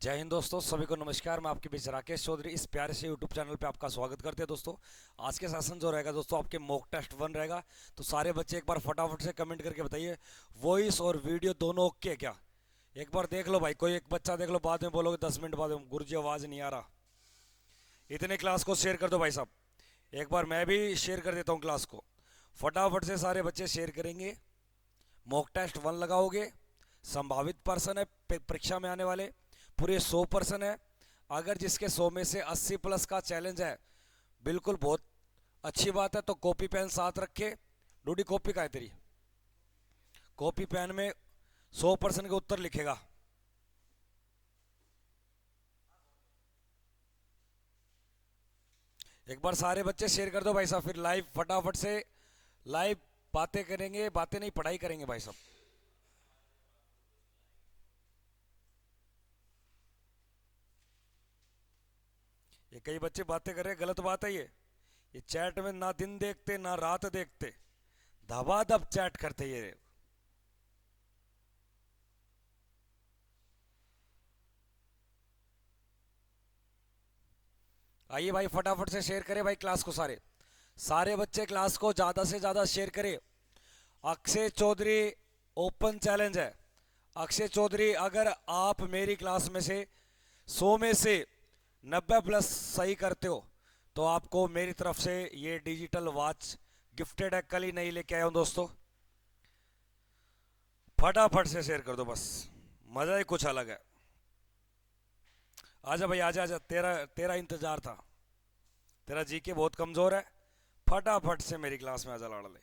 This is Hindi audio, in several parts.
जय हिंद दोस्तों, सभी को नमस्कार। मैं आपके बीच राकेश चौधरी इस प्यारे से यूट्यूब चैनल पे आपका स्वागत करते हैं। दोस्तों, आज के सेशन जो रहेगा दोस्तों, आपके मॉक टेस्ट 1 रहेगा। तो सारे बच्चे एक बार फटाफट से कमेंट करके बताइए, वॉइस और वीडियो दोनों ओके है क्या? एक बार देख लो भाई, कोई एक बच्चा देख लो, बाद में बोलोगे 10 मिनट बाद गुरुजी आवाज़ नहीं आ रहा। इतने क्लास को शेयर कर दो भाई साहब। एक बार मैं भी शेयर कर देता हूँ क्लास को। फटाफट से सारे बच्चे शेयर करेंगे। मॉक टेस्ट 1 लगाओगे। संभावित पर्सन है परीक्षा में आने वाले, पूरे 100 पर्सन है। अगर जिसके 100 में से 80 प्लस का चैलेंज है, बिल्कुल बहुत अच्छी बात है। तो कॉपी पेन साथ रखे। डूडी कॉपी का है तेरी? कॉपी पेन में 100 पर्सन के उत्तर लिखेगा। एक बार सारे बच्चे शेयर कर दो भाई साहब, फिर लाइव फटाफट से लाइव बातें करेंगे। बातें नहीं, पढ़ाई करेंगे भाई साहब। ये कई बच्चे बातें कर रहे हैं, गलत बात है ये चैट में ना दिन देखते ना रात देखते, धबाधब चैट करते ये। आइए भाई फटाफट से शेयर करें भाई क्लास को। सारे सारे बच्चे क्लास को ज्यादा से ज्यादा शेयर करें। अक्षय चौधरी ओपन चैलेंज है। अक्षय चौधरी, अगर आप मेरी क्लास में से 100 में से 90 प्लस सही करते हो तो आपको मेरी तरफ से ये डिजिटल वॉच गिफ्टेड है। कल ही नहीं लेके आया हूं दोस्तों। फटाफट से शेयर कर दो, बस मजा ही कुछ अलग है। आजा भाई, आजा आजा, तेरा तेरा इंतजार था। तेरा जीके बहुत कमजोर है। फटाफट से मेरी क्लास में आजा लाड़ ले।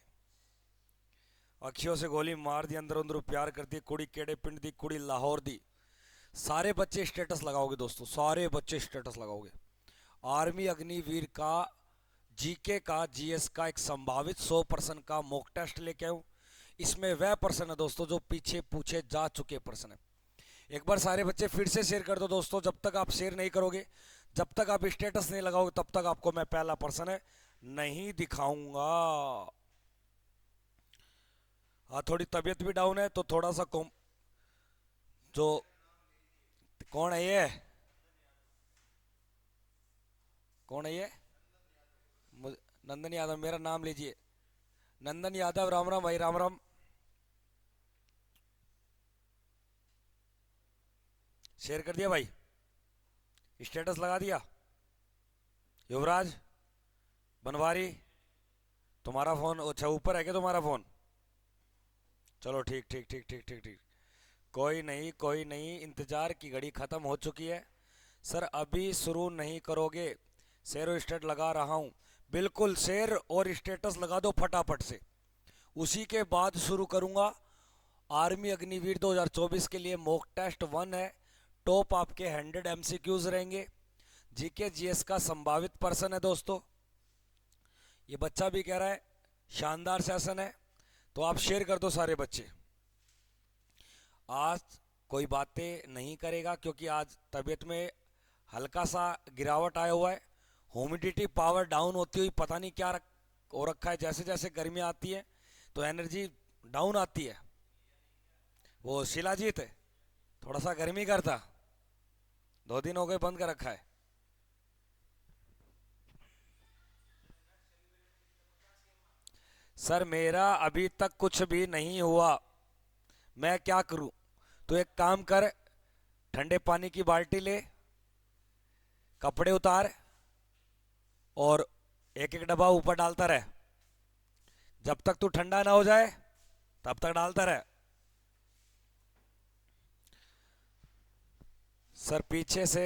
अखियों से गोली मार दी, अंदर अंदर प्यार कर दी, कुड़ी केड़े पिंड दी, कुड़ी लाहौर दी। सारे बच्चे स्टेटस लगाओगे दोस्तों, सारे बच्चे स्टेटस लगाओगे। आर्मी अग्निवीर का जीके का जीएस का एक संभावित 100 पर्सन का मॉक टेस्ट लेके आऊं। इसमें वह पर्सन है दोस्तों जो पीछे पूछे जा चुके पर्सन है। एक बार सारे बच्चे फिर से शेयर कर दो दोस्तों। जब तक आप शेयर नहीं करोगे, जब तक आप स्टेटस नहीं लगाओगे, तब तक आपको मैं पहला पर्सन है नहीं दिखाऊंगा। हाँ, थोड़ी तबीयत भी डाउन है तो थोड़ा सा जो कौन है ये? कौन है ये? नंदन यादव, मेरा नाम लीजिए। नंदन यादव, राम राम भाई, राम राम। शेयर कर दिया भाई, स्टेटस लगा दिया। युवराज बनवारी, तुम्हारा फोन अच्छा ऊपर है क्या तुम्हारा फोन? चलो ठीक ठीक ठीक ठीक ठीक ठीक। कोई नहीं कोई नहीं, इंतजार की घड़ी खत्म हो चुकी है। सर अभी शुरू नहीं करोगे? शेयर और स्टेट लगा रहा हूं। बिल्कुल, शेयर और स्टेटस लगा दो फटाफट से, उसी के बाद शुरू करूंगा। आर्मी अग्निवीर 2024 के लिए मॉक टेस्ट 1 है। टॉप आपके 100 एमसीक्यूज रहेंगे। जीके जीएस का संभावित पर्सन है दोस्तों। ये बच्चा भी कह रहा है शानदार सेशन है। तो आप शेयर कर दो सारे बच्चे। आज कोई बातें नहीं करेगा क्योंकि आज तबीयत में हल्का सा गिरावट आया हुआ है। ह्यूमिडिटी पावर डाउन होती हुई पता नहीं क्या हो रखा है। जैसे जैसे गर्मी आती है तो एनर्जी डाउन आती है। वो शिलाजीत है, थोड़ा सा गर्मी करता, 2 दिन हो गए बंद कर रखा है। सर मेरा अभी तक कुछ भी नहीं हुआ, मैं क्या करूं? तो एक काम कर, ठंडे पानी की बाल्टी ले, कपड़े उतार और एक एक डब्बा ऊपर डालता रहे। जब तक तू ठंडा ना हो जाए तब तक डालता रहे। सर पीछे से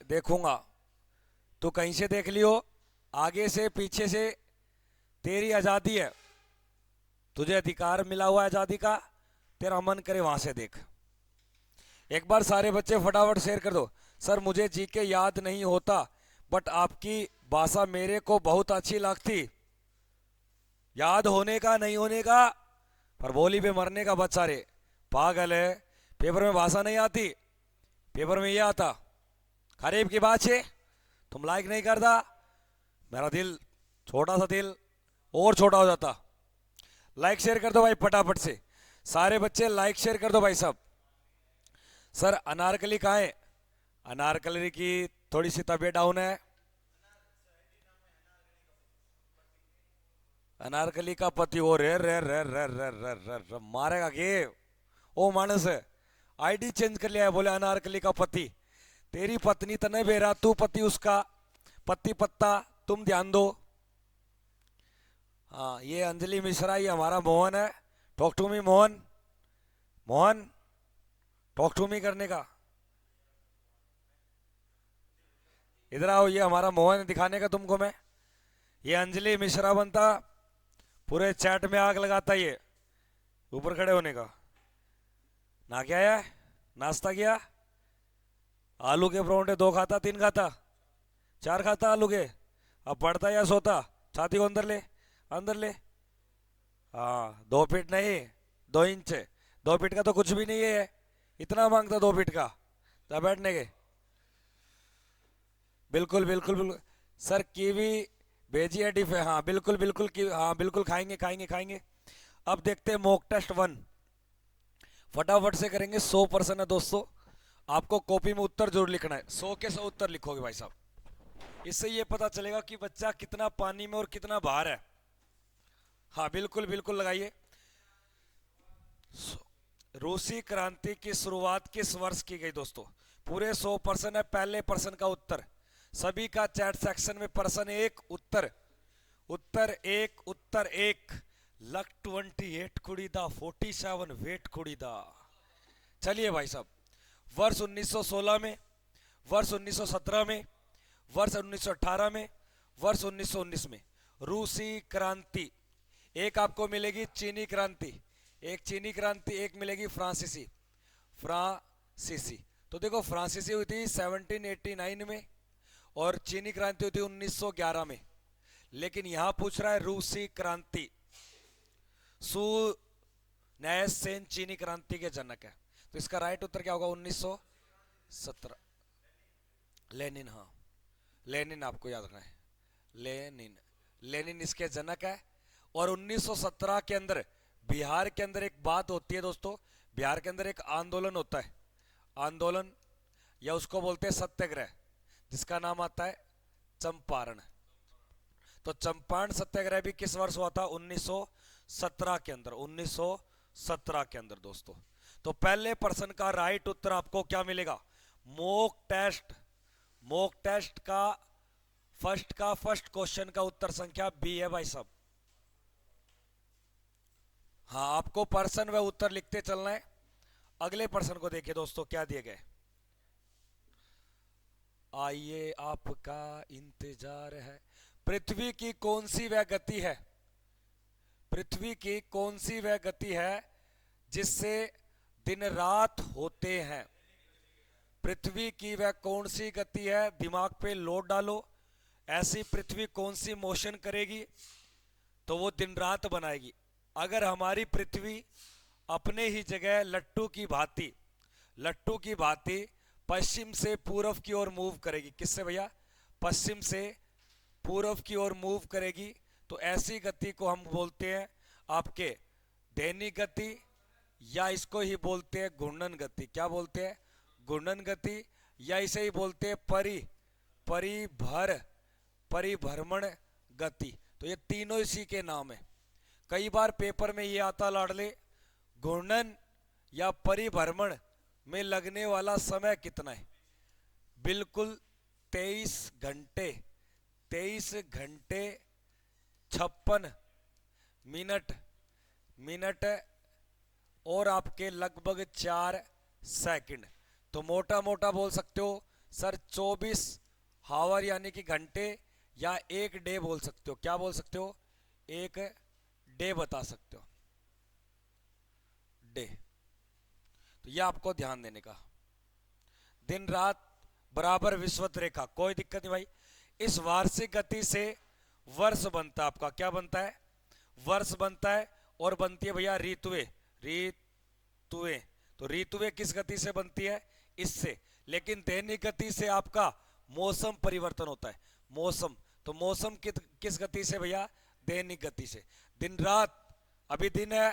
देखूंगा, तू कहीं से देख लियो, आगे से पीछे से, तेरी आज़ादी है, तुझे अधिकार मिला हुआ है आज़ादी का। तेरा मन करे वहां से देख। एक बार सारे बच्चे फटाफट शेयर कर दो। सर मुझे जीके याद नहीं होता, बट आपकी भाषा मेरे को बहुत अच्छी लगती। याद होने का नहीं होने का, पर बोली पे मरने का बच्चा रे, पागल है। पेपर में भाषा नहीं आती, पेपर में ये आता। खरीब की बात है, तुम लाइक नहीं करता, मेरा दिल, छोटा सा दिल और छोटा हो जाता। लाइक शेयर कर दो भाई फटाफट से, सारे बच्चे लाइक शेयर कर दो भाई साहब। सर अनारकली कहाँ है? अनारकली की थोड़ी सी तबीयत डाउन है। अनारकली का पति हो रे मारेगा के। ओ मानस आईडी चेंज कर लिया है, बोले अनारकली का पति। तेरी पत्नी तने बेरा, तू पति उसका, पति पत्ता, तुम ध्यान दो। हाँ, ये अंजलि मिश्रा, ये हमारा मोहन है। Talk to me Mohan. Mohan, talk to me करने का। इधर आओ, ये हमारा मोहन है, दिखाने का तुमको मैं। ये अंजलि मिश्रा बनता, पूरे चैट में आग लगाता। ये ऊपर खड़े होने का। ना क्या है, नाश्ता किया? आलू के परोंठे 2 खाता, 3 खाता, 4 खाता आलू के। अब पढ़ता या सोता? छाती को अंदर ले, अंदर ले। हाँ, 2 फीट नहीं, 2 इंच। 2 फीट का तो कुछ भी नहीं है, इतना मांगता 2 फीट का। जा बैठने के। बिल्कुल बिल्कुल बिल्कुल सर, कीवी भेजिए डिफ। हाँ बिल्कुल बिल्कुल की, हाँ बिल्कुल खाएंगे खाएंगे खाएंगे। अब देखते हैं मॉक टेस्ट 1, फटाफट से करेंगे। 100% है दोस्तों, आपको कॉपी में उत्तर जरूर लिखना है। 100 के 100 उत्तर लिखोगे भाई साहब, इससे ये पता चलेगा कि बच्चा कितना पानी में और कितना बाहर है। हाँ बिल्कुल बिल्कुल लगाइए। रूसी क्रांति की शुरुआत किस वर्ष की गई दोस्तों? पूरे 100% है। पहले पर्सन का उत्तर सभी का चैट सेक्शन में पर्सन 1 उत्तर, उत्तर 1, उत्तर 1 लक 28 कुड़ी दा 47 वेट कुड़ी दा। चलिए भाई साहब, वर्ष 1916 में, वर्ष 1917 में, वर्ष 1918 में, वर्ष 1919 में। रूसी क्रांति, एक आपको मिलेगी चीनी क्रांति, एक चीनी क्रांति, एक मिलेगी फ्रांसीसी। फ्रांसीसी तो देखो, फ्रांसीसी हुई थी 1789 में और चीनी क्रांति हुई थी 1911 में। लेकिन यहां पूछ रहा है रूसी क्रांति। सु नैयस-सेन चीनी क्रांति के जनक है, तो इसका राइट उत्तर क्या होगा? 1917। लेनिन, हाँ लेनिन आपको याद रखना है। लेनिन, लेनिन इसके जनक है। और 1917 के अंदर बिहार के अंदर एक बात होती है दोस्तों, बिहार के अंदर एक आंदोलन होता है, आंदोलन या उसको बोलते हैं सत्याग्रह, जिसका नाम आता है चंपारण। तो चंपारण सत्याग्रह भी किस वर्ष हुआ था? 1917 के अंदर, 1917 के अंदर दोस्तों। तो पहले पर्सन का राइट उत्तर आपको क्या मिलेगा? मॉक टेस्ट, मॉक टेस्ट का फर्स्ट क्वेश्चन का उत्तर संख्या बी है भाई साहब। हाँ, आपको पर्सन व उत्तर लिखते चलना है। अगले पर्सन को देखिए दोस्तों, क्या दिए गए। आइए आपका इंतजार है। पृथ्वी की कौन सी वह गति है, पृथ्वी की कौन सी वह गति है जिससे दिन रात होते हैं? पृथ्वी की वह कौन सी गति है, दिमाग पे लोड डालो। ऐसी पृथ्वी कौन सी मोशन करेगी तो वो दिन रात बनाएगी? अगर हमारी पृथ्वी अपने ही जगह लट्टू की भांति, लट्टू की भांति पश्चिम से पूर्व की ओर मूव करेगी। किससे भैया? पश्चिम से पूर्व की ओर मूव करेगी, तो ऐसी गति को हम बोलते हैं आपके दैनिक गति, या इसको ही बोलते हैं घूर्णन गति। क्या बोलते हैं? घूर्णन गति, या इसे ही बोलते हैं परिभ्रमण गति। तो ये तीनों इसी के नाम है। कई बार पेपर में ये आता लाडले, घूर्णन या परिभ्रमण में लगने वाला समय कितना है? बिल्कुल 23 घंटे, 23 घंटे 56 मिनट और आपके लगभग 4 सेकंड। तो मोटा मोटा बोल सकते हो सर 24 हावर यानी कि घंटे, या 1 डे बोल सकते हो। क्या बोल सकते हो? 1 डे बता सकते हो, डे। तो यह आपको ध्यान देने का। दिन रात बराबर विषुवत रेखा, कोई दिक्कत नहीं भाई। इस वार्षिक गति से वर्ष बनता है आपका। क्या बनता है? वर्ष बनता है। और बनती है भैया ऋतुएं, ऋतुएं। तो ऋतुएं किस गति से बनती है? इससे। लेकिन दैनिक गति से आपका मौसम परिवर्तन होता है, मौसम। तो मौसम किस गति से भैया? दैनिक गति से। दिन रात, अभी दिन है,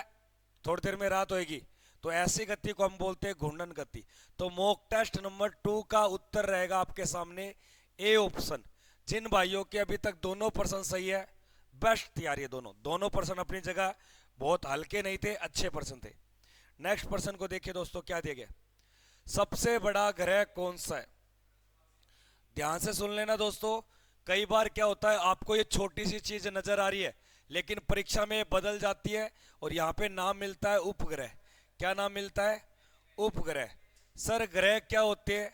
थोड़ी देर में रात होएगी, तो ऐसी गति को हम बोलते हैं घूर्णन गति। तो मॉक टेस्ट नंबर 2 का उत्तर रहेगा आपके सामने ए ऑप्शन। जिन भाइयों के अभी तक दोनों पर्सन सही है, बेस्ट यार, ये दोनों पर्सन अपनी जगह बहुत हल्के नहीं थे, अच्छे पर्सन थे। नेक्स्ट पर्सन को देखिए दोस्तों, क्या दिया गया, सबसे बड़ा ग्रह कौन सा है। ध्यान से सुन लेना दोस्तों, कई बार क्या होता है, आपको ये छोटी सी चीज नजर आ रही है लेकिन परीक्षा में बदल जाती है और यहाँ पे नाम मिलता है उपग्रह। क्या नाम मिलता है, उपग्रह। सर ग्रह क्या होते हैं,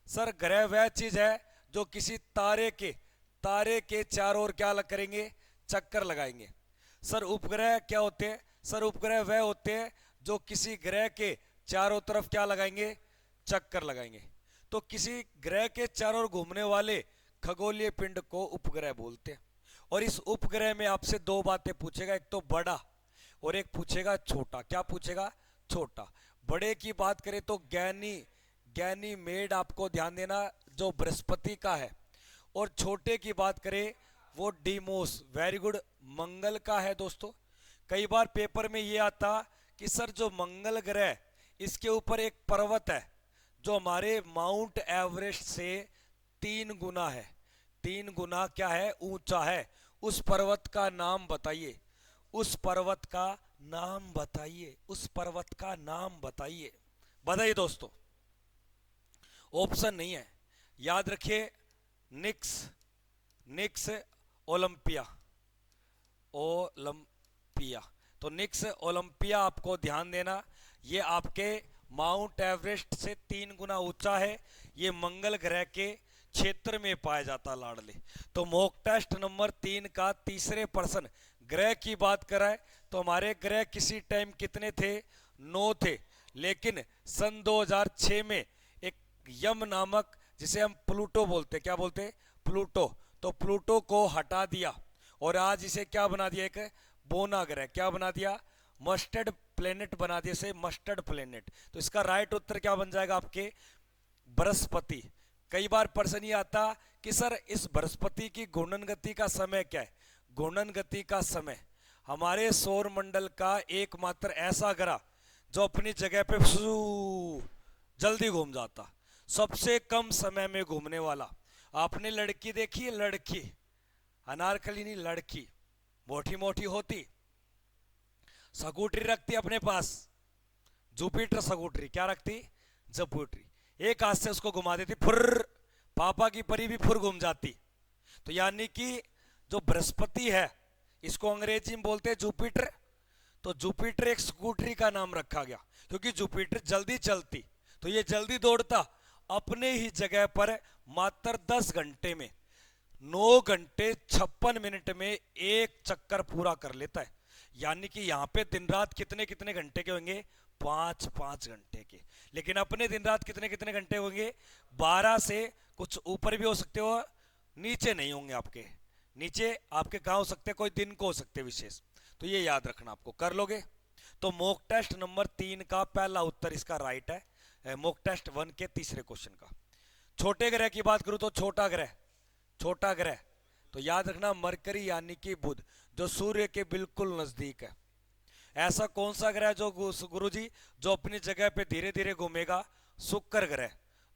सर ग्रह वह चीज है जो किसी तारे के चारों ओर क्या करेंगे, चक्कर लगाएंगे। सर उपग्रह क्या होते हैं, सर उपग्रह वह होते हैं जो किसी ग्रह के चारों तरफ क्या लगाएंगे, चक्कर लगाएंगे। तो किसी ग्रह के चारों ओर घूमने वाले खगोलीय पिंड को उपग्रह बोलते हैं। और इस उपग्रह में आपसे दो बातें पूछेगा, एक तो बड़ा और एक पूछेगा छोटा। क्या पूछेगा, छोटा। बड़े की बात करें तो ज्ञानी मेड आपको ध्यान देना जो बृहस्पति का है, और छोटे की बात करें वो डीमोस, वेरी गुड, मंगल का है दोस्तों। कई बार पेपर में ये आता कि सर जो मंगल ग्रह, इसके ऊपर एक पर्वत है जो हमारे माउंट एवरेस्ट से 3 गुना है, 3 गुना क्या है, ऊंचा है। उस पर्वत का नाम बताइए, उस पर्वत का नाम बताइए, उस पर्वत का नाम बताइए, बताइए दोस्तों। ऑप्शन नहीं है, याद रखिए, निक्स ओलंपिया, ओलंपिया। तो निक्स ओलंपिया आपको ध्यान देना, ये आपके माउंट एवरेस्ट से 3 गुना ऊंचा है, ये मंगल ग्रह के क्षेत्र में पाया जाता लाडले। तो मॉक टेस्ट नंबर 3 का तीसरे पर्सन ग्रह की बात कराए तो हमारे ग्रह किसी टाइम कितने थे, 9 थे। लेकिन सन 2006 में एक यम नामक, जिसे हम प्लूटो बोलते, क्या बोलते, प्लूटो, तो प्लूटो को हटा दिया और आज इसे क्या बना दिया, एक बोना ग्रह, क्या बना दिया, मस्टर्ड प्लेनेट बना दिया, से मस्टर्ड प्लेनेट। तो इसका राइट उत्तर क्या बन जाएगा आपके, बृहस्पति। कई बार प्रश्न ये आता कि सर इस बृहस्पति की घूर्णन गति का समय क्या है। घूर्णन गति का समय हमारे सौर मंडल का एकमात्र ऐसा ग्रह जो अपनी जगह पे जल्दी घूम जाता, सबसे कम समय में घूमने वाला। आपने लड़की देखी है, लड़की, अनारकली नहीं, लड़की मोटी मोटी होती, स्कूटरी रखती अपने पास, जुपिटर स्कूटरी, क्या रखती, जुपिटर, एक हाथ से उसको घुमा देती, फुर, पापा की परी भी फुर घूम जाती। तो यानी कि जो बृहस्पति है इसको अंग्रेजी में बोलते हैं जुपिटर। तो जुपिटर एक स्कूटरी का नाम रखा गया क्योंकि जुपिटर जल्दी चलती, तो ये जल्दी दौड़ता अपने ही जगह पर मात्र 10 घंटे में, 9 घंटे 56 मिनट में एक चक्कर पूरा कर लेता है। यानी कि यहाँ पे दिन रात कितने कितने घंटे के होंगे, 5-5 घंटे के। लेकिन अपने दिन रात कितने कितने घंटे होंगे, 12 से, कुछ ऊपर भी हो सकते हो, नीचे नहीं होंगे आपके, नीचे आपके कहाँ हो सकते, कोई दिन को हो सकते विशेष। तो ये याद रखना, आपको कर लोगे। तो मॉक टेस्ट नंबर 3 का पहला उत्तर इसका राइट है, मॉक टेस्ट 1 के तीसरे क्वेश्चन का। छोटे ग्रह की बात करूं तो छोटा ग्रह तो याद रखना मरकरी यानी कि बुध, जो सूर्य के बिल्कुल नजदीक है। ऐसा कौन सा ग्रह जो गुरुजी जो अपनी जगह पे धीरे धीरे घूमेगा, शुक्र ग्रह,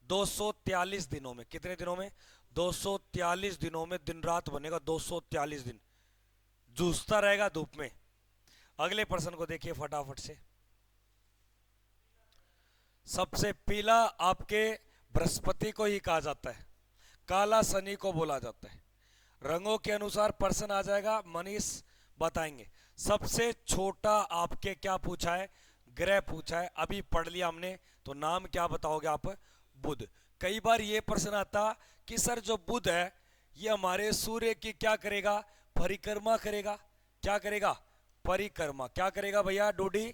243 दिनों में, कितने दिनों में, 243 दिनों में दिन रात बनेगा, 243 दिन जूझता रहेगा धूप में। अगले प्रश्न को देखिए फटाफट से। सबसे पीला आपके बृहस्पति को ही कहा जाता है, काला शनि को बोला जाता है। रंगों के अनुसार प्रश्न आ जाएगा, मनीष बताएंगे। सबसे छोटा आपके क्या पूछा है, ग्रह पूछा है, अभी पढ़ लिया हमने, तो नाम क्या बताओगे आप, बुध। कई बार ये प्रश्न आता कि सर जो बुध है ये हमारे सूर्य की क्या करेगा, परिक्रमा करेगा। क्या करेगा, परिक्रमा। क्या करेगा भैया डूडी,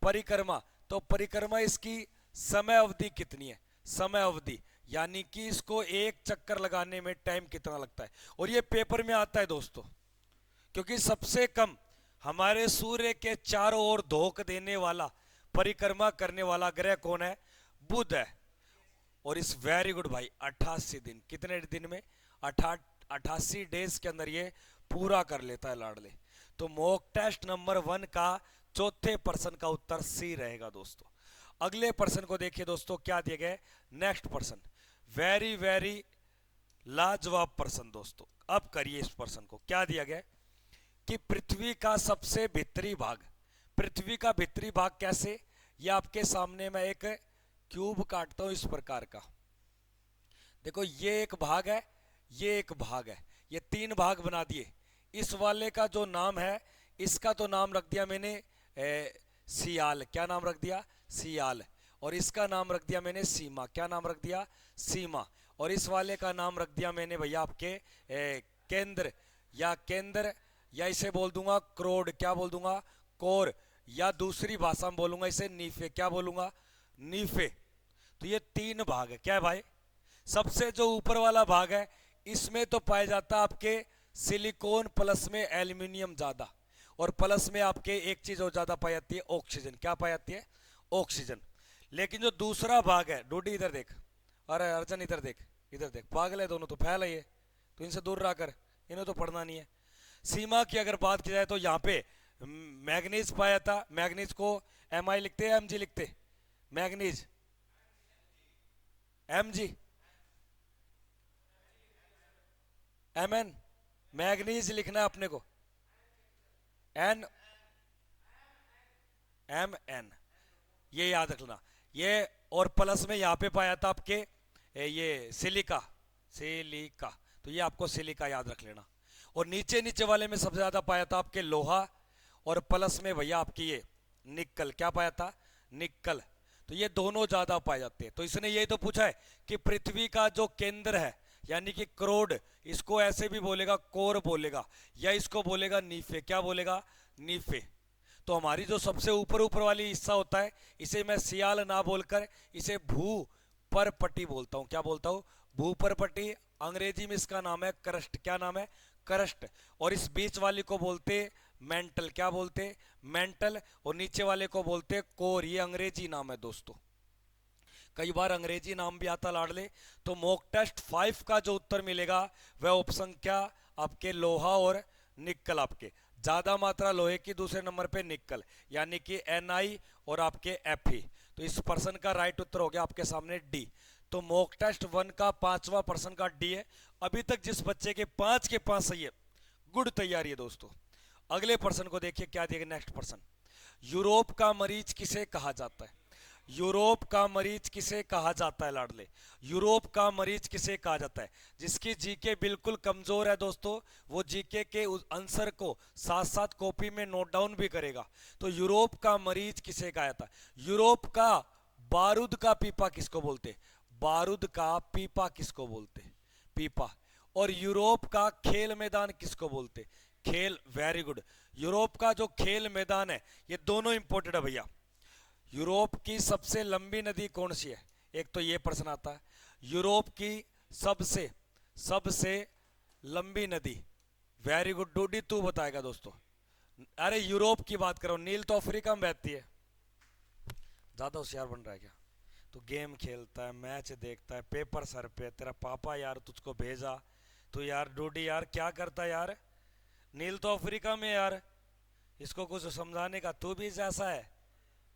परिक्रमा। तो परिक्रमा इसकी समय अवधि कितनी है, समय अवधि, यानी कि इसको एक चक्कर लगाने में टाइम कितना लगता है। और ये पेपर में आता है दोस्तों, क्योंकि सबसे कम हमारे सूर्य के चारों ओर धोख देने वाला, परिक्रमा करने वाला ग्रह कौन है, बुध है। और इस वेरी गुड भाई 88 दिन, कितने दिन में, 88 डेज के अंदर ये पूरा कर लेता है लाडले। तो मॉक टेस्ट नंबर 1 का चौथे प्रश्न का उत्तर सी रहेगा दोस्तों। अगले पर्सन को देखिए दोस्तों, क्या दिया गया है। नेक्स्ट पर्सन, वेरी वेरी लाजवाब पर्सन दोस्तों। अब करिए इस पर्सन को, क्या दिया गया है कि पृथ्वी का सबसे भीतरी भाग। पृथ्वी का भीतरी भाग कैसे, ये आपके सामने मैं एक क्यूब काटता हूं इस प्रकार का। देखो ये एक भाग है, ये एक भाग है, ये तीन भाग बना दिए। इस वाले का जो नाम है, इसका तो नाम रख दिया मैंने सियाल। क्या नाम रख दिया? सियाल। और इसका नाम रख दिया मैंने सीमा। क्या नाम रख दिया? सीमा। और इस वाले का नाम रख दिया मैंने भैया आपके केंद्र, या केंद्र, या इसे बोल दूंगा क्रोड। क्या बोल दूंगा? कोर। या दूसरी भाषा में बोलूंगा इसे नीफे। क्या बोलूंगा? नीफे। तो ये तीन भाग है। क्या है भाई? सबसे जो ऊपर वाला भाग है, इसमें तो पाया जाता है आपके सिलिकॉन, प्लस में एल्यूमिनियम ज्यादा, और प्लस में आपके एक चीज और ज्यादा पाई जाती है, ऑक्सीजन। क्या पाई जाती है? ऑक्सीजन। लेकिन जो दूसरा भाग है, डोडी इधर देख, अरे अर्जन इधर देख, इधर देख, पागल है दोनों तो, फैल है ये तो, इनसे दूर रह कर, इन्हें तो पढ़ना नहीं है। सीमा की अगर बात की जाए तो यहाँ पे मैग्नीज पाया था। मैग्नीज को MI लिखते हैं MG लिखते? मैग्नीज MG MN, मैग्नीज लिखना है अपने को, N MN, ये याद रखना। ये और प्लस में यहाँ पे पाया था आपके ये सिलिका। सिलिका, तो ये आपको सिलिका याद रख लेना। और नीचे नीचे वाले में सबसे ज्यादा पाया था आपके लोहा, और प्लस में भैया आपकी ये निकल। क्या पाया था? निकल। तो ये दोनों ज्यादा पाए जाते हैं। तो इसने ये तो पूछा है कि पृथ्वी का जो केंद्र है, यानी कि क्रोड, इसको ऐसे भी बोलेगा कोर बोलेगा, या इसको बोलेगा नीफे। क्या बोलेगा? नीफे। तो हमारी जो सबसे ऊपर ऊपर वाली हिस्सा होता है, इसे मैं सियाल ना बोलकर इसे भू पर पट्टी बोलता हूं। क्या बोलता हूं? भू पर पट्टी। अंग्रेजी में इसका नाम है करस्ट। क्या नाम है? करस्ट। और इस बीच वाली को बोलते मेंटल। क्या बोलते? मेंटल। और नीचे वाले को बोलते कोर। ये अंग्रेजी नाम है दोस्तों, कई बार अंग्रेजी नाम भी आता लाडले। तो मॉक टेस्ट 5 का जो उत्तर मिलेगा वह ऑप्शन क्या? आपके लोहा और निकल। आपके ज्यादा मात्रा लोहे की, दूसरे नंबर पे निकल, यानी कि Ni और आपके Fe। तो इस पर्सन का राइट उत्तर हो गया आपके सामने डी। तो मॉक टेस्ट 1 का 5वां पर्सन का डी है। अभी तक जिस बच्चे के 5 के 5 सही है, गुड तैयारी है दोस्तों। अगले पर्सन को देखिए, क्या दिया। नेक्स्ट पर्सन, यूरोप का मरीज किसे कहा जाता है? यूरोप का मरीज किसे कहा जाता है लाडले? यूरोप का मरीज किसे कहा जाता है? जिसकी जीके बिल्कुल कमजोर है दोस्तों, वो जीके के उस आंसर को साथ साथ कॉपी में नोट डाउन भी करेगा। तो यूरोप का मरीज किसे कहा जाता है? यूरोप का बारूद का पीपा किसको बोलते? बारूद का पीपा किसको बोलते? पीपा। और यूरोप का खेल मैदान किसको बोलते? खेल। Very good. यूरोप का जो खेल मैदान है, ये दोनों इंपॉर्टेंट है भैया। यूरोप की सबसे लंबी नदी कौन सी है? एक तो ये प्रश्न आता है, यूरोप की सबसे सबसे लंबी नदी। वेरी गुड डूडी, तू बताएगा दोस्तों। अरे यूरोप की बात करो, नील तो अफ्रीका में बहती है। ज्यादा होशियार बन रहा है क्या? तू गेम खेलता है, मैच देखता है, पेपर सर पे, तेरा पापा यार तुझको भेजा, तो यार डूडी यार क्या करता है यार? नील तो अफ्रीका में यार, इसको कुछ समझाने का। तू भी जैसा है,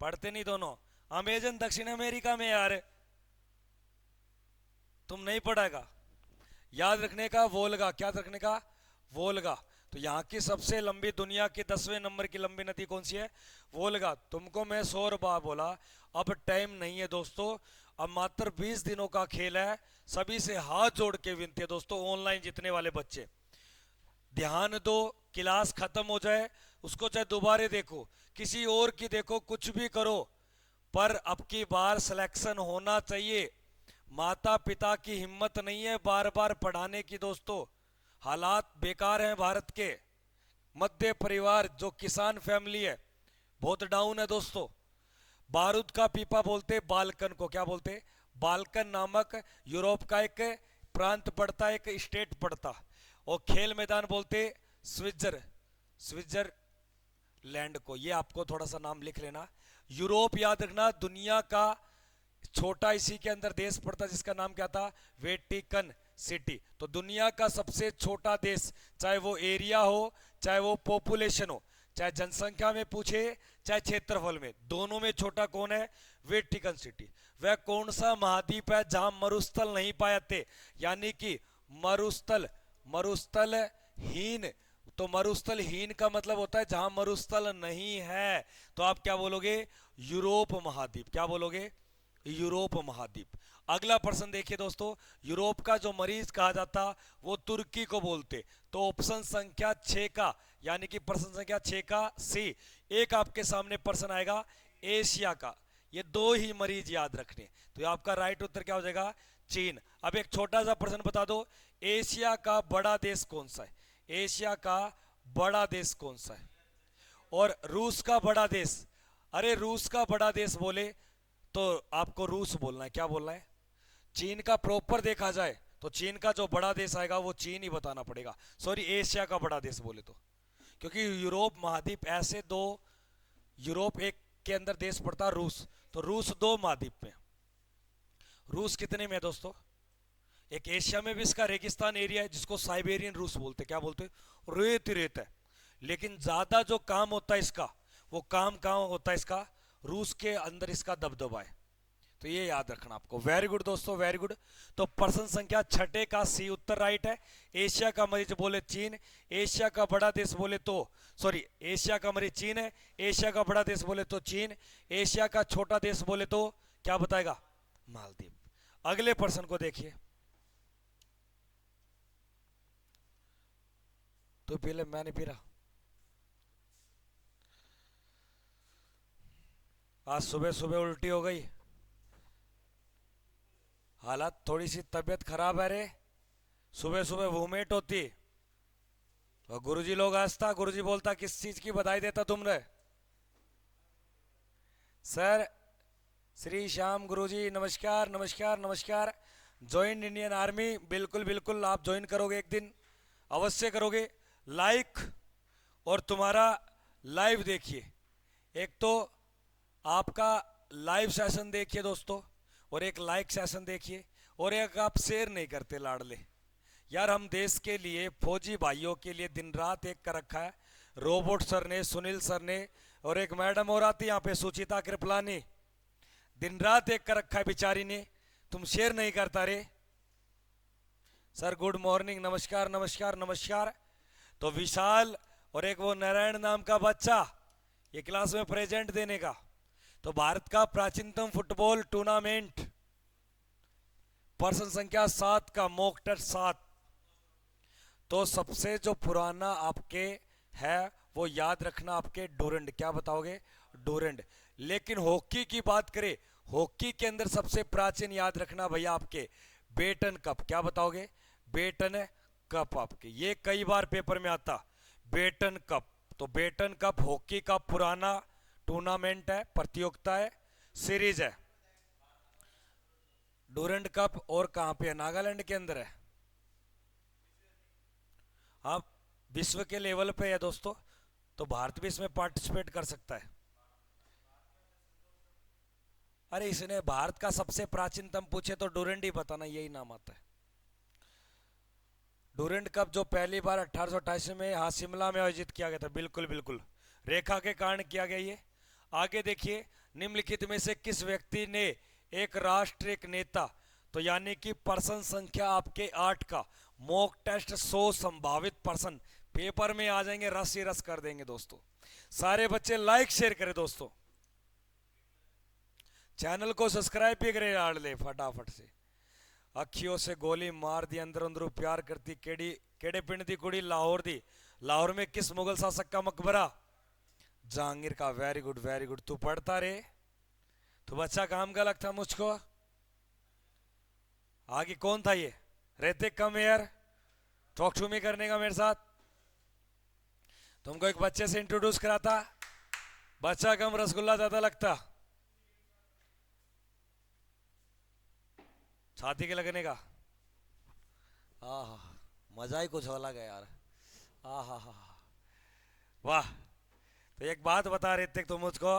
पढ़ते नहीं दोनों। अमेजन दक्षिण अमेरिका में यार, तुम नहीं पढ़ेगा। याद रखने का वोल्गा। क्या रखने का? वोल्गा। तो यहाँ की सबसे लंबी, दुनिया की 10वें नंबर की लंबी नदी कौन सी है? वोल्गा। तुमको मैं 100 बार बोला, अब टाइम नहीं है दोस्तों, अब मात्र 20 दिनों का खेल है। सभी से हाथ जोड़ के विनती है दोस्तों, ऑनलाइन जितने वाले बच्चे ध्यान दो, क्लास खत्म हो जाए उसको चाहे दोबारा देखो, किसी और की देखो, कुछ भी करो, पर अब की बार सिलेक्शन होना चाहिए। माता पिता की हिम्मत नहीं है बार बार पढ़ाने की दोस्तों, हालात बेकार हैं भारत के। मध्य परिवार जो किसान फैमिली है बहुत डाउन है दोस्तों। बारूद का पीपा बोलते बाल्कन को। क्या बोलते? बाल्कन नामक यूरोप का एक प्रांत पड़ता, एक स्टेट पड़ता। और खेल मैदान बोलते स्विट्जरलैंड को। ये आपको थोड़ा सा नाम लिख लेना। यूरोप याद रखना, दुनिया का छोटा इसी के अंदर देश पड़ता जिसका नाम क्या था? Vatican city. तो दुनिया का सबसे छोटा देश, चाहे वो एरिया हो, चाहे वो पॉपुलेशन हो, चाहे जनसंख्या में पूछे, चाहे क्षेत्रफल में, दोनों में छोटा कौन है? Vatican city. वह कौन सा महाद्वीप है जहां मरुस्थल नहीं पाए जाते? यानी कि मरुस्थल, मरुस्थल हीन। तो मरुस्थल हीन का मतलब होता है जहां मरुस्थल नहीं है। तो आप क्या बोलोगे? यूरोप महाद्वीप। क्या बोलोगे? यूरोप महाद्वीप। अगला प्रश्न देखिए दोस्तों, यूरोप का जो मरीज कहा जाता वो तुर्की को बोलते। तो ऑप्शन संख्या 6 का, यानी कि प्रश्न संख्या 6 का सी। एक आपके सामने प्रश्न आएगा एशिया का। ये दो ही मरीज याद रखने। तो आपका राइट उत्तर क्या हो जाएगा? चीन। अब एक छोटा सा प्रश्न बता दो, एशिया का बड़ा देश कौन सा है? एशिया का बड़ा देश कौन सा है? और रूस का बड़ा देश? अरे रूस का बड़ा देश बोले तो आपको रूस बोलना है। क्या बोलना है? चीन का प्रॉपर देखा जाए तो चीन का जो बड़ा देश आएगा वो चीन ही बताना पड़ेगा। सॉरी, एशिया का बड़ा देश बोले तो, क्योंकि यूरोप महाद्वीप ऐसे दो, यूरोप एक के अंदर देश पड़ता है रूस, तो रूस दो महाद्वीप में। रूस कितने में है दोस्तों? एक एशिया में भी इसका रेगिस्तान एरिया है जिसको साइबेरियन रूस बोलते। क्या बोलते? रेत ही रेत है। लेकिन ज्यादा जो काम होता है इसका, वो काम कहाँ होता है इसका? रूस के अंदर इसका दबदबा है। तो ये याद रखना आपको। वेरी गुड दोस्तों, वेरी गुड। तो प्रश्न संख्या 6 का सी उत्तर राइट है। एशिया का मरीज बोले चीन, एशिया का बड़ा देश बोले तो, सॉरी, एशिया का मरीज चीन है, एशिया का बड़ा देश बोले तो चीन, एशिया का छोटा देश बोले तो क्या बताएगा? मालदीव। अगले प्रश्न को देखिए। तो पहले मैं नहीं पी रहा, आज सुबह सुबह उल्टी हो गई, हालत थोड़ी सी तबीयत खराब है रे, सुबह सुबह वोमिट होती। और गुरुजी लोग हंसता, गुरुजी बोलता किस चीज की बधाई देता तुमने? सर श्री श्याम गुरुजी नमस्कार नमस्कार नमस्कार। ज्वाइन इंडियन आर्मी, बिल्कुल बिल्कुल आप ज्वाइन करोगे एक दिन, अवश्य करोगे। लाइक और तुम्हारा लाइव देखिए, एक तो आपका लाइव सेशन देखिए दोस्तों, और एक लाइक सेशन देखिए, और एक आप शेयर नहीं करते लाडले। यार हम देश के लिए, फौजी भाइयों के लिए दिन रात एक कर रखा है। रोबोट सर ने, सुनील सर ने, और एक मैडम और आती यहाँ पे सुचिता कृपलानी, दिन रात एक कर रखा है बेचारी ने। तुम शेयर नहीं करता रे। सर गुड मॉर्निंग, नमस्कार नमस्कार नमस्कार। तो विशाल और एक वो नारायण नाम का बच्चा, ये क्लास में प्रेजेंट देने का। तो भारत का प्राचीनतम फुटबॉल टूर्नामेंट, प्रश्न संख्या 7 का मॉक टेस्ट 7। तो सबसे जो पुराना आपके है वो याद रखना आपके डूरंड। क्या बताओगे? डूरंड। लेकिन हॉकी की बात करें, हॉकी के अंदर सबसे प्राचीन याद रखना भैया आपके बेटन कप। क्या बताओगे? Beighton cup. आपके ये कई बार पेपर में आता, बेटन कप। तो बेटन कप हॉकी का पुराना टूर्नामेंट है, प्रतियोगिता है, सीरीज है। डूरंड कप और कहां पे है? नागालैंड के अंदर है। आप विश्व के लेवल पे है दोस्तों, तो भारत भी इसमें पार्टिसिपेट कर सकता है। अरे इसने भारत का सबसे प्राचीनतम पूछे तो डूरंड ही बताना, यही नाम आता है। डूरंड कप जो पहली बार 1888 में हाँ शिमला में आयोजित किया गया था। बिल्कुल बिल्कुल, रेखा के कारण किया गया ये। आगे देखिए, निम्नलिखित में से किस व्यक्ति ने एक राष्ट्र एक नेता, तो यानी कि प्रश्न संख्या आपके 8 का मॉक टेस्ट 100 संभावित प्रश्न पेपर में आ जाएंगे, रस ही रस कर देंगे दोस्तों। सारे बच्चे लाइक शेयर करें दोस्तों, चैनल को सब्सक्राइब भी करें आड़ले फटाफट से। अखियों से गोली मार दी, अंदर अंदर प्यार करती, केड़ी केड़े पिंड दी कुड़ी लाहौर दी। लाहौर में किस मुगल शासक का मकबरा? जहांगीर का। Very good very good. तू पढ़ता रे, तू बच्चा काम का लगता मुझको। आगे कौन था ये? ऋतिक कम यार, टॉक टू मी करने का मेरे साथ। तुमको एक बच्चे से इंट्रोड्यूस कराता, बच्चा कम रसगुल्ला ज्यादा लगता। छाती के लगने का आहा, मजा ही कुछ अलग है यार। आहा हा, वाह। तो एक बात बता ऋतिक तू मुझको,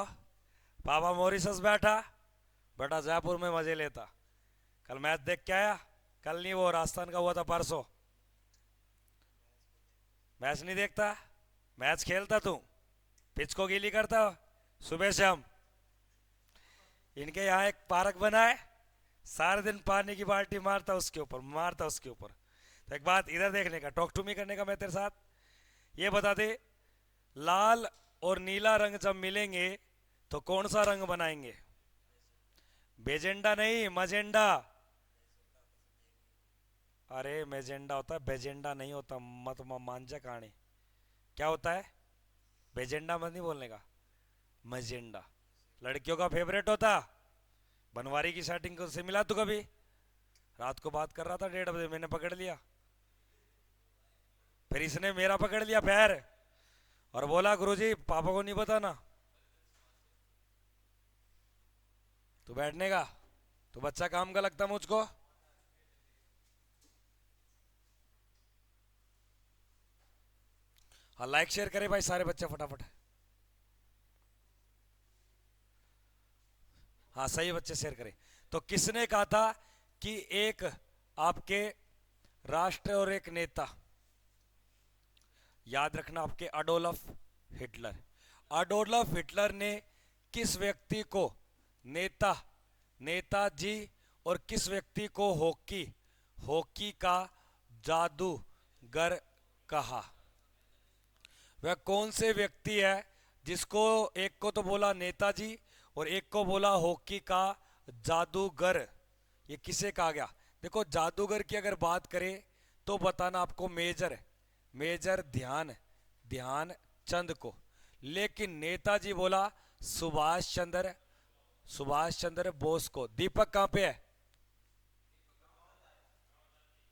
पापा मॉरिशस बैठा, बेटा जयपुर में मजे लेता। कल मैच देख के आया? कल नहीं, वो राजस्थान का हुआ था परसों। मैच नहीं देखता, मैच खेलता तू, पिच को गीली करता, सुबह शाम। इनके यहाँ एक पार्क बना है, सारे दिन पानी की बाल्टी मारता उसके ऊपर, मारता उसके ऊपर। तो एक बात इधर देखने का, टॉक टू मी करने का मैं तेरे साथ, ये बता दे, लाल और नीला रंग जब मिलेंगे तो कौन सा रंग बनाएंगे? बेजेंडा नहीं, मजेंडा। अरे मेजेंडा होता है, बेजेंडा नहीं होता। मत मांझा कहानी। क्या होता है? बेजेंडा मत नहीं बोलने का, मजेंडा। लड़कियों का फेवरेट होता। बनवारी की सेटिंग को से मिला तू कभी? रात को बात कर रहा था 1:30 बजे, मैंने पकड़ लिया। फिर इसने मेरा पकड़ लिया पैर और बोला गुरुजी पापा को नहीं बताना। तू बैठने का, तू बच्चा काम का लगता मुझको। हाँ लाइक शेयर करे भाई सारे बच्चे फटाफट। हाँ सही बच्चे शेयर करें। तो किसने कहा था कि एक आपके राष्ट्र और एक नेता? याद रखना, आपके अडोल्फ हिटलर। अडोल्फ हिटलर ने किस व्यक्ति को नेता, नेताजी, और किस व्यक्ति को हॉकी, हॉकी का जादूगर कहा? वह कौन से व्यक्ति है जिसको एक को तो बोला नेताजी और एक को बोला हॉकी का जादूगर? ये किसे कहा गया? देखो जादूगर की अगर बात करें तो बताना आपको मेजर, मेजर ध्यान, ध्यान चंद को। लेकिन नेताजी बोला सुभाष चंद्र, सुभाष चंद्र बोस को। दीपक कहां पे है?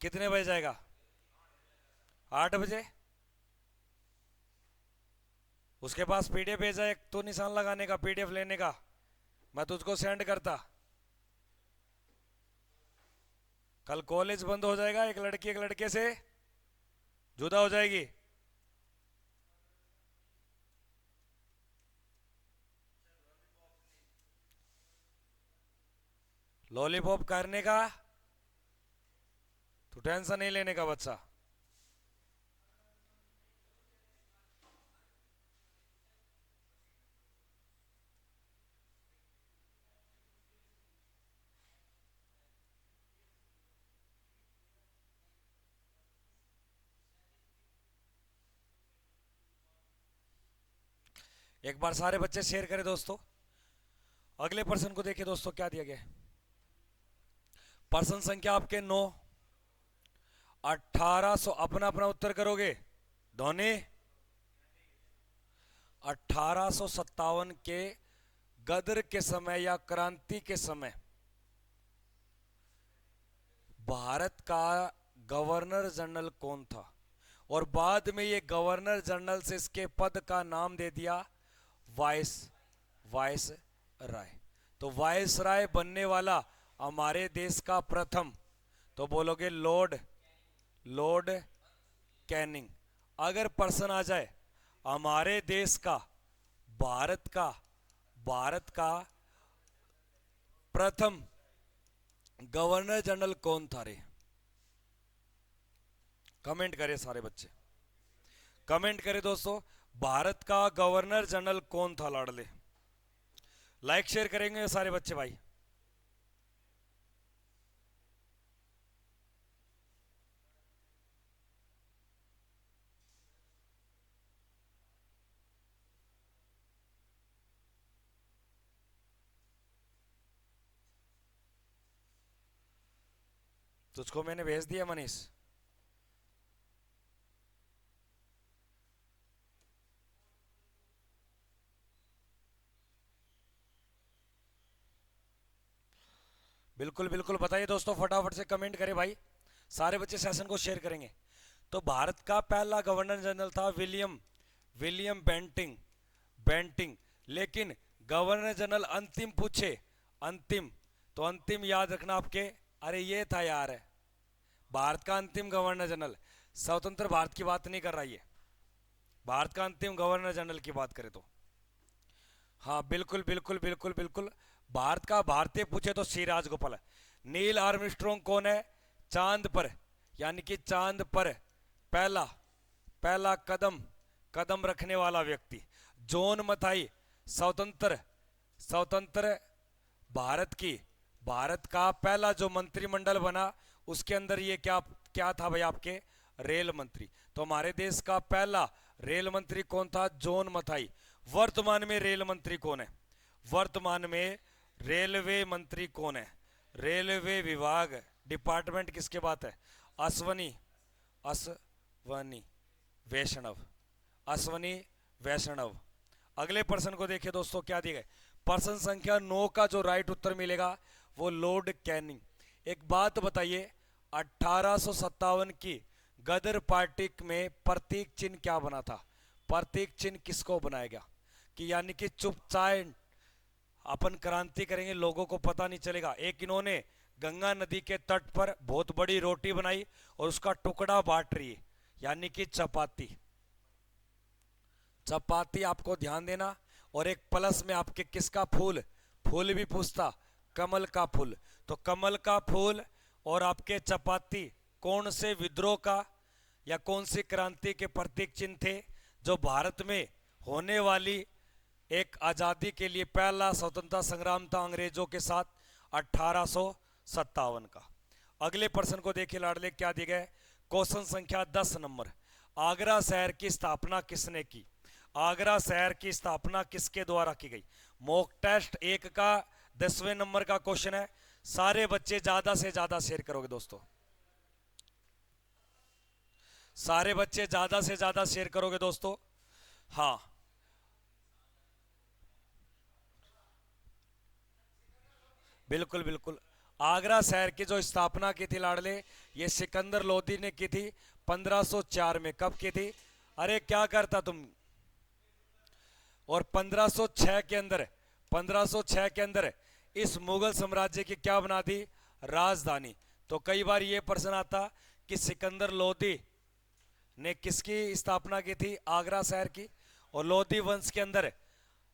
कितने बजे जाएगा? 8 बजे। उसके पास पीडीएफ भेजा एक तो निशान लगाने का, पीडीएफ लेने का, मैं तुझको सेंड करता। कल कॉलेज बंद हो जाएगा, एक लड़की एक लड़के से जुदा हो जाएगी। लॉलीपॉप करने का तू टेंशन नहीं लेने का बच्चा। एक बार सारे बच्चे शेयर करें दोस्तों। अगले पर्सन को देखिए दोस्तों, क्या दिया गया है। पर्सन संख्या आपके 9। 1800, अपना अपना उत्तर करोगे धोनी। 1857 के गदर के समय या क्रांति के समय भारत का गवर्नर जनरल कौन था? और बाद में ये गवर्नर जनरल से इसके पद का नाम दे दिया वाइस, वाइस राय। तो वाइस राय बनने वाला हमारे देश का प्रथम, तो बोलोगे लॉर्ड, लॉर्ड कैनिंग। अगर पर्सन आ जाए हमारे देश का, भारत का, भारत का प्रथम गवर्नर जनरल कौन था रे? कमेंट करें सारे बच्चे, कमेंट करें दोस्तों, भारत का गवर्नर जनरल कौन था लाडले? लाइक शेयर करेंगे सारे बच्चे भाई। तुझको मैंने भेज दिया मनीष। बिल्कुल बिल्कुल बताइए दोस्तों, फटाफट से कमेंट करें भाई, सारे बच्चे सेशन को शेयर करेंगे। तो भारत का पहला गवर्नर जनरल था विलियम, विलियम बेंटिंग, बेंटिंग। लेकिन गवर्नर जनरल अंतिम पूछे, अंतिम, तो अंतिम याद रखना आपके, अरे ये था यार, भारत का अंतिम गवर्नर जनरल, स्वतंत्र भारत की बात नहीं कर रहा है, भारत का अंतिम गवर्नर जनरल की बात करें तो। हाँ बिल्कुल बिल्कुल बिल्कुल बिल्कुल, भारत का भारतीय पूछे तो सी राजगोपाल। नील आर्मस्ट्रॉन्ग कौन है? चांद पर, यानी कि चांद पर पहला, पहला कदम, कदम रखने वाला व्यक्ति। जॉन मथाई स्वतंत्र स्वतंत्र भारत का पहला जो मंत्रिमंडल बना उसके अंदर ये क्या क्या था भाई, आपके रेल मंत्री। तो हमारे देश का पहला रेल मंत्री कौन था? जॉन मथाई। वर्तमान में रेल मंत्री कौन है? वर्तमान में रेलवे मंत्री कौन है? रेलवे विभाग डिपार्टमेंट किसके बात है? अश्वनी अश्वनी वैष्णव, अश्वनी वैष्णव। अगले प्रश्न को देखिए दोस्तों, क्या दिया गया? प्रश्न संख्या 9 का जो राइट उत्तर मिलेगा वो लॉर्ड कैनिंग। एक बात बताइए, 1857 की गदर पार्टी में प्रतीक चिन्ह क्या बना था? प्रतीक चिन्ह किसको बनाया गया? कि यानी कि चुपचाप अपन क्रांति करेंगे, लोगों को पता नहीं चलेगा। एक इन्होंने गंगा नदी के तट पर बहुत बड़ी रोटी बनाई और उसका टुकड़ा बांट रही है, यानी कि चपाती। चपाती आपको ध्यान देना। और एक प्लस में आपके किसका फूल? फूल भी पूछता, कमल का फूल। तो कमल का फूल और आपके चपाती कौन से विद्रोह का या कौन सी क्रांति के प्रतीक चिन्ह थे? जो भारत में होने वाली एक आजादी के लिए पहला स्वतंत्रता संग्राम था अंग्रेजों के साथ 1857 का। अगले प्रश्न को देखिए लाडले, क्या दिया गया? क्वेश्चन संख्या 10 नंबर, आगरा शहर की स्थापना किसने की? आगरा शहर की स्थापना किसके द्वारा की गई? मॉक टेस्ट 1 का 10वें नंबर का क्वेश्चन है। सारे बच्चे ज्यादा से ज्यादा शेयर करोगे दोस्तों, सारे बच्चे ज्यादा से ज्यादा शेयर करोगे दोस्तों। हाँ, बिल्कुल बिल्कुल। आगरा शहर की जो स्थापना की थी लाडले, ये सिकंदर लोदी ने की थी 1504 में। कब की थी? अरे क्या करता तुम? और 1506 के अंदर, 1506 के अंदर इस मुगल साम्राज्य की क्या बना दी? राजधानी। तो कई बार ये प्रश्न आता कि सिकंदर लोदी ने किसकी स्थापना की थी? आगरा शहर की। और लोदी वंश के अंदर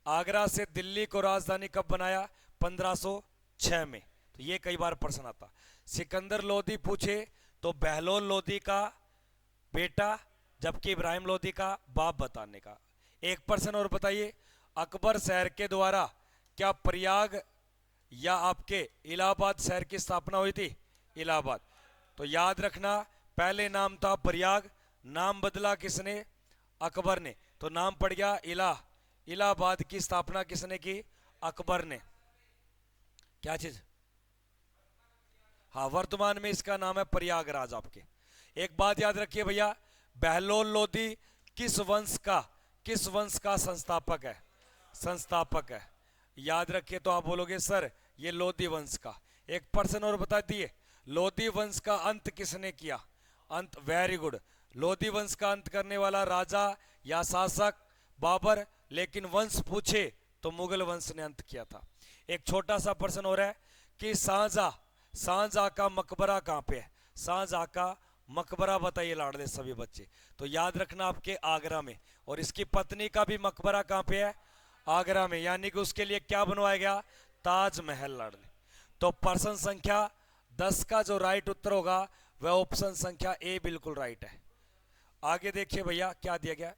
आगरा से दिल्ली को राजधानी कब बनाया? 1506 में। तो ये कई बार प्रश्न आता। सिकंदर लोदी पूछे तो बहलोल लोदी का बेटा, जबकि इब्राहिम लोदी का बाप बताने का। एक प्रश्न और बताइए, अकबर शहर के द्वारा क्या प्रयाग या आपके इलाहाबाद शहर की स्थापना हुई थी? इलाहाबाद। तो याद रखना, पहले नाम था प्रयाग, नाम बदला किसने? अकबर ने। तो नाम पड़ गया इलाहाबाद की स्थापना किसने की? अकबर ने। क्या चीज? हाँ, वर्तमान में इसका नाम है प्रयागराज आपके। एक बात याद रखिए भैया, बहलोल लोदी किस वंश का संस्थापक है? संस्थापक है। याद रखिए। तो आप बोलोगे सर ये लोदी वंश का। एक प्रश्न और बता दिए, लोदी वंश का अंत किसने किया? अंत, वेरी गुड। लोदी वंश का अंत करने वाला राजा या शासक बाबर, लेकिन वंश पूछे तो मुगल वंश ने अंत किया था। एक छोटा सा प्रश्न हो रहा है कि शाहजहां का मकबरा कहां पे है? शाहजहां का मकबरा बताइए लाडले सभी बच्चे। तो याद रखना आपके आगरा में। और इसकी पत्नी का भी मकबरा कहां पे है? आगरा में। यानी कि उसके लिए क्या बनवाया गया? ताजमहल लाडले। तो प्रश्न संख्या 10 का जो राइट उत्तर होगा वह ऑप्शन संख्या ए बिल्कुल राइट है। आगे देखिए भैया, क्या दिया गया?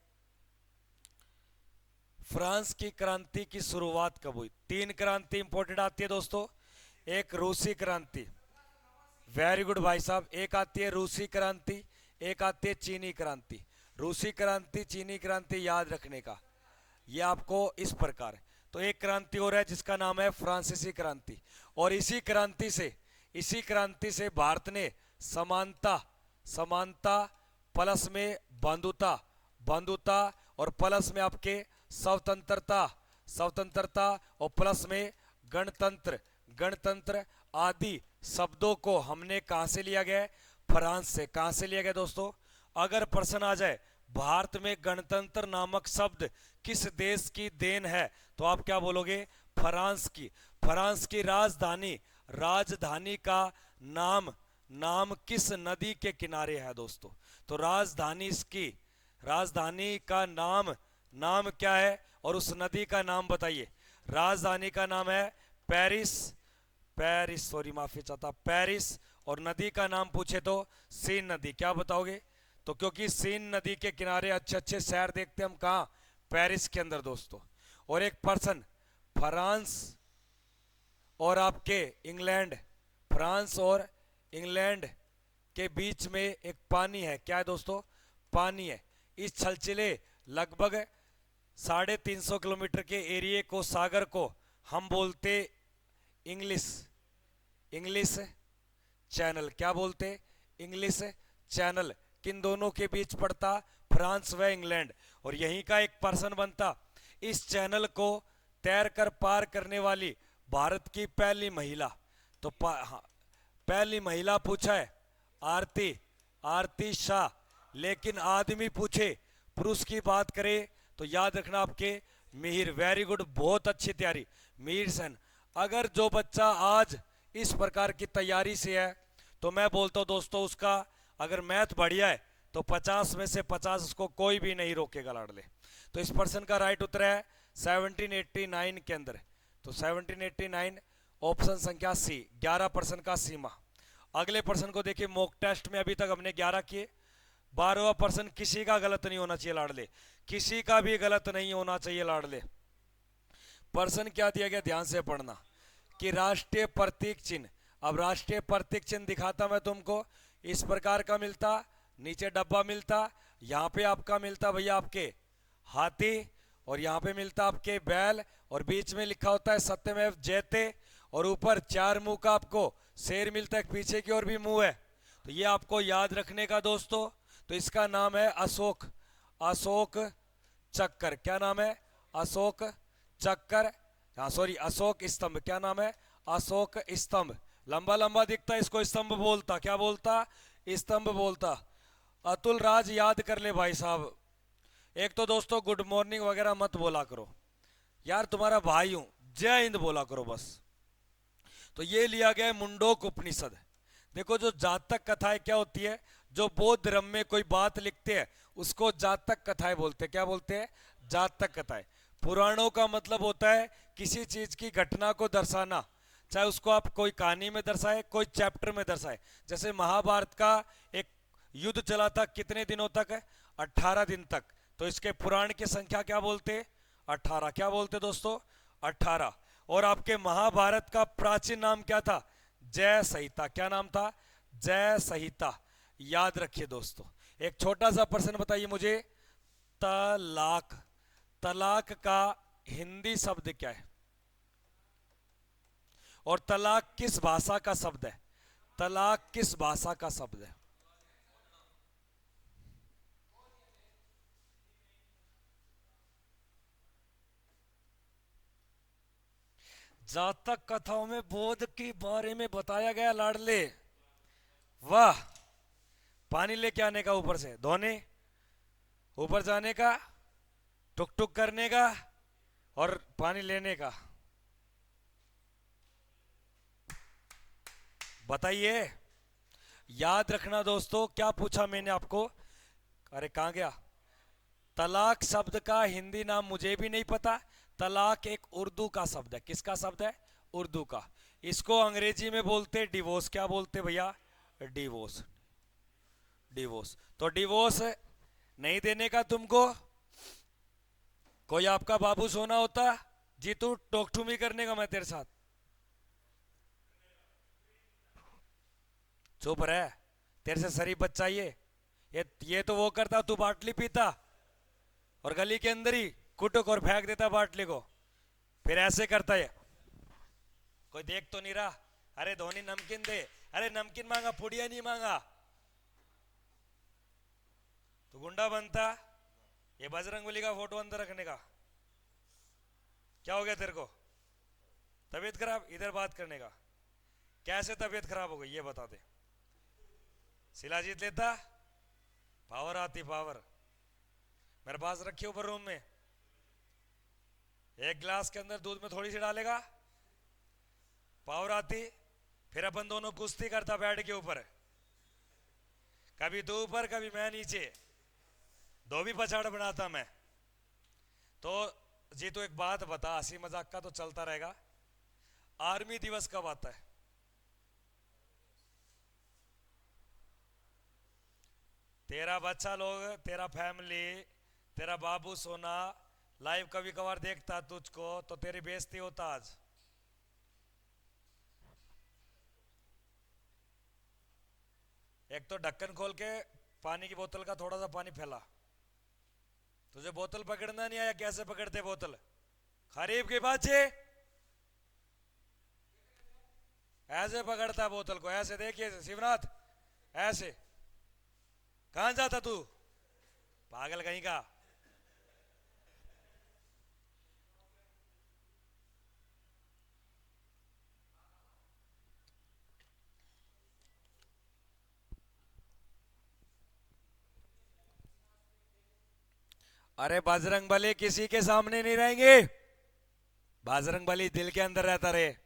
फ्रांस की क्रांति की शुरुआत कब हुई? 3 क्रांति इंपॉर्टेंट आती है दोस्तों। एक रूसी क्रांति, वेरी गुड भाई साहब। एक आती है रूसी क्रांति, एक आती है चीनी क्रांति। रूसी क्रांति, चीनी क्रांति याद रखने का, ये आपको इस प्रकार है। तो एक क्रांति हो रहा है जिसका नाम है फ्रांसीसी क्रांति। और इसी क्रांति से भारत ने समानता प्लस में बंधुता और प्लस में आपके स्वतंत्रता और प्लस में गणतंत्र आदि शब्दों को हमने कहां से लिया गया? फ्रांस से। कहां से लिया गया दोस्तों? अगर प्रश्न आ जाए भारत में गणतंत्र नामक शब्द किस देश की देन है, तो आप क्या बोलोगे? फ्रांस की। फ्रांस की राजधानी का नाम किस नदी के किनारे है दोस्तों? तो राजधानी का नाम क्या है? और उस नदी का नाम बताइए। राजधानी का नाम है पेरिस, सॉरी माफी चाहता, पेरिस। और नदी का नाम पूछे तो सीन नदी। क्या बताओगे? तो क्योंकि सीन नदी के किनारे अच्छे अच्छे शहर देखते हम कहाँ? पेरिस के अंदर दोस्तों। और एक पर्सन फ्रांस और आपके इंग्लैंड, फ्रांस और इंग्लैंड के बीच में एक पानी है। क्या है दोस्तों? पानी है। इस छलछले लगभग 350 किलोमीटर के एरिए को, सागर को हम बोलते इंग्लिश, इंग्लिश चैनल। क्या बोलते? English channel. किन दोनों के बीच पड़ता? फ्रांस व इंग्लैंड। और यहीं का एक पर्सन बनता। इस चैनल को तैरकर पार करने वाली भारत की पहली महिला। तो हाँ, पहली महिला पूछा है आरती, आरती शाह। लेकिन आदमी पूछे, पुरुष की बात करें तो याद रखना आपके मिहिर। वेरी गुड, बहुत अच्छी तैयारी मिहिर सेन। अगर जो बच्चा आज इस प्रकार की तैयारी से है तो मैं बोलता हूं दोस्तों, उसका अगर मैथ बढ़िया है तो 50 में से 50 उसको कोई भी नहीं रोकेगा लाडले। तो इस पर्सन का राइट उत्तर है 1789 के अंदर। तो 1789 ऑप्शन संख्या सी, 11% का सीमा। अगले पर्सन को देखिए, मॉक टेस्ट में अभी तक हमने 11 किए। 12वां पर्सन किसी का गलत नहीं होना चाहिए लाडले, किसी का भी गलत नहीं होना चाहिए लाडले। पर्सन क्या दिया गया, ध्यान से पढ़ना, कि राष्ट्रीय प्रतीक चिन्ह। अब राष्ट्रीय प्रतीक चिन्ह दिखाता मैं तुमको, इस प्रकार का मिलता, नीचे डब्बा मिलता, यहां पे आपका मिलता भैया आपके हाथी, और यहां पे मिलता आपके बैल, और बीच में लिखा होता है सत्यमेव जयते, और ऊपर 4 मुंह का आपको शेर मिलता है, पीछे की ओर भी मुंह है। तो ये आपको याद रखने का दोस्तों। तो इसका नाम है अशोक, अशोक चक्कर। क्या नाम है? अशोक चक्कर। हाँ सॉरी, अशोक स्तंभ। क्या नाम है? अशोक स्तंभ। लंबा लंबा दिखता है, इसको स्तंभ बोलता। क्या बोलता? स्तंभ बोलता। अतुल राज याद कर ले भाई साहब। एक तो दोस्तों गुड मॉर्निंग वगैरह मत बोला करो यार, तुम्हारा भाई हूं, जय हिंद बोला करो बस। तो ये लिया गया है मुंडोक उपनिषद। देखो, जो जातक कथाएं क्या होती है, जो बौद्ध धर्म में कोई बात लिखते हैं उसको जातक कथाएं बोलते हैं। क्या बोलते हैं? जातक कथाएं। पुराणों का मतलब होता है किसी चीज की घटना को दर्शाना, चाहे उसको आप कोई कहानी में दर्शाए, कोई चैप्टर में दर्शाए। जैसे महाभारत का एक युद्ध चला था, कितने दिनों तक है? 18 दिन तक। तो इसके पुराण की संख्या क्या बोलते? 18। क्या बोलते दोस्तों? 18। और आपके महाभारत का प्राचीन नाम क्या था? जय संहिता। क्या नाम था? जय संहिता। याद रखिए दोस्तों। एक छोटा सा प्रश्न बताइए मुझे, तलाक, तलाक का हिंदी शब्द क्या है? और तलाक किस भाषा का शब्द है? तलाक किस भाषा का शब्द है? जातक कथाओं में बोध के बारे में बताया गया लाडले। वाह। पानी लेके आने का, ऊपर से धोने, ऊपर जाने का, टुक टुक करने का, और पानी लेने का। बताइए। याद रखना दोस्तों, क्या पूछा मैंने आपको? अरे कहां गया? तलाक शब्द का हिंदी नाम मुझे भी नहीं पता। तलाक एक उर्दू का शब्द है। किसका शब्द है? उर्दू का। इसको अंग्रेजी में बोलते डिवोर्स। क्या बोलते भैया? डिवोर्स। डिवोर्स। तो डिवोर्स नहीं देने का तुमको, कोई आपका बाबू सोना होता जी, तू टोकठुमी करने का मैं तेरे साथ। चुप रहे, तेरे से शरीफ बच्चा ये तो वो करता, तू बाटली पीता और गली के अंदर ही कुटुक और फेंक देता बाटली को, फिर ऐसे करता है। कोई देख तो नहीं रहा? अरे धोनी नमकीन दे, अरे नमकीन मांगा, पुड़िया नहीं मांगा, तो गुंडा बनता। ये बजरंगबली का फोटो अंदर रखने का क्या हो गया तेरे को? तबीयत खराब? इधर बात करने का। कैसे तबीयत खराब हो गई ये बता दे। शिलाजीत लेता, पावर आती पावर। मेरे पास रखी ऊपर रूम में, एक गिलास के अंदर दूध में थोड़ी सी डालेगा, पावर आती। फिर अपन दोनों कुश्ती करता बेड के ऊपर, कभी तू ऊपर कभी मैं नीचे, धोबी पछाड़ बनाता मैं। तो जी तो एक बात बता, हंसी मजाक का तो चलता रहेगा, आर्मी दिवस कब आता है? तेरा बच्चा लोग, तेरा फैमिली, तेरा बाबू सोना, लाइव कभी कभार देखता तुझको तो तेरी बेइज्जती होता आज। एक तो ढक्कन खोल के पानी की बोतल का थोड़ा सा पानी फैला। तुझे बोतल पकड़ना नहीं आया? कैसे पकड़ते बोतल? खरीब के बच्चे ऐसे पकड़ता है बोतल को, ऐसे। देखिए शिवनाथ, ऐसे। कहां जाता तू, पागल कहीं का? अरे बजरंग बली किसी के सामने नहीं रहेंगे। बजरंग बली दिल के अंदर रहता रे।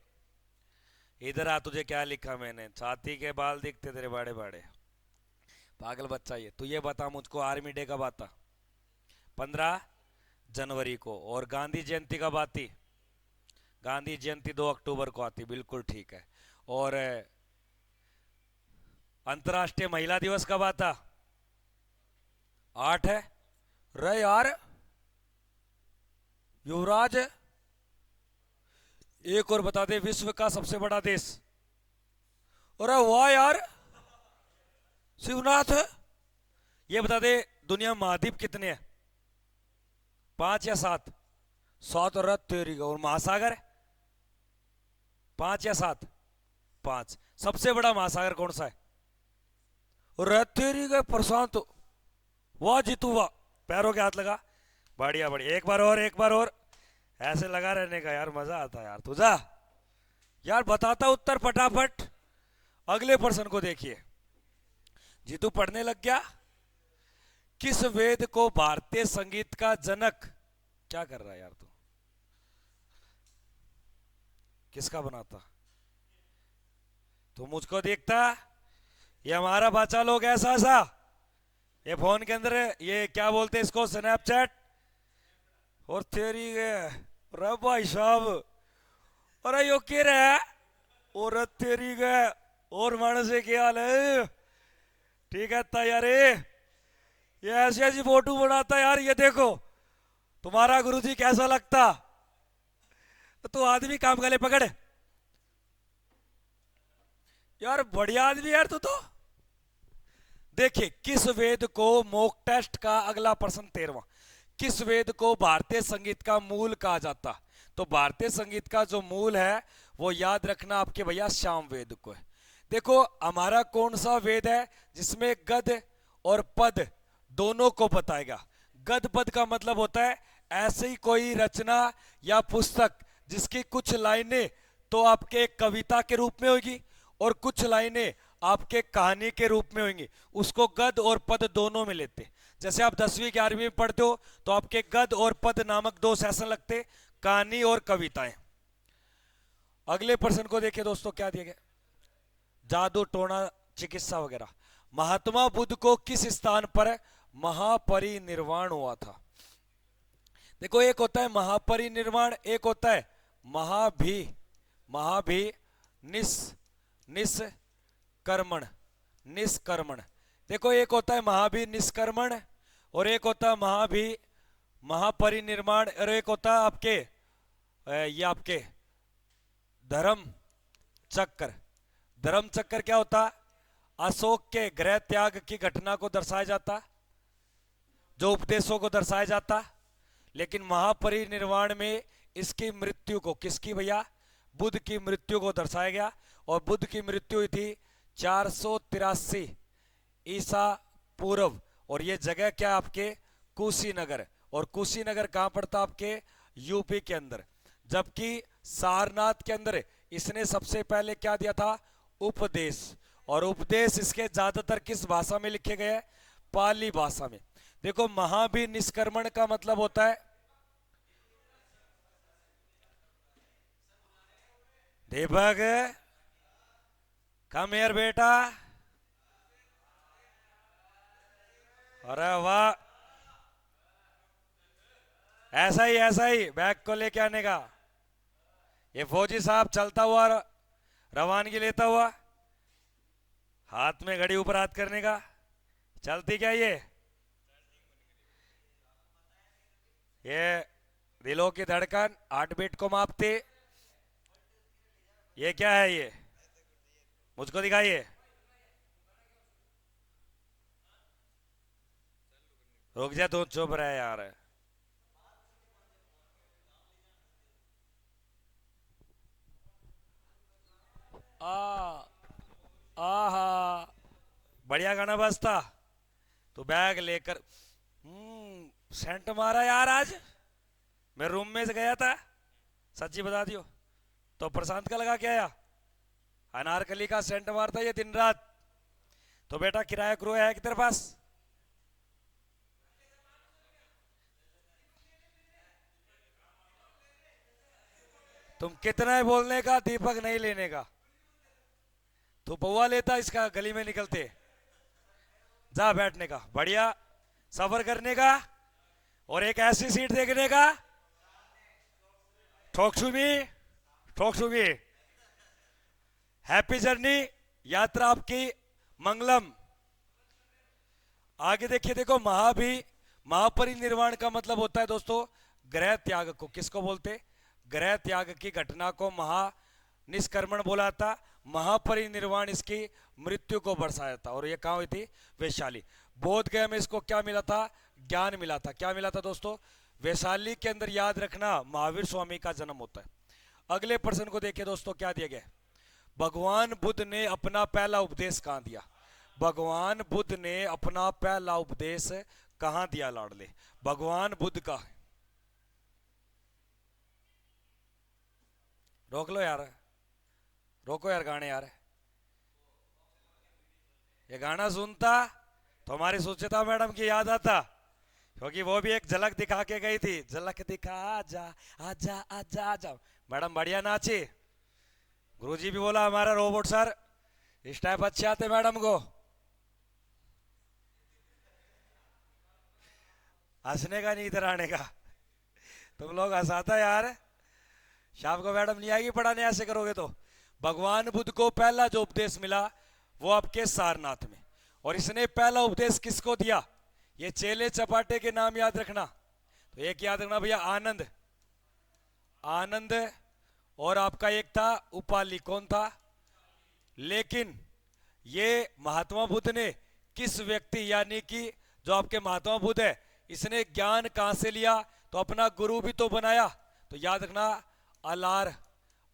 इधर आ, तुझे क्या लिखा मैंने? छाती के बाल दिखते तेरे बड़े बड़े। पागल बच्चा ये। तू ये बता मुझको, आर्मी डे कब आता? 15 जनवरी को। और गांधी जयंती कब आती? गांधी जयंती 2 अक्टूबर को आती। बिल्कुल ठीक है। और अंतर्राष्ट्रीय महिला दिवस कब आता? 8 है। रे यार युवराज, एक और बता दे, विश्व का सबसे बड़ा देश। अरे वाह यार शिवनाथ, ये बता दे दुनिया में महाद्वीप कितने हैं? 5 या 7? 7 और तेरी का। और महासागर? 5 या 7? 5। सबसे बड़ा महासागर कौन सा है? और तेरी का प्रशांत। वाह जीतू वाह, पैरों के हाथ लगा। बढ़िया बढ़िया, एक बार और, एक बार और। ऐसे लगा रहने का यार, मजा आता है यार। तुझा यार बताता उत्तर फटाफट। अगले प्रश्न को देखिए। जीतू पढ़ने लग गया। किस वेद को भारतीय संगीत का जनक, क्या कर रहा है यार तू? किसका बनाता? तू मुझको देखता? ये हमारा बच्चा लोग ऐसा सा, ये फोन के अंदर ये क्या बोलते हैं इसको, स्नैपचैट। और तेरी रे भाई साहब, अरे यो के रहा? और तेरी के और मानस से क्या हाल है? ठीक है तैयारी। ये ऐसी ऐसी फोटो बनाता यार, ये देखो तुम्हारा गुरुजी कैसा लगता। तो तू आदमी काम गले पकड़ यार, बढ़िया आदमी यार तू तो। देखिए किस वेद को, मॉक टेस्ट का अगला प्रश्न 13वां। किस वेद को भारतीय संगीत का मूल कहा जाता? तो भारतीय संगीत का जो मूल है वो याद रखना आपके भैया श्याम वेद को है। देखो हमारा कौन सा वेद है जिसमें गद और पद दोनों को बताएगा? गद पद का मतलब होता है ऐसी ही कोई रचना या पुस्तक जिसकी कुछ लाइनें तो आपके कविता के रूप में होगी और कुछ लाइनें आपके कहानी के रूप में होंगी, उसको गद और पद दोनों में लेते। जैसे आप 10वीं 11वीं में पढ़ते हो तो आपके गद और पद नामक 2 सेशन लगते, कहानी और कविताएं। अगले प्रश्न को देखिए दोस्तों, क्या दिया गया? जादू टोना चिकित्सा वगैरह। महात्मा बुद्ध को किस स्थान पर महापरिनिर्वाण हुआ था? देखो एक होता है महापरिनिर्वाण, एक होता है महाभि महाभि निस निष्कर्मण निष्कर्मण। देखो एक होता है महाभि निष्कर्मण और एक होता है महाभि महापरिनिर्वाण और एक होता है आपके ये आपके धर्म चक्र। धर्म चक्र क्या होता? अशोक के गृह त्याग की घटना को दर्शाया जाता, जो उपदेशों को दर्शाया जाता। लेकिन महापरिनिर्वाण में इसकी मृत्यु को, किसकी भैया? बुद्ध की मृत्यु को दर्शाया गया। और बुद्ध की मृत्यु हुई थी 483 ईसा पूर्व। और ये जगह क्या आपके? कुशीनगर। और कुशीनगर कहां पड़ता? आपके यूपी के अंदर। जबकि सारनाथ के अंदर इसने सबसे पहले क्या दिया था? उपदेश। और उपदेश इसके ज्यादातर किस भाषा में लिखे गए? पाली भाषा में। देखो महाभि निष्कर्मण का मतलब होता है, दीपक कम हियर बेटा। अरे वाह, ऐसा ही बैग को लेके आने का। ये फौजी साहब चलता हुआ रवानगी लेता हुआ, हाथ में घड़ी ऊपर हाथ करने का। चलती क्या ये दिलों की धड़कन 8 बीट को मापती। ये क्या है ये? मुझको दिखाइए। रुक जा, तू चुप रहे यार। आ आहा, बढ़िया गाना बजता। तो बैग लेकर सेंट मारा यार आज। मैं रूम में से गया था, सच्ची बता दियो। तो प्रशांत का लगा के आया, अनारकली का सेंट मारता ये दिन रात। तो बेटा किराया क्रू है कि तेरे पास? तुम कितना है बोलने का, दीपक नहीं लेने का। तू पौवा लेता इसका गली में निकलते। जा बैठने का, बढ़िया सफर करने का, और एक ऐसी सीट देखने का। ठोकसुमी, ठोकसुमी। हैप्पी जर्नी, यात्रा आपकी मंगलम। आगे देखिए, देखो महाभी, महापरिनिर्वाण का मतलब होता है दोस्तों ग्रह त्याग को। किसको बोलते? ग्रह त्याग की घटना को महा निष्कर्मण बोला था। महापरिनिर्वाण इसकी मृत्यु को दर्शाया था। और ये कहां हुई थी? वैशाली। बोध गया में इसको क्या मिला था? ज्ञान मिला था। क्या मिला था दोस्तों? वैशाली के अंदर, याद रखना, महावीर स्वामी का जन्म होता है। अगले प्रश्न को देखिए दोस्तों, क्या दिया गया? भगवान बुद्ध ने अपना पहला उपदेश कहां दिया? भगवान बुद्ध ने अपना पहला उपदेश कहां दिया लाडले? भगवान बुद्ध का। रोक लो यार, रोको यार गाने यार। ये गाना सुनता तो हमारी सुचिता मैडम की याद आता, क्योंकि वो भी एक झलक दिखा के गई थी। झलक दिखा, आजा आजा आजा आजा। मैडम बढ़िया नाची। गुरुजी भी बोला हमारा रोबोट सर इस टाइप अच्छे आते मैडम को। हंसने का नहीं, इधर आने का। तुम लोग हंसाता यार। शाम को मैडम नहीं आएगी पढ़ाने ऐसे करोगे तो। भगवान बुद्ध को पहला जो उपदेश मिला वो आपके सारनाथ में। और इसने पहला उपदेश किसको दिया? ये चेले चपाटे के नाम याद रखना। तो एक याद रखना भैया, आनंद, आनंद। और आपका एक था उपाली। कौन था? लेकिन ये महात्मा बुद्ध ने किस व्यक्ति, यानी कि जो आपके महात्मा बुद्ध है, इसने ज्ञान कहां से लिया? तो अपना गुरु भी तो बनाया। तो याद रखना, अलार,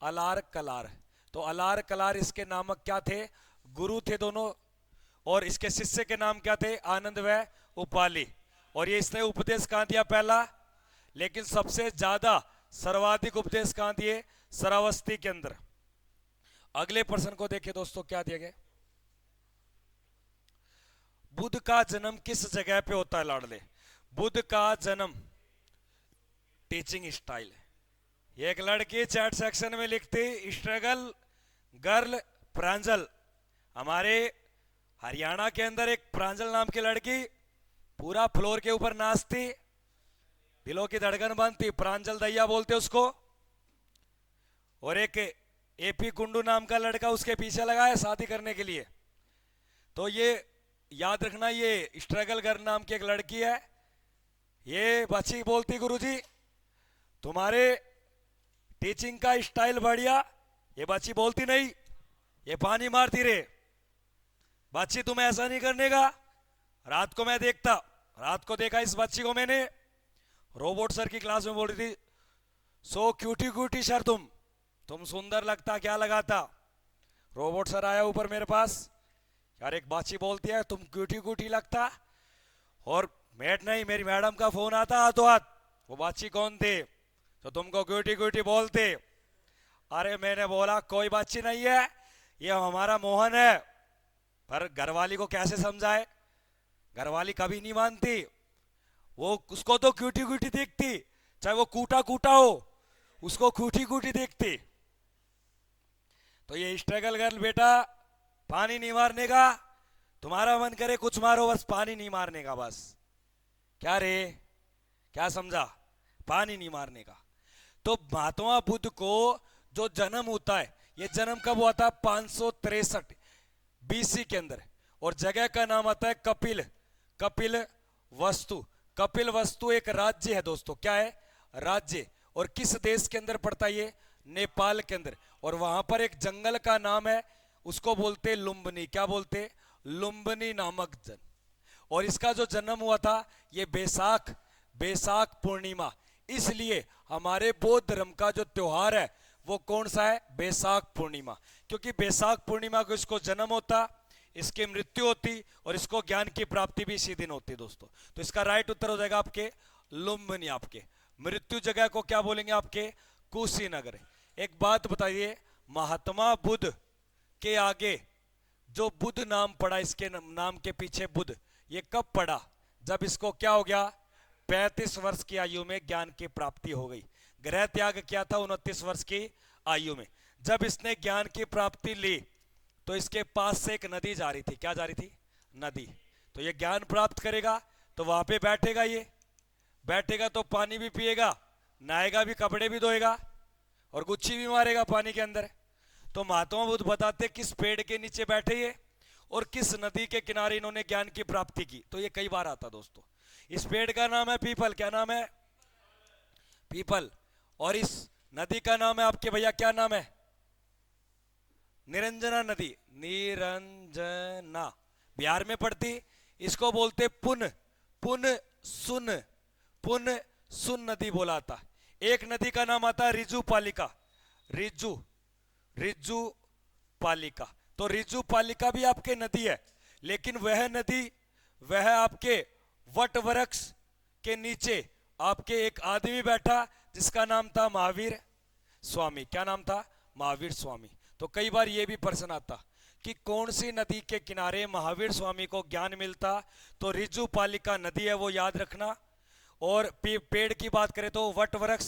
अलार कलार। तो अलार कलार इसके नामक क्या थे? गुरु थे दोनों। और इसके शिष्य के नाम क्या थे? आनंद व उपाली। और ये इसने उपदेश कहां दिया? पहला। लेकिन सबसे ज्यादा सर्वाधिक उपदेश कहां दिए? श्रावस्ती के अंदर। अगले प्रश्न को देखिए दोस्तों, क्या दिया गया? बुद्ध का जन्म किस जगह पे होता है लाडले? बुद्ध का जन्म, टीचिंग स्टाइल। एक लड़की चैट सेक्शन में लिखती, स्ट्रगल गर्ल प्रांजल। हमारे हरियाणा के अंदर एक प्रांजल नाम की लड़की पूरा फ्लोर के ऊपर नाचती, दिलों की धड़कन बनती। प्रांजल दैया बोलते उसको। और एक एपी कुंडू नाम का लड़का उसके पीछे लगा है शादी करने के लिए। तो ये याद रखना, ये स्ट्रगल गर्ल नाम की एक लड़की है। ये बच्ची बोलती, गुरुजी तुम्हारे टीचिंग का स्टाइल बढ़िया। ये बच्ची बोलती नहीं, ये पानी मारती रे। बच्ची तुम्हें ऐसा नहीं करने का। रात को मैं देखता, रात को देखा इस बच्ची को मैंने, रोबोट सर की क्लास में बोल रही थी, सो क्यूटी क्यूटी सर तुम सुंदर लगता, क्या लगाता? रोबोट सर आया ऊपर मेरे पास, यार एक बच्ची बोलती है तुम क्यूटी क्यूटी लगता। और मैट नहीं, मेरी मैडम का फोन आता हाथों हाथ, वो बच्ची कौन थे तो तुमको क्यूटी क्यूटी बोलते। अरे मैंने बोला कोई बच्ची नहीं है, ये हमारा मोहन है। पर घरवाली को कैसे समझाए? घरवाली कभी नहीं मानती। वो उसको तो क्यूटी क्यूटी दिखती, चाहे वो कूटा कूटा हो, उसको कूटी कूटी दिखती। तो ये स्ट्रगल गर्ल बेटा, पानी नहीं मारने का। तुम्हारा मन करे कुछ मारो, बस पानी नहीं मारने का। बस क्या रे, क्या समझा? पानी नहीं मारने का। तो महात्मा बुद्ध को जो जन्म होता है, ये जन्म कब हुआ था? 563 बीसी के अंदर। और जगह का नाम आता है कपिल, कपिल वस्तु। कपिल वस्तु एक राज्य है दोस्तों। क्या है? राज्य। और किस देश के अंदर पड़ता है ये? नेपाल के अंदर। और वहां पर एक जंगल का नाम है, उसको बोलते लुम्बिनी। क्या बोलते? लुम्बिनी नामक जन। और इसका जो जन्म हुआ था ये बैसाख पूर्णिमा। इसलिए हमारे बौद्ध धर्म का जो त्योहार है वो कौन सा है? बैसाख पूर्णिमा। क्योंकि बैसाख पूर्णिमा को इसको जन्म होता, इसकी मृत्यु होती और इसको ज्ञान की प्राप्ति भी इसी दिन होती दोस्तों। तो इसका राइट उत्तर हो जाएगा आपके लुम्बिनी। आपके मृत्यु जगह को क्या बोलेंगे? आपके कुशीनगर। एक बात बताइए, महात्मा बुद्ध के आगे जो बुद्ध नाम पड़ा, इसके नाम के पीछे बुद्ध, ये कब पड़ा? जब इसको क्या हो गया? 35 वर्ष की आयु में ज्ञान की प्राप्ति हो गई। गृह त्याग किया था 29 वर्ष की आयु में। जब इसने ज्ञान की प्राप्ति ली तो इसके पास से एक नदी जा रही थी। क्या जा रही थी? नदी। तो ये ज्ञान प्राप्त करेगा तो वहां पे बैठेगा, ये बैठेगा तो पानी भी पिएगा, नहाएगा भी, कपड़े भी धोएगा और गुच्छी भी मारेगा पानी के अंदर। तो महात्मा बुद्ध बताते किस पेड़ के नीचे बैठे ये और किस नदी के किनारे इन्होंने ज्ञान की प्राप्ति की। तो ये कई बार आता दोस्तों। इस पेड़ का नाम है पीपल। क्या नाम है? पीपल। और इस नदी का नाम है आपके भैया, क्या नाम है? निरंजना नदी। निरंजना बिहार में पड़ती। इसको बोलते पुन सुन नदी बोला था। एक नदी का नाम आता है रिजु पालिका। रिजु पालिका। तो रिजु पालिका भी आपके नदी है, लेकिन वह नदी वह आपके वट वृक्ष के नीचे आपके एक आदमी बैठा जिसका नाम था महावीर स्वामी। क्या नाम था? महावीर स्वामी। तो कई बार यह भी प्रश्न आता कि कौन सी नदी के किनारे महावीर स्वामी को ज्ञान मिलता? तो रिजु पालिका नदी है, वो याद रखना। और पेड़ की बात करें तो वट वृक्ष,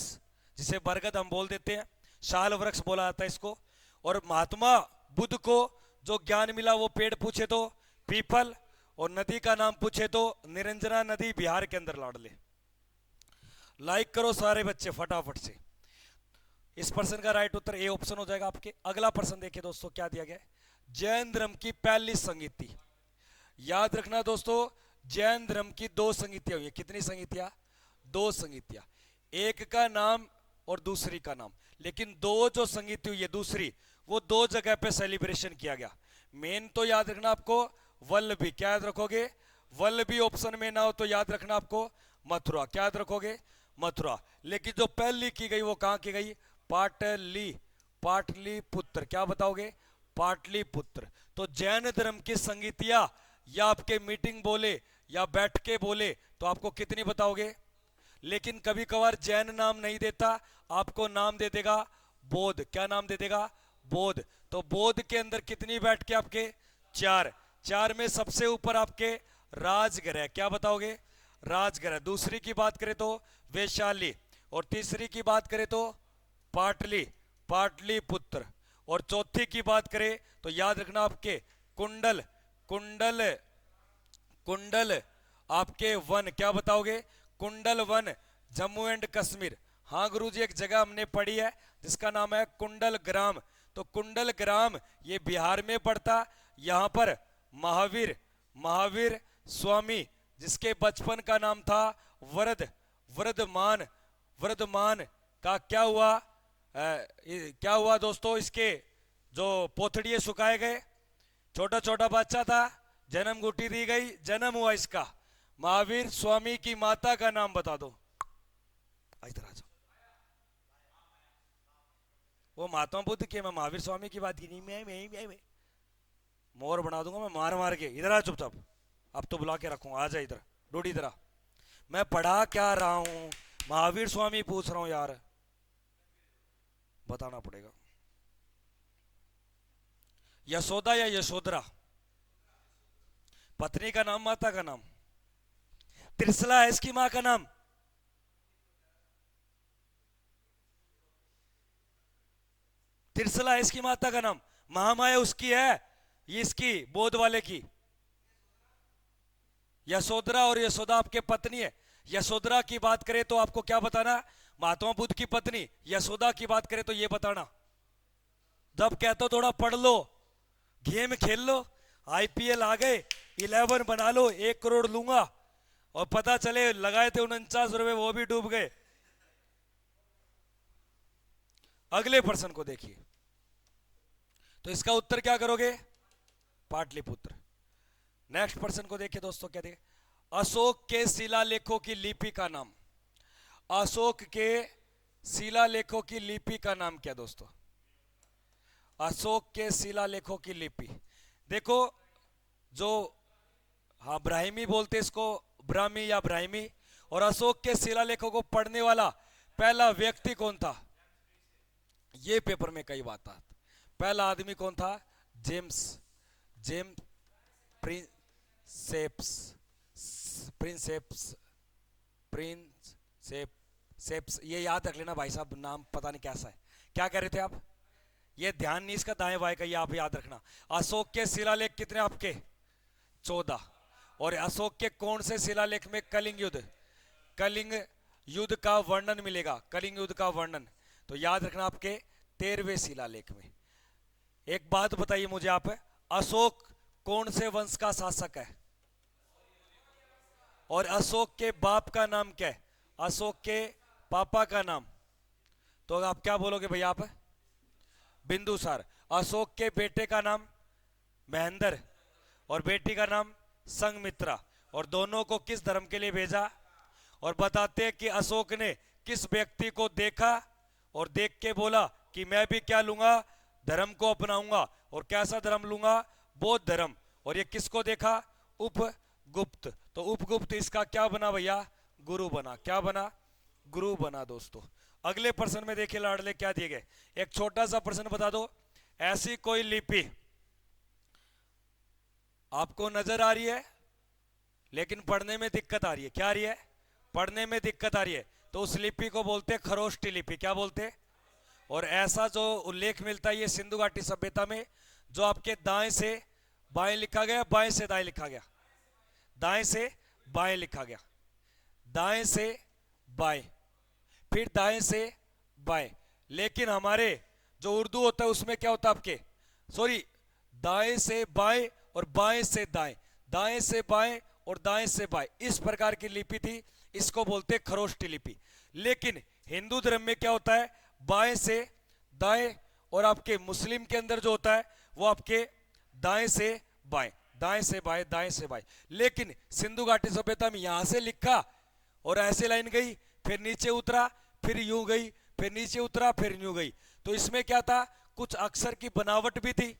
जिसे बरगद हम बोल देते हैं, शाल वृक्ष बोला जाता है इसको। और महात्मा बुद्ध को जो ज्ञान मिला वो पेड़ पूछे तो पीपल, और नदी का नाम पूछे तो निरंजना नदी, बिहार के अंदर लाडले। लाइक करो सारे बच्चे फटाफट से। इस प्रश्न का राइट उत्तर ए ऑप्शन हो जाएगा आपके। अगला प्रश्न देखिए दोस्तों, क्या दिया गया? जैन धर्म की पहली संगीति। याद रखना दोस्तों, जैन धर्म की 2 संगीतियां हुई है। कितनी संगीतियां? 2 संगीतियां। एक का नाम और दूसरी का नाम। लेकिन 2 जो संगीति हुई है दूसरी, वो 2 जगह पे सेलिब्रेशन किया गया। मेन तो याद रखना आपको वल्लभी। क्या याद रखोगे? वल्लभी ऑप्शन में ना हो तो याद रखना आपको मथुरा। क्या याद रखोगे? मथुरा। लेकिन जो पहली की गई वो कहां की गई? पाटलिपुत्र। क्या बताओगे? पाटलिपुत्र। तो जैन धर्म की संगीतियां या आपके मीटिंग बोले या बैठ के बोले तो आपको कितनी बताओगे? लेकिन कभी कभार जैन नाम नहीं देता, आपको नाम दे देगा बौद्ध। क्या नाम दे देगा? बौद्ध। तो बौद्ध के अंदर कितनी बैठ के आपके? 4 में सबसे ऊपर आपके राजगृह। क्या बताओगे? राजगृह। दूसरी की बात करें तो वैशाली, और तीसरी की बात करें तो पाटलिपुत्र, और चौथी की बात करें तो याद रखना आपके कुंडल आपके वन। क्या बताओगे? कुंडल वन, जम्मू एंड कश्मीर। हाँ गुरुजी, एक जगह हमने पढ़ी है जिसका नाम है कुंडल ग्राम। तो कुंडल ग्राम ये बिहार में पड़ता। यहां पर महावीर स्वामी, जिसके बचपन का नाम था वर्धमान का क्या हुआ दोस्तों? इसके जो पोथड़िए सुखाए गए, छोटा छोटा बच्चा था, जन्म गुटी दी गई, जन्म हुआ इसका। महावीर स्वामी की माता का नाम बता दो। इधर आ जाओ। वो महात्मा बुद्ध के, मैं महावीर स्वामी की बात की नहीं। मैं मोर बना दूंगा मैं मार के। इधर आ चुपचाप। अब तो बुला के रखूंगा, आ जा इधर। डूडी इधर आ। मैं पढ़ा क्या रहा हूं? महावीर स्वामी पूछ रहा हूं यार, बताना पड़ेगा। यशोदा या यशोधरा? पत्नी का नाम, माता का नाम? त्रिशला है इसकी मां का नाम। त्रिशला है इसकी माता का नाम। महामाया उसकी है, ये इसकी बौद्ध वाले की। यशोधरा और यशोदा आपके पत्नी है। यशोधरा की बात करें तो आपको क्या बताना? महात्मा बुद्ध की पत्नी। यशोदा की बात करें तो ये बताना। जब कहते हो थोड़ा पढ़ लो, गेम खेल लो, आईपीएल आ गए, 11 बना लो, 1 करोड़ लूंगा, और पता चले लगाए थे 49 रुपए, वो भी डूब गए। अगले प्रश्न को देखिए, तो इसका उत्तर क्या करोगे? पाटलिपुत्र। नेक्स्ट प्रश्न को देखिए दोस्तों, क्या देखिए, अशोक के शिलालेखों की लिपि का नाम। अशोक के शिलालेखों की लिपि का नाम क्या दोस्तों? अशोक के शिलालेखों की लिपि, देखो जो, हाँ ब्राह्मी बोलते इसको, ब्राह्मी या ब्राह्मी। और अशोक के शिलालेखों को पढ़ने वाला पहला व्यक्ति कौन था? ये पेपर में कई बात था। पहला आदमी कौन था? जेम्स, जेम्स प्रिंसेप्स, प्रिंसेप्स, प्रिंसेप्स, ये याद रख लेना भाई साहब, नाम पता नहीं कैसा है। क्या कह रहे थे आप? ये ध्यान नहीं इसका दाएं बाएं का, ये आप याद रखना। अशोक के शिलालेख कितने आपके? 14। और अशोक के कौन से शिलालेख में कलिंग युद्ध, कलिंग युद्ध का वर्णन मिलेगा? कलिंग युद्ध का वर्णन तो याद रखना आपके 13वें शिलालेख में। एक बात बताइए मुझे आप, अशोक कौन से वंश का शासक है? और अशोक के बाप का नाम क्या है? अशोक के पापा का नाम, तो आप क्या बोलोगे भैया आप? बिंदुसार। अशोक के बेटे का नाम महेंद्र और बेटी का नाम संघमित्रा। और दोनों को किस धर्म के लिए भेजा? और बताते हैं कि अशोक ने किस व्यक्ति को देखा और देख के बोला कि मैं भी क्या लूंगा? धर्म को अपनाऊंगा। और कैसा धर्म लूंगा? बौद्ध धर्म। और ये किसको देखा? उपगुप्त। तो उपगुप्त इसका क्या बना भैया? गुरु बना। क्या बना? गुरु बना दोस्तों। अगले प्रश्न में देखिए लाडले क्या दिए गए, एक छोटा सा प्रश्न बता दो, ऐसी कोई लिपि आपको नजर आ रही है लेकिन पढ़ने में दिक्कत आ रही है। क्या आ रही है? पढ़ने में दिक्कत आ रही है, तो उस लिपि को बोलते हैं खरोष्टी लिपि। क्या बोलते हैं? और ऐसा जो उल्लेख मिलता है ये सिंधु घाटी सभ्यता में, जो आपके दाएं से बाएं लिखा गया, बाएं से दाएं लिखा गया, दाएं से बाएं लिखा गया, दाएं से बाएं, फिर दाएं से बाएं। लेकिन हमारे जो उर्दू होता है उसमें क्या होता है आपके, सॉरी, दाएं से बाएं और बाएं से दाएं, दाएं से बाएं और दाएं से बाएं, इस प्रकार की लिपि थी। इसको बोलते हैं खरोष्टी लिपि। लेकिन हिंदू धर्म में क्या होता है? बाएं से दाएं, और आपके मुस्लिम के अंदर जो होता है वो आपके दाएं से बाएं, दाएं से बाएं, दाएं से बाएं। लेकिन सिंधु घाटी सभ्यता में यहां से लिखा और ऐसे लाइन गई, फिर नीचे उतरा, फिर यूं गई, फिर नीचे उतरा, फिर यूं गई। तो इसमें क्या था? कुछ अक्षर की बनावट भी थी,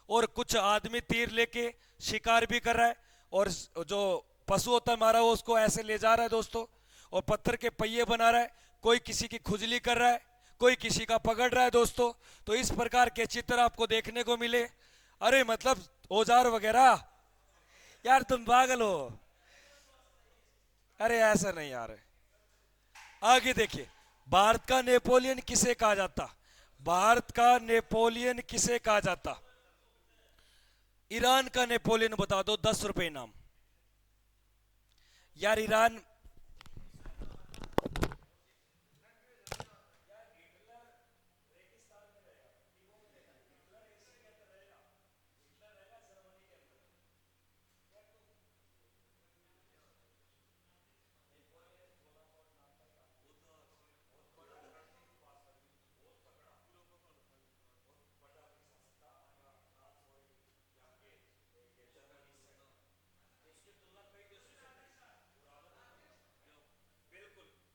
और कुछ आदमी तीर लेके शिकार भी कर रहा है, और जो पशु होता है हमारा वो उसको ऐसे ले जा रहा है दोस्तों, और पत्थर के पहिए बना रहा है, कोई किसी की खुजली कर रहा है, कोई किसी का पकड़ रहा है दोस्तों। तो इस प्रकार के चित्र आपको देखने को मिले। अरे मतलब औजार वगैरह, यार तुम पागल हो, अरे ऐसा नहीं यार। आगे देखिए, भारत का नेपोलियन किसे कहा जाता? भारत का नेपोलियन किसे कहा जाता? ईरान का नेपोलियन बता दो, 10 रुपए इनाम। यार ईरान,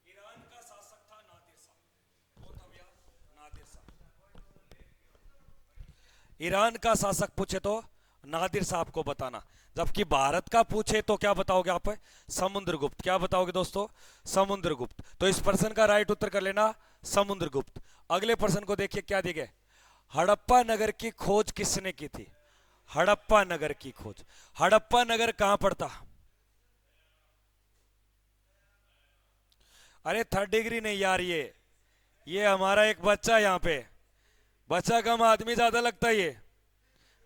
ईरान का शासक था नादिर शाह। कौन था भैया? नादिर शाह। ईरान का शासक पूछे तो नादिर साहब को बताना, जबकि भारत का पूछे तो क्या बताओगे आप? समुद्रगुप्त। क्या बताओगे दोस्तों? समुद्रगुप्त। तो इस प्रश्न का राइट उत्तर कर लेना समुद्रगुप्त। अगले प्रश्न को देखिए क्या दिए गए, हड़प्पा नगर की खोज किसने की थी? हड़प्पा नगर की खोज, हड़प्पा नगर कहां पड़ता? अरे थर्ड डिग्री नहीं यार, ये हमारा एक बच्चा यहाँ पे, बच्चा कम आदमी ज्यादा लगता है ये।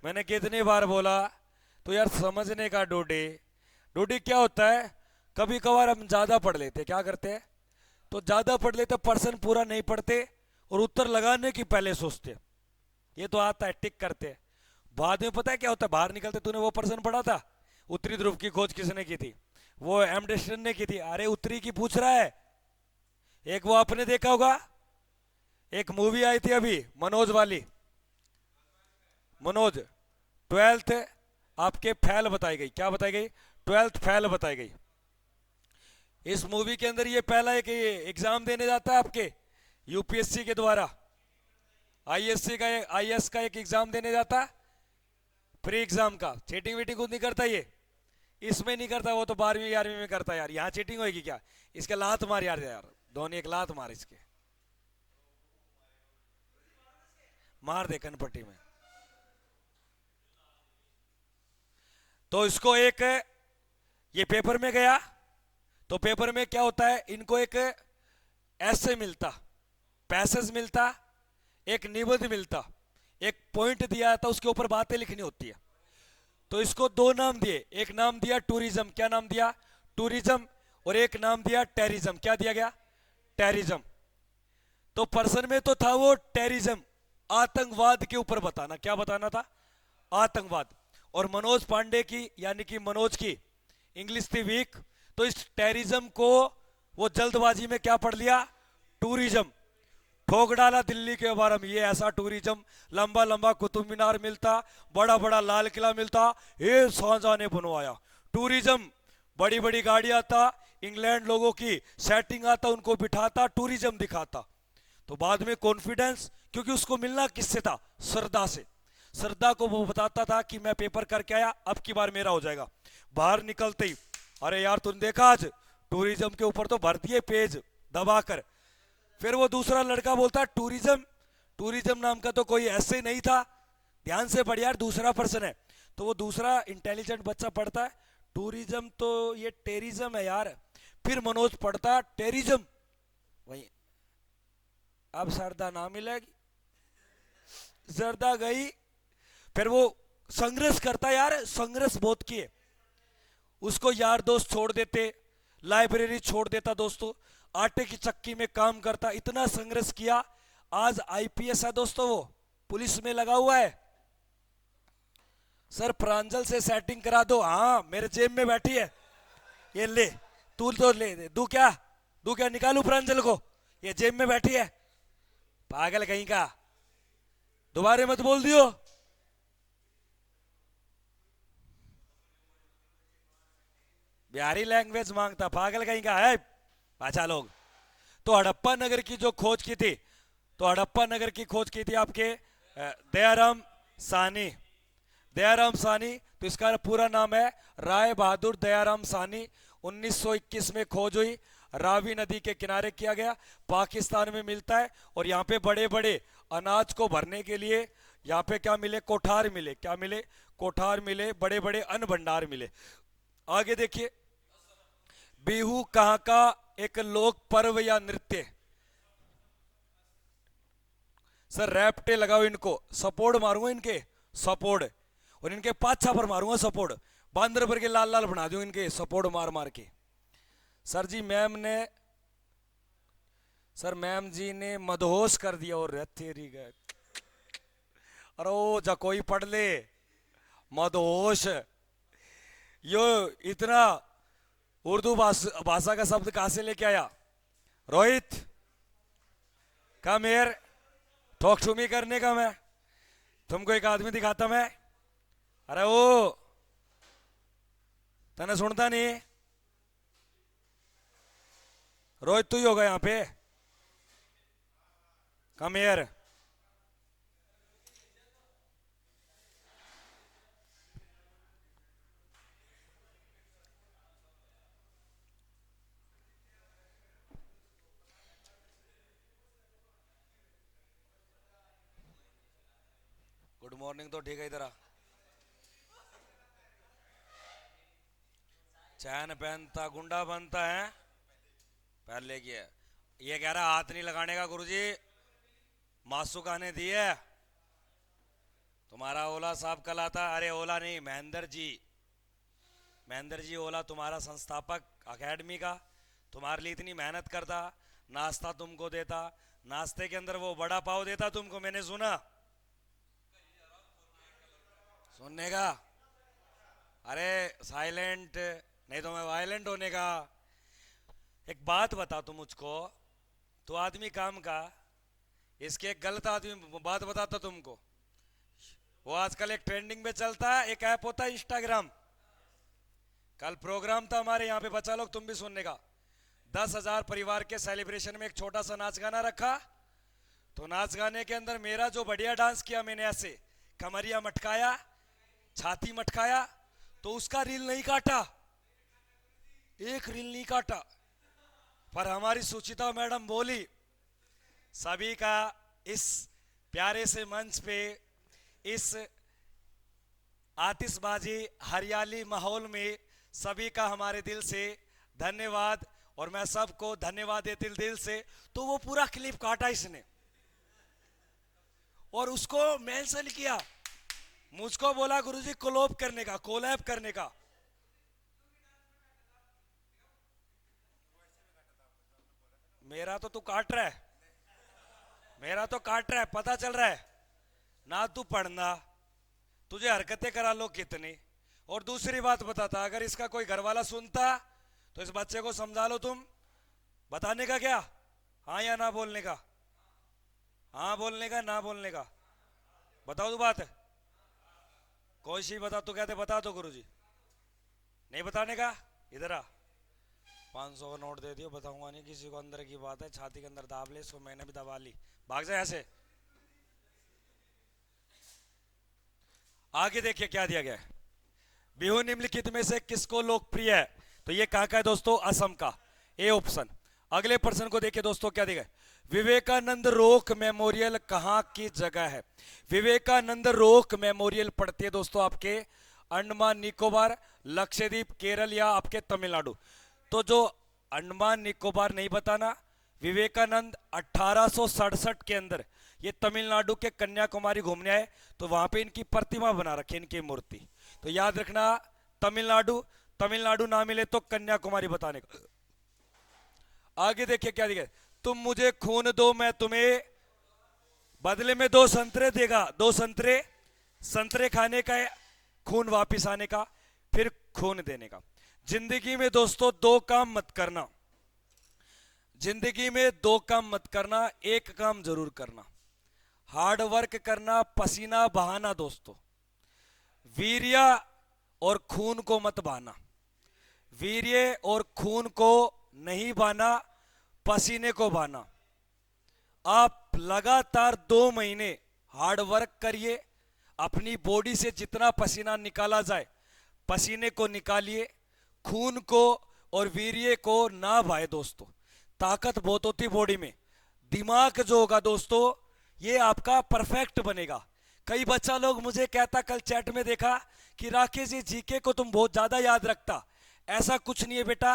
मैंने कितनी बार बोला, तो यार समझने का डोडी। डोडी क्या होता है? कभी कभार हम ज्यादा पढ़ लेते, क्या करते हैं? तो ज्यादा पढ़ लेते, प्रश्न पूरा नहीं पढ़ते और उत्तर लगाने की पहले सोचते। ये तो आता है, टिक करते हैं। बाद में पता है क्या होता है? बाहर निकलते, तूने वो प्रश्न पढ़ा था, उत्तरी ध्रुव की खोज किसने की थी? वो एमडेस्टन ने की थी। अरे उत्तरी की पूछ रहा है, एक वो आपने देखा होगा, एक मूवी आई थी अभी मनोज वाली, मनोज, ट्वेल्थ आपके फेल बताई गई, क्या बताई गई? ट्वेल्थ फेल बताई गई। इस मूवी के अंदर ये पहला एक एग्जाम देने जाता है आपके यूपीएससी के द्वारा, आईएससी का, आईएएस का एक एग्जाम देने जाता है, प्री एग्जाम का। चीटिंग वीटिंग कुछ नहीं करता ये, इसमें नहीं करता, वो तो 12वीं 11वीं में करता है यार। यहाँ चीटिंग होगी क्या? इसके लात मार यार, यार धोनी एक लात मार इसके, मार दे कनपट्टी में। तो इसको एक, ये पेपर में गया तो पेपर में क्या होता है, इनको एक ऐसे मिलता, पैसेज मिलता, एक निबंध मिलता, एक पॉइंट दिया था, उसके ऊपर बातें लिखनी होती है। तो इसको दो नाम दिए, एक नाम दिया टूरिज्म, क्या नाम दिया? टूरिज्म। और एक नाम दिया टेररिज्म, क्या दिया गया? टेररिज्म। तो पर्सन में तो था वो टेररिज्म, आतंकवाद के ऊपर बताना, क्या बताना था? आतंकवाद। और मनोज पांडे की, यानी कि मनोज की इंग्लिश थी वीक, तो इस टेररिज्म को वो जल्दबाजी में क्या पढ़ लिया? टूरिज्म। ठोक डाला दिल्ली के बारे में, ये ऐसा टूरिज्म, लंबा लंबा कुतुब मीनार मिलता, बड़ा बड़ा लाल किला मिलता, ये शाहजहां ने बनवाया। टूरिज्म, बड़ी बड़ी गाड़ियां आता, इंग्लैंड लोगों की सेटिंग आता, उनको बिठाता, टूरिज्म दिखाता। तो बाद में कॉन्फिडेंस, क्योंकि उसको मिलना किससे था? श्रद्धा से। श्रद्धा को वो बताता था कि मैं पेपर करके आया, अब की बार मेरा हो जाएगा। बाहर निकलते ही, अरे यार तुमने देखा आज टूरिज्म के ऊपर तो भर दिए पेज दबाकर। फिर वो दूसरा लड़का बोलता टूरिज्म, टूरिज्म नाम का तो कोई ऐसे नहीं था, ध्यान से पढ़ यार, दूसरा पर्सन है। तो वो दूसरा इंटेलिजेंट बच्चा पढ़ता है टूरिज्म, तो ये टेररिज्म है यार। फिर मनोज पढ़ता टेररिज्म, वही अब सरदा ना मिलेगी, जरदा गई। फिर वो संघर्ष करता यार, संघर्ष बहुत किए, उसको यार दोस्त छोड़ देते, लाइब्रेरी छोड़ देता दोस्तों, आटे की चक्की में काम करता, इतना संघर्ष किया, आज आईपीएस है दोस्तों, वो पुलिस में लगा हुआ है। सर प्रांजल से सेटिंग करा दो, हाँ मेरे जेब में बैठी है, ये ले, तू तो ले दे, दू क्या, दू क्या, निकालू प्रांजल को, ये जेब में बैठी है, पागल कहीं का, दोबारा मत बोल दियो। बिहारी लैंग्वेज मांगता, पागल कहीं का है, अच्छा लोग। तो हड़प्पा नगर की जो खोज की थी, तो हड़प्पा नगर की खोज की थी आपके दयाराम सानी, दयाराम सानी। तो इसका पूरा नाम है राय बहादुर दयाराम सानी। 1921 में खोज हुई, रावी नदी के किनारे किया गया, पाकिस्तान में मिलता है। और यहाँ पे बड़े बड़े अनाज को भरने के लिए यहाँ पे क्या मिले? कोठार मिले, क्या मिले? कोठार मिले, बड़े बड़े अन्न भंडार मिले। आगे देखिए, बिहू कहाँ का एक लोक पर्व या नृत्य? सर रैप्टे लगाओ इनको, सपोर्ट मारूंगा इनके, सपोर्ट, और इनके पाछा पर मारूंगा सपोर्ट, बांदर पर के लाल लाल बना दूं इनके सपोर्ट मार मार के। सर जी मैम ने, सर मैम जी ने मदहोश कर दिया, और तेरी गए, अरे ओ जा कोई पढ़ ले, मदहोश, यो इतना उर्दू भाषा का शब्द कहां से लेके आया? Rohit come here, talk to me करने का मैं, तुमको एक आदमी दिखाता मैं, अरे ओ तने सुनता नहीं? रोहित तू ही होगा यहाँ पे, कम हियर। गुड मॉर्निंग तो ठीक है, इधर आ, चैन पहनता गुंडा बनता है, पहले की है। ये कह रहा हाथ नहीं लगाने का गुरुजी, मासूक आने दी है। तुम्हारा ओला साहब कल आता, अरे ओला नहीं महेंद्र जी, महेंद्र जी ओला तुम्हारा संस्थापक अकेडमी का, तुम्हारे लिए इतनी मेहनत करता, नाश्ता तुमको देता, नाश्ते के अंदर वो बड़ा पाव देता तुमको, मैंने सुना, सुनने का, अरे साइलेंट नहीं तो मैं वायलेंट होने का। एक बात बता तू मुझको, तो आदमी काम का, इसके एक गलत आदमी बात बताता तुमको। वो आजकल एक ट्रेंडिंग में चलता है, एक ऐप होता है इंस्टाग्राम। कल प्रोग्राम था हमारे यहाँ पे, बच्चा लोग तुम भी सुनने का। 10,000 परिवार के सेलिब्रेशन में एक छोटा सा नाच गाना रखा। तो नाच गाने के अंदर मेरा जो बढ़िया डांस किया मैंने, ऐसे कमरिया मटकाया, छाती मटकाया, तो उसका रील नहीं काटा, एक रील नहीं काटा। पर हमारी सुचिता मैडम बोली, सभी का इस प्यारे से मंच पे, इस आतिशबाजी हरियाली माहौल में सभी का हमारे दिल से धन्यवाद, और मैं सबको धन्यवाद देती दिल से। तो वो पूरा क्लिप काटा इसने और उसको मेंशन किया, मुझको बोला गुरुजी कोलैब करने का, कोलैब करने का। मेरा तो तू काट रहा है, मेरा तो काट रहा है, पता चल रहा है ना। तू पढ़ना, तुझे हरकतें करा लो कितनी। और दूसरी बात बताता, अगर इसका कोई घर वाला सुनता तो इस बच्चे को समझा लो तुम। बताने का क्या, हाँ या ना बोलने का, हाँ बोलने का ना बोलने का, बताओ तू बात है। कोई सी बता, तू कहते बता दो गुरुजी, नहीं बताने का, इधर आ। 500 का नोट दे दियो, बताऊंगा नहीं किसी को, अंदर की बात है, छाती के अंदर दाब ले, इसको मैंने भी दबा ली, भाग जाए ऐसे। आगे देखिए क्या दिया गया है। बिहू निम्नलिखित में से किसको लोकप्रिय है? तो ये कहां का है दोस्तों? असम का, ए ऑप्शन। अगले प्रश्न को देखिए दोस्तों क्या दिया गया। विवेकानंद रोक मेमोरियल कहां की जगह है? विवेकानंद रोक मेमोरियल पड़ती है दोस्तों आपके अंडमान निकोबार, लक्षद्वीप, केरल या आपके तमिलनाडु। तो जो अंडमान निकोबार नहीं बताना, विवेकानंद 1867 के अंदर ये तमिलनाडु के कन्याकुमारी घूमने आए, तो वहां पे इनकी प्रतिमा बना रखी, इनकी मूर्ति। तो याद रखना तमिलनाडु, तमिलनाडु ना मिले तो कन्याकुमारी बताने का। आगे देखिए क्या दिया, तुम मुझे खून दो मैं तुम्हें बदले में 2 संतरे देगा। 2 संतरे, संतरे खाने का, खून वापिस आने का, फिर खून देने का। जिंदगी में दोस्तों 2 काम मत करना, जिंदगी में 2 काम मत करना, एक काम जरूर करना, हार्ड वर्क करना, पसीना बहाना दोस्तों। वीर्य और खून को मत बहाना, वीर्य और खून को नहीं बहाना, पसीने को बहाना। आप लगातार 2 महीने हार्ड वर्क करिए, अपनी बॉडी से जितना पसीना निकाला जाए पसीने को निकालिए, खून को और वीर्य को ना बहाए दोस्तों। ताकत बहुत होती बॉडी में, दिमाग जो होगा दोस्तों ये आपका परफेक्ट बनेगा। कई बच्चा लोग मुझे कहता, कल चैट में देखा कि राकेश जी जीके को तुम बहुत ज्यादा याद रखता। ऐसा कुछ नहीं है बेटा,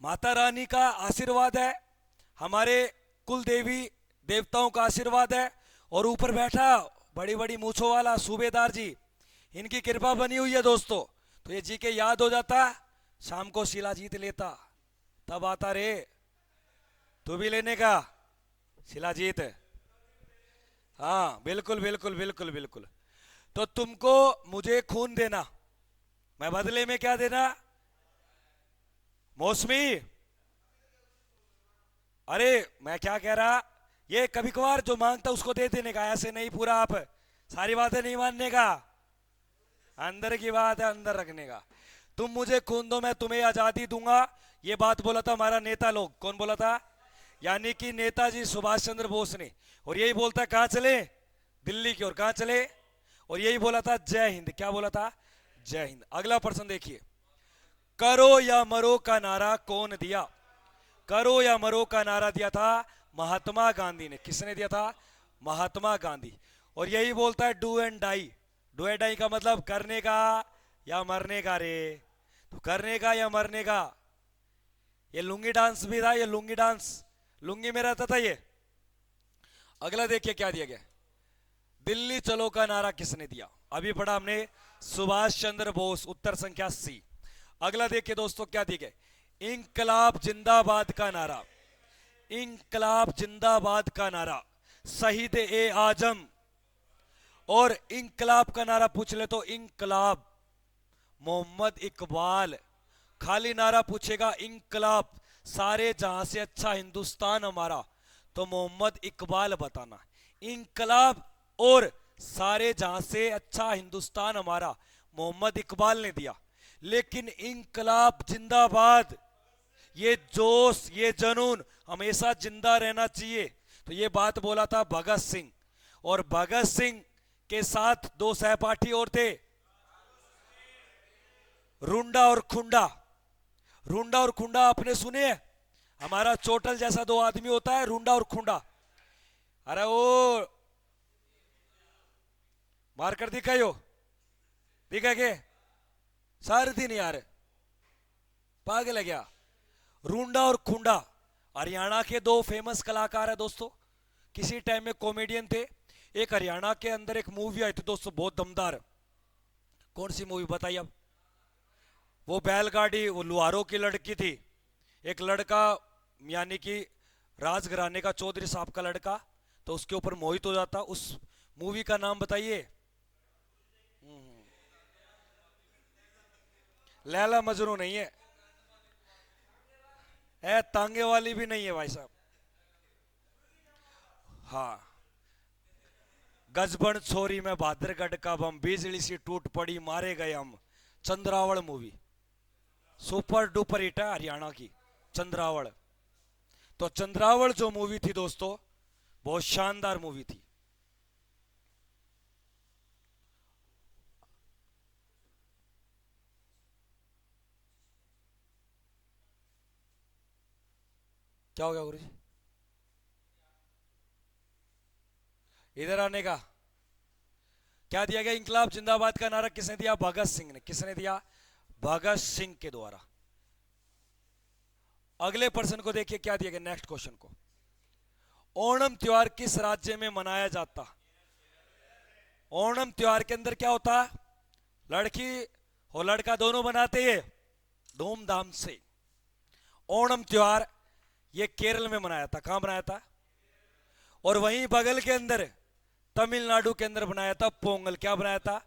माता रानी का आशीर्वाद है, हमारे कुल देवी देवताओं का आशीर्वाद है, और ऊपर बैठा बड़ी बड़ी मूछों वाला सूबेदार जी, इनकी कृपा बनी हुई है दोस्तों। तो ये जीके याद हो जाता, शाम को शिलाजीत लेता, तब आता रे तू भी लेने का शिलाजीत। हाँ बिल्कुल बिल्कुल बिल्कुल बिल्कुल। तो तुमको मुझे खून देना, मैं बदले में क्या देना? मौसमी, अरे मैं क्या कह रहा, ये कभी कभार जो मांगता उसको दे देने का, ऐसे नहीं पूरा आप सारी बातें नहीं मानने का, अंदर की बात है अंदर रखने का। तुम मुझे खून दो मैं तुम्हें आजादी दूंगा, ये बात बोला था हमारा नेता लोग। कौन बोला था? यानी कि नेताजी सुभाष चंद्र बोस ने। और यही बोलता कहां चले? दिल्ली की ओर। कहां चले? और यही बोला था जय हिंद। क्या बोला था? जय हिंद। अगला प्रश्न देखिए, करो या मरो का नारा कौन दिया? करो या मरो का नारा दिया था महात्मा गांधी ने। किसने दिया था? महात्मा गांधी। और यही बोलता है do and die. Do and die का मतलब करने का या मरने का रे। तो करने का या मरने का। ये लुंगी डांस भी था, ये लुंगी डांस लुंगी में रहता था ये। अगला देखिए क्या दिया गया, दिल्ली चलो का नारा किसने दिया? अभी पढ़ा हमने, सुभाष चंद्र बोस, उत्तर संख्या सी। अगला देखिए दोस्तों क्या दिया गया, इंकलाब जिंदाबाद का नारा। इंकलाब जिंदाबाद का नारा शहीद ए आजम। और इंकलाब का नारा पूछ ले तो इंकलाब मोहम्मद इकबाल। खाली नारा पूछेगा इंकलाब, सारे जहां से अच्छा हिंदुस्तान हमारा, तो मोहम्मद इकबाल बताना। इंकलाब और सारे जहां से अच्छा हिंदुस्तान हमारा मोहम्मद इकबाल ने दिया। लेकिन इंकलाब जिंदाबाद, ये जोश ये जनून हमेशा जिंदा रहना चाहिए। तो ये बात बोला था भगत सिंह। और भगत सिंह के साथ दो सहपाठी और थे, रुंडा और खुंडा। रुंडा और खुंडा आपने सुने हैं? हमारा चोटल जैसा दो आदमी होता है, रुंडा और खुंडा। अरे वो मार कर दिखाइयो, दिखा के सारे दिन यार पागल है क्या। रुंडा और खुंडा हरियाणा के दो फेमस कलाकार है दोस्तों, किसी टाइम में कॉमेडियन थे। एक हरियाणा के अंदर एक मूवी आई थी दोस्तों बहुत दमदार। कौन सी मूवी बताइए अब? वो बैलगाड़ी, वो लुहारों की लड़की थी। एक लड़का यानी कि राजघराने का चौधरी साहब का लड़का, तो उसके ऊपर मोहित हो जाता। उस मूवी का नाम बताइए। लैला मजनू नहीं है, तांगे वाली भी नहीं है भाई साहब। हाँ, गजबन छोरी में भादरगढ़ का बम, बिजली सी टूट पड़ी मारे गए हम। Chandrawal movie super duper hit है हरियाणा की, चंद्रावल। तो चंद्रावल जो मूवी थी दोस्तों, बहुत शानदार मूवी थी। क्या हो गया गुरु जी? इधर आने का क्या दिया गया? इंकलाब जिंदाबाद का नारा किसने दिया? भगत सिंह ने। किसने दिया? भगत सिंह के द्वारा। अगले पर्सन को देखिए क्या दिया गया, नेक्स्ट क्वेश्चन को। ओणम त्योहार किस राज्य में मनाया जाता? ओणम त्योहार के अंदर क्या होता? लड़की और लड़का दोनों बनाते हैं धूमधाम से। ओणम त्योहार ये केरल में मनाया था। कहां बनाया था? और वहीं बगल के अंदर तमिलनाडु के अंदर बनाया था पोंगल। क्या बनाया था?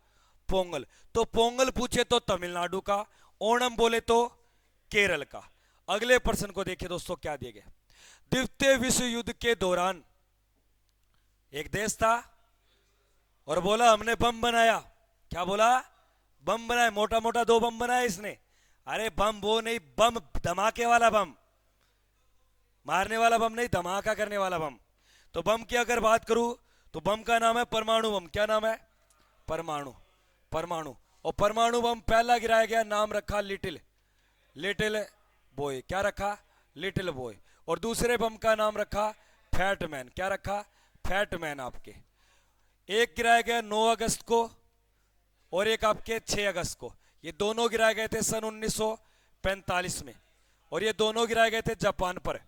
पोंगल। तो पोंगल पूछे तो तमिलनाडु का, ओणम बोले तो केरल का। अगले प्रश्न को देखिए दोस्तों क्या दिए गए। द्वितीय विश्व युद्ध के दौरान एक देश था और बोला हमने बम बनाया। क्या बोला? बम बनाया, मोटा मोटा दो बम बनाया इसने। अरे बम वो नहीं, बम धमाके वाला बम, मारने वाला बम नहीं, धमाका करने वाला बम। तो बम की अगर बात करूं तो बम का नाम है परमाणु बम। क्या नाम है? परमाणु। परमाणु। और परमाणु बम पहला गिराया गया, नाम रखा लिटिल, लिटिल बॉय। क्या रखा? Little boy. और दूसरे बम का नाम रखा फैट मैन। क्या रखा? Fat man. आपके एक गिराया गया 9 अगस्त को और एक आपके 6 अगस्त को। ये दोनों गिराए गए थे सन 1945 में, और ये दोनों गिराए गए थे जापान पर।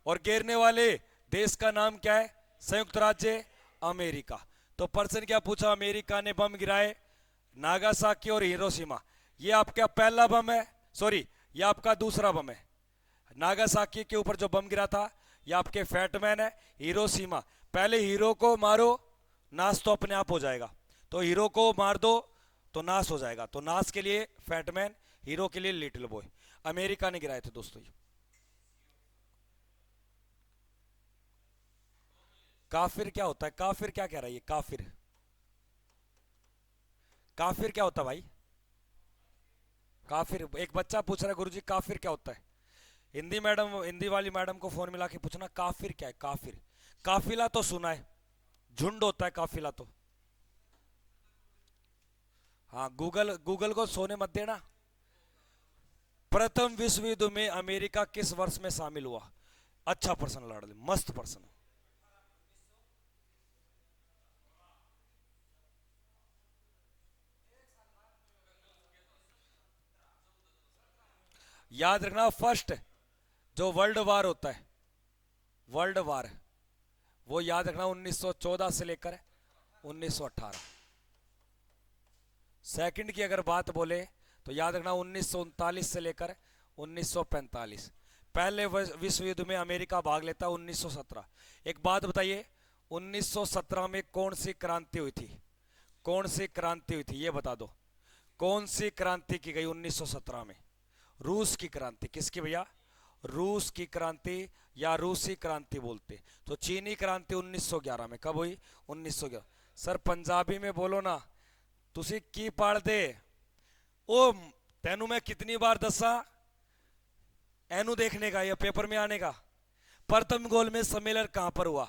और गिरने वाले देश का नाम क्या है? संयुक्त राज्य अमेरिका। तो पर्सन क्या पूछा? अमेरिका ने बम गिराए नागासाकी और हिरोशिमा। ये आपका पहला बम है, सॉरी ये आपका दूसरा बम है। नागासाकी के ऊपर जो बम गिरा था ये आपके फैटमैन है। हिरोशिमा, पहले हीरो को मारो, नाश तो अपने आप हो जाएगा। तो हीरो को मार दो तो नाश हो जाएगा। तो नाश के लिए फैटमैन, हीरो के लिए लिटिल बॉय। अमेरिका ने गिराए थे दोस्तों ये। काफिर क्या होता है? काफिर क्या कह रहा है ये? काफिर, काफिर क्या होता है भाई? काफिर, एक बच्चा पूछ रहा है गुरुजी काफिर क्या होता है? हिंदी मैडम, हिंदी वाली मैडम को फोन मिला के पूछना काफिर क्या है। काफिर, काफिला तो सुना है, झुंड होता है काफिला तो। हाँ, गूगल, गूगल को सोने मत देना। प्रथम विश्व युद्ध में अमेरिका किस वर्ष में शामिल हुआ? अच्छा प्रश्न लाडले, मस्त प्रश्न। याद रखना, फर्स्ट जो वर्ल्ड वार होता है, वर्ल्ड वार, वो याद रखना 1914 से लेकर 1918। सेकंड की अगर बात बोले तो याद रखना 1939 से लेकर 1945। पहले विश्व युद्ध में अमेरिका भाग लेता 1917। एक बात बताइए, 1917 में कौन सी क्रांति हुई थी? कौन सी क्रांति हुई थी ये बता दो। कौन सी क्रांति की गई 1917 में? रूस की क्रांति। किसकी भैया? रूस की क्रांति या रूसी क्रांति बोलते। तो चीनी क्रांति 1911 में कब हुई? 1911। सर पंजाबी में बोलो ना, तुसी की पढ़ दे ओ, तेनू मैं कितनी बार दसा एनू देखने का या पेपर में आने का। प्रथम गोलमेज सम्मेलन कहां पर हुआ?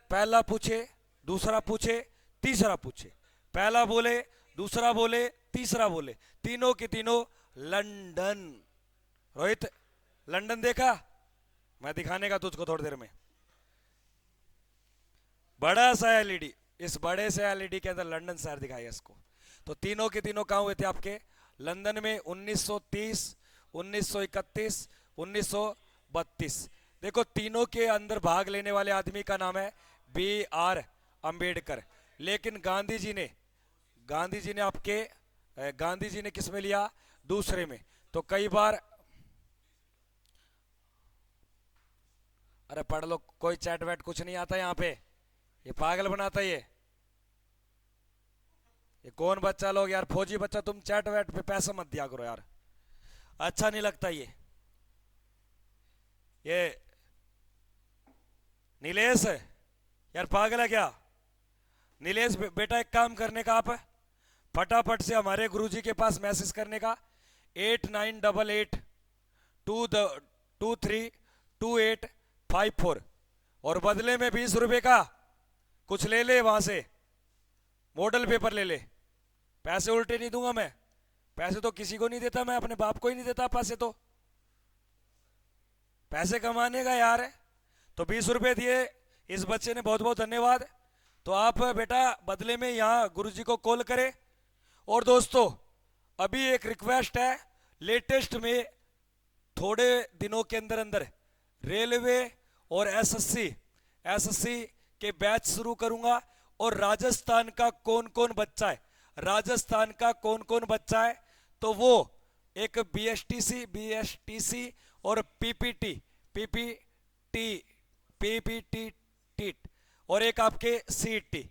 पहला पूछे, दूसरा पूछे, तीसरा पूछे। पहला बोले, दूसरा बोले, तीसरा बोले, तीनों के तीनों लंदन। रोहित लंदन देखा? मैं दिखाने का तुझको थोड़ी देर में। बड़ा सा एलईडी, इस बड़े से एलईडी के अंदर लंदन शहर दिखाया इसको। तो तीनों के तीनों कहां हुए थे आपके? लंदन में 1930, 1931, 1932। देखो तीनों के अंदर भाग लेने वाले आदमी का नाम है B.R. अंबेडकर। लेकिन गांधी जी ने किस में लिया? दूसरे में। तो कई बार, अरे पढ़ लो, कोई चैट वैट कुछ नहीं आता यहाँ पे, ये पागल बनाता है ये कौन बच्चा लोग यार, फौजी बच्चा, तुम चैट वैट पे पैसा मत दिया करो यार, अच्छा नहीं लगता ये नीलेश यार पागल है क्या? नीलेश बेटा एक काम करने का, आप फटाफट से हमारे गुरुजी के पास मैसेज करने का 8988232854 और बदले में 20 रुपए का कुछ ले ले वहां से, मॉडल पेपर ले ले। पैसे उल्टे नहीं दूंगा मैं, पैसे तो किसी को नहीं देता मैं, अपने बाप को ही नहीं देता पैसे, तो पैसे कमाने का यार है। तो 20 रुपए दिए इस बच्चे ने, बहुत बहुत धन्यवाद। तो आप बेटा बदले में यहाँ गुरुजी को कॉल करें। और दोस्तों अभी एक रिक्वेस्ट है, लेटेस्ट में थोड़े दिनों के अंदर अंदर रेलवे और एसएससी के बैच शुरू करूंगा। और राजस्थान का कौन कौन बच्चा है, राजस्थान का कौन कौन बच्चा है, तो वो एक बीएसटीसी और पीपीटी टीट और एक आपके सीईटी।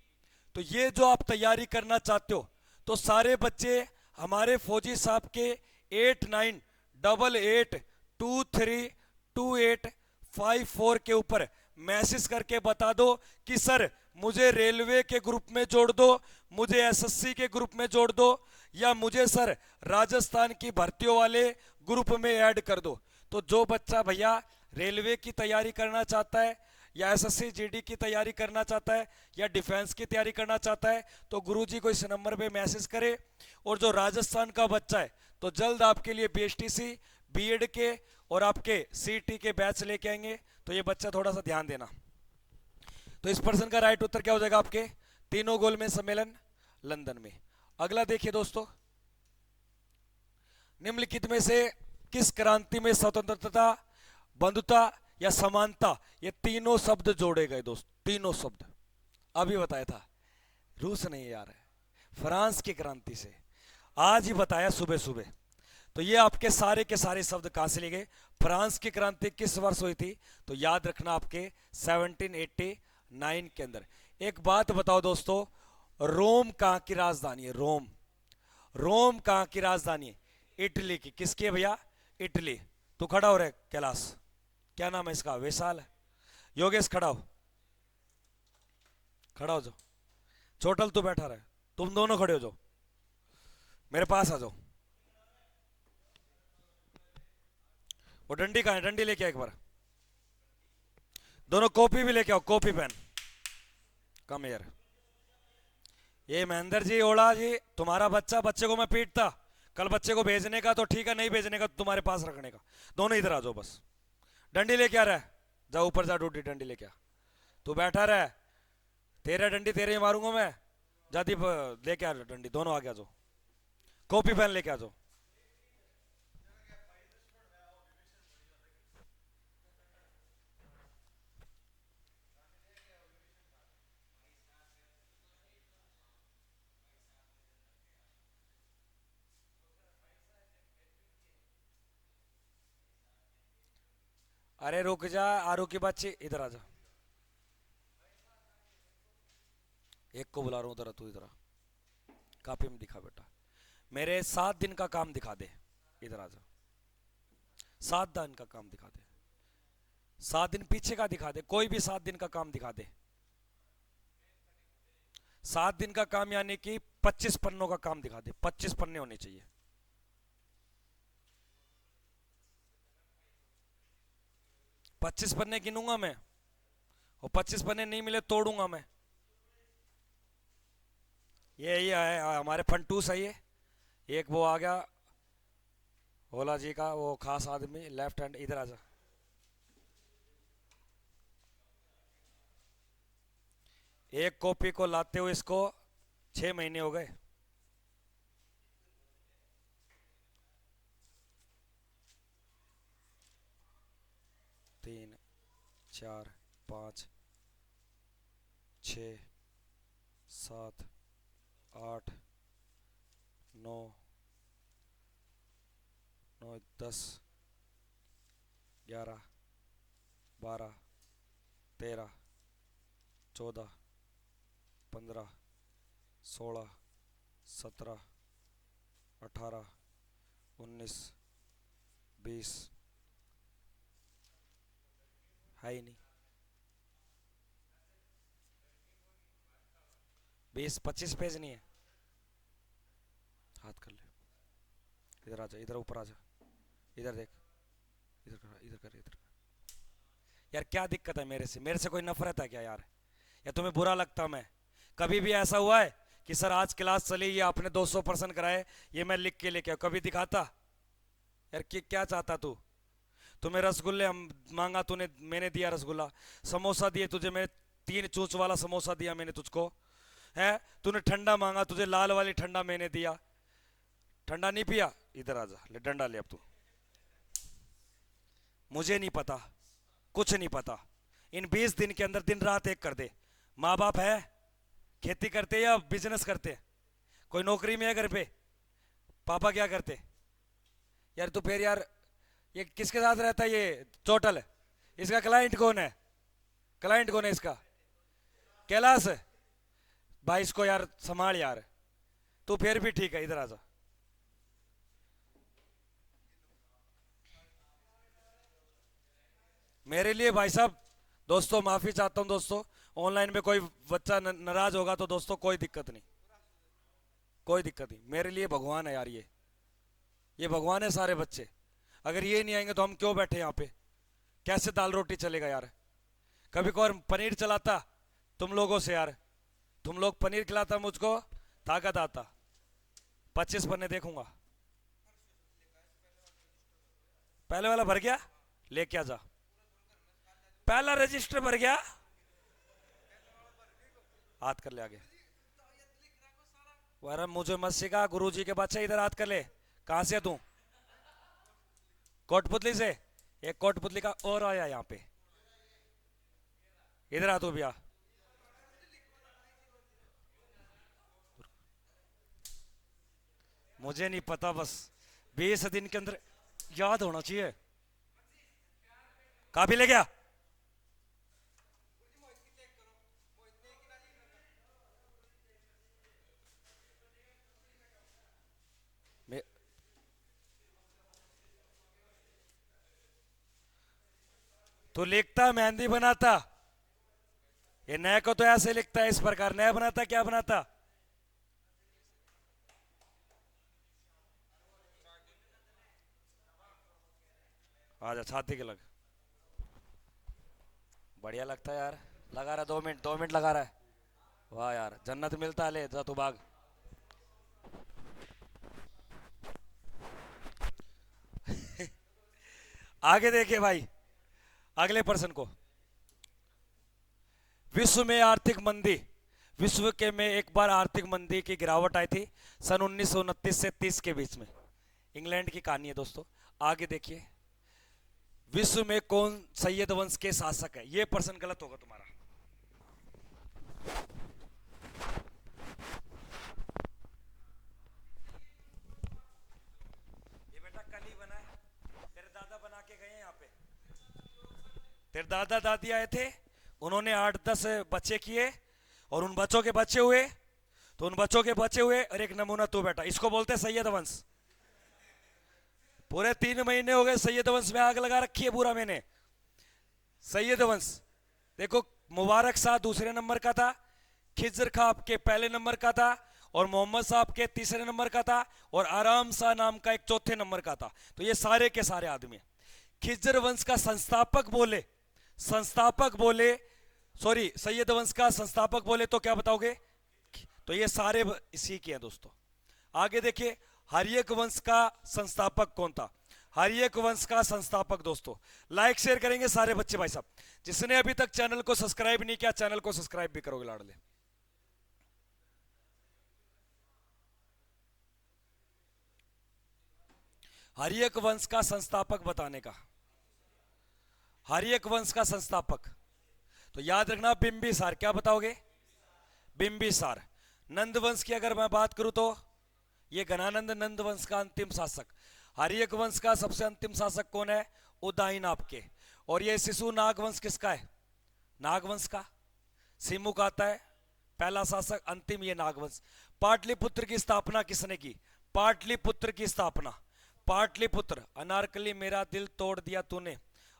तो ये जो आप तैयारी करना चाहते हो, तो सारे बच्चे हमारे फौजी साहब के 8988232854 के ऊपर मैसेज करके बता दो कि सर मुझे रेलवे के ग्रुप में जोड़ दो, मुझे एसएससी के ग्रुप में जोड़ दो, या मुझे सर राजस्थान की भर्तियों वाले ग्रुप में ऐड कर दो। तो जो बच्चा भैया रेलवे की तैयारी करना चाहता है, या एसएससी जीडी की तैयारी करना चाहता है, या डिफेंस की तैयारी करना चाहता है, तो गुरुजी को इस नंबर पे मैसेज करे। और जो राजस्थान का बच्चा है, तो जल्द आपके लिए बीएसटीसी, बीएड के और आपके सीटी के बैच लेके आएंगे। तो ये बच्चा थोड़ा सा ध्यान देना। तो इस पर्सन का राइट उत्तर क्या हो जाएगा आपके? तीनों गोलमेज सम्मेलन लंदन में। अगला देखिए दोस्तों, निम्नलिखित में से किस क्रांति में स्वतंत्रता, बंधुता या समानता, ये तीनों शब्द जोड़े गए दोस्त? तीनों शब्द अभी बताया था, रूस नहीं यार, फ्रांस की क्रांति से आज ही बताया सुबह सुबह। तो ये आपके सारे के सारे शब्द कहां से लिए गए? फ्रांस की क्रांति किस वर्ष हुई थी? तो याद रखना आपके 1789 के अंदर। एक बात बताओ दोस्तों, रोम कहां की राजधानी है? रोम कहां की राजधानी है? इटली की। किसकी है भैया? इटली। तू खड़ा हो रहे कैलाश, क्या नाम है इसका? विशाल। योगेश खड़ा हो, खड़ा हो जाओ। चोटल तू बैठा रहे, तुम दोनों खड़े हो जाओ, मेरे पास आ जाओ। वो डंडी कहां है? डंडी लेके आओ एक बार। दोनों कॉपी भी लेके आओ, कॉपी पेन। कम यार। ये महेंद्र जी, ओला जी, तुम्हारा बच्चे को मैं पीटता, कल बच्चे को भेजने का तो ठीक है, नहीं भेजने का तो तुम्हारे पास रखने का। दोनों इधर आ जाओ बस। डंडी लेके आ रहा है, जा ऊपर जा, डूटी डंडी लेके आ। तू बैठा रहा, तेरा डंडी तेरे ही मारूंगा मैं। जा दीप लेके आ डंडी, दोनों आगे आ जाओ, कॉपी पेन लेके आ जाओ। अरे रुक जा, आरू की बच्ची इधर आ जा। एक को बुला रहा हूं, उधर तू इधर आ, कापी में दिखा बेटा, मेरे 7 दिन का काम दिखा दे। इधर आ जा, 7 दिन का काम दिखा दे। 7 दिन पीछे का दिखा दे, कोई भी 7 दिन का काम दिखा दे। 7 दिन का काम यानी कि 25 पन्नों का काम दिखा दे, 25 पन्ने होने चाहिए। 25 पन्ने गिनूंगा मैं, और 25 पन्ने नहीं मिले तोड़ूंगा मैं। ये है हमारे फंटूस है ये। एक वो आ गया भोला जी का वो खास आदमी, लेफ्ट हैंड, इधर आ जा। एक कॉपी को लाते हुए इसको 6 महीने हो गए। तीन, 4, 5, 6, 7, 8, 9, 10, 11, 12, 13, 14, 15, 16, 17, 18, 19, 20, है ही नहीं। 20-25 पेज नहीं है। हाथ कर ले, इधर आ जा, इधर ऊपर आ जा, इधर देख, इधर कर, इधर कर, इधर कर। यार क्या दिक्कत है मेरे से? मेरे से कोई नफरत है क्या यार? या तुम्हें बुरा लगता मैं? कभी भी ऐसा हुआ है कि सर आज क्लास चली, ये आपने 200% कराए, ये मैं लिख के लेके कभी दिखाता? यार क्या चाहता तू? तुम्हें रसगुल्ले हम मांगा, तूने, मैंने दिया रसगुल्ला। समोसा दिए तुझे मैं, 3 चूच वाला समोसा दिया मैंने तुझको, है? तूने ठंडा मांगा, तुझे लाल वाली ठंडा मैंने दिया। ठंडा नहीं पिया, इधर आ जा, ले डंडा ले अब तू। मुझे नहीं पता, कुछ नहीं पता। इन 20 दिन के अंदर दिन रात एक कर दे। माँ बाप है, खेती करते या बिजनेस करते? कोई नौकरी में है घर पे? पापा क्या करते? यार तू फिर यार ये किसके साथ रहता है ये चोटल? इसका क्लाइंट कौन है? क्लाइंट कौन है इसका? कैलाश भाई, इसको यार संभाल यार। तू फिर भी ठीक है, इधर आ जा। मेरे लिए भाई साहब, दोस्तों माफी चाहता हूं दोस्तों, ऑनलाइन में कोई बच्चा नाराज होगा तो दोस्तों कोई दिक्कत नहीं, कोई दिक्कत नहीं। मेरे लिए भगवान है यार ये भगवान है सारे बच्चे। अगर ये नहीं आएंगे तो हम क्यों बैठे यहाँ पे? कैसे दाल रोटी चलेगा यार? कभी कभार पनीर चलाता तुम लोगों से यार, तुम लोग पनीर खिलाता मुझको, ताकत आता। 25 पन्ने देखूंगा। पहले वाला भर गया, लेके आ जा। पहला रजिस्टर भर गया, हाथ कर ले आगे। वरना मुझे मत सिखा, गुरुजी के बच्चे, इधर हाथ कर ले। कहां से तू? कोटपुतली से? एक कोटपुतली का और आया यहाँ पे, इधर आ तू भी आ। मुझे नहीं पता, बस 20 दिन के अंदर याद होना चाहिए। काफी ले गया? तो लिखता मेहंदी बनाता, ये नए को तो ऐसे लिखता है इस प्रकार, नया बनाता क्या बनाता? आजा छाती के लग। बढ़िया लगता है यार, लगा रहा 2 मिनट, 2 मिनट लगा रहा है। वाह यार, जन्नत मिलता है, ले जा तू भाग। आगे देखिए भाई, अगले पर्सन को। विश्व में आर्थिक मंदी, विश्व के में एक बार आर्थिक मंदी की गिरावट आई थी सन 1929 से 30 के बीच में। इंग्लैंड की कहानी है दोस्तों। आगे देखिए, विश्व में कौन सैयद वंश के शासक है? ये पर्सन गलत होगा तुम्हारा। ये बेटा कल ही बना है, तेरे दादा बना के गए यहाँ पे। तेरे दादा दादी आए थे, उन्होंने 8-10 बच्चे किए, और उन बच्चों के बच्चे हुए, तो उन बच्चों के बच्चे हुए, और एक नमूना तू बेटा। इसको बोलते हैं सैयद वंश। पूरे 3 महीने हो गए सैयद वंश में आग लगा रखी है पूरा मैंने। सैयद वंश, देखो मुबारक शाह दूसरे नंबर का था, खिजर खां आपके पहले नंबर का था, और मोहम्मद साहब के तीसरे नंबर का था, और आराम शाह नाम का एक चौथे नंबर का था। तो ये सारे के सारे आदमी हैं। खिजर वंश का संस्थापक बोले, सॉरी सैयद वंश का संस्थापक बोले तो क्या बताओगे? तो ये सारे इसी के हैं दोस्तों। आगे देखिए, हर्यक वंश का संस्थापक कौन था? हर्यक वंश का संस्थापक दोस्तों, लाइक शेयर करेंगे सारे बच्चे भाई साहब। जिसने अभी तक चैनल को सब्सक्राइब नहीं किया, चैनल को सब्सक्राइब भी करोगे लाडले। हर्यक वंश का संस्थापक बताने का, हर्यक वंश का संस्थापक तो याद रखना बिंबिसार। क्या बताओगे? बिंबिसार। नंद वंश की अगर मैं बात करूं तो ये घनानंद नंद वंश का अंतिम शासक। हर्यक वंश का सबसे अंतिम शासक कौन है? उदयन आपके। और ये शिशु नागवंश किसका है? नागवंश का। सिमुक आता है पहला शासक, अंतिम ये नागवंश। पाटलिपुत्र की स्थापना किसने की? पाटलिपुत्र की स्थापना, पाटलिपुत्र। अनारकली मेरा दिल तोड़ दिया तूने,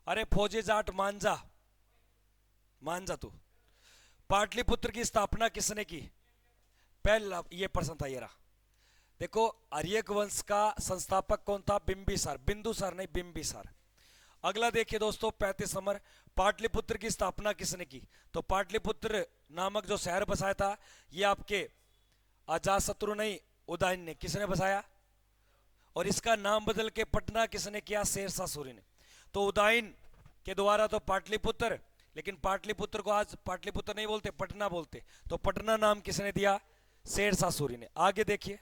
अरे फौजी जाट मान जा, मान जा तू। पाटलिपुत्र की स्थापना किसने की? पहला ये प्रश्न था ये रहा। देखो हर्यक वंश का संस्थापक कौन था? बिंबिसार, बिंदुसार नहीं, बिंबिसार। अगला देखिए दोस्तों 35 नंबर, पाटलिपुत्र की स्थापना किसने की? तो पाटलिपुत्र नामक जो शहर बसाया था ये आपके अजातशत्रु नहीं, उदयन ने। किसने बसाया? और इसका नाम बदल के पटना किसने किया? शेरशाह सूरी ने। तो उदयन के द्वारा तो पाटलिपुत्र, लेकिन पाटलिपुत्र को आज पाटलिपुत्र नहीं बोलते, पटना बोलते। तो पटना नाम किसने दिया? शेरशाह सूरी ने। आगे देखिए,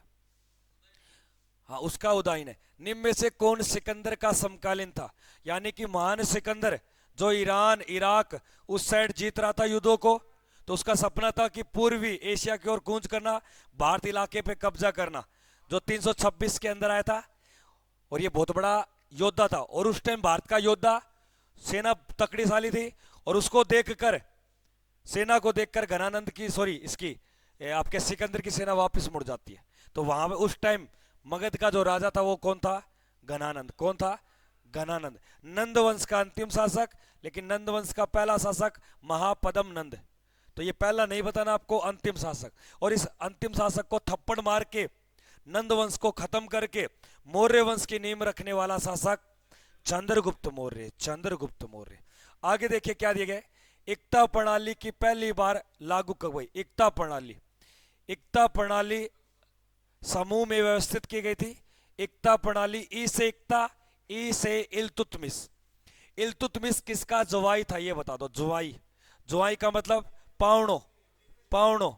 हाँ उसका उदयन है। निम्न में से कौन सिकंदर का समकालीन था? यानी कि महान सिकंदर जो ईरान इराक उस साइड जीत रहा था युद्धों को, तो उसका सपना था कि पूर्वी एशिया की ओर कूच करना, भारत इलाके पे कब्जा करना, जो 326 के अंदर आया था। और ये बहुत बड़ा योद्धा था, और उस टाइम भारत का योद्धा सेना तकड़ीशाली थी, और उसको देखकर, सेना को देखकर घनानंद की सॉरी इसकी आपके सिकंदर की सेना वापस मुड़ जाती है। तो वहां पे उस टाइम मगध का जो राजा था वो कौन था? घनानंद। कौन था? घनानंद। नंद वंश का अंतिम शासक, लेकिन नंद वंश का पहला शासक महापद्म नंद। तो ये पहला नहीं बताना आपको, अंतिम शासक। और इस अंतिम शासक को थप्पड़ मार के नंद वंश को खत्म करके मौर्य वंश की नींव रखने वाला शासक चंद्रगुप्त मौर्य, चंद्रगुप्त मौर्य। आगे देखिए क्या दिए गए, एकता प्रणाली की पहली बार लागू कब हुई? एकता प्रणाली, एकता प्रणाली समूह में व्यवस्थित की गई थी। एकता प्रणाली ई से एकता, ई से इल्तुतमिश। इल्तुतमिश किसका जवाई था ये बता दो? जवाई, जवाई का मतलब पावणो, पावणो।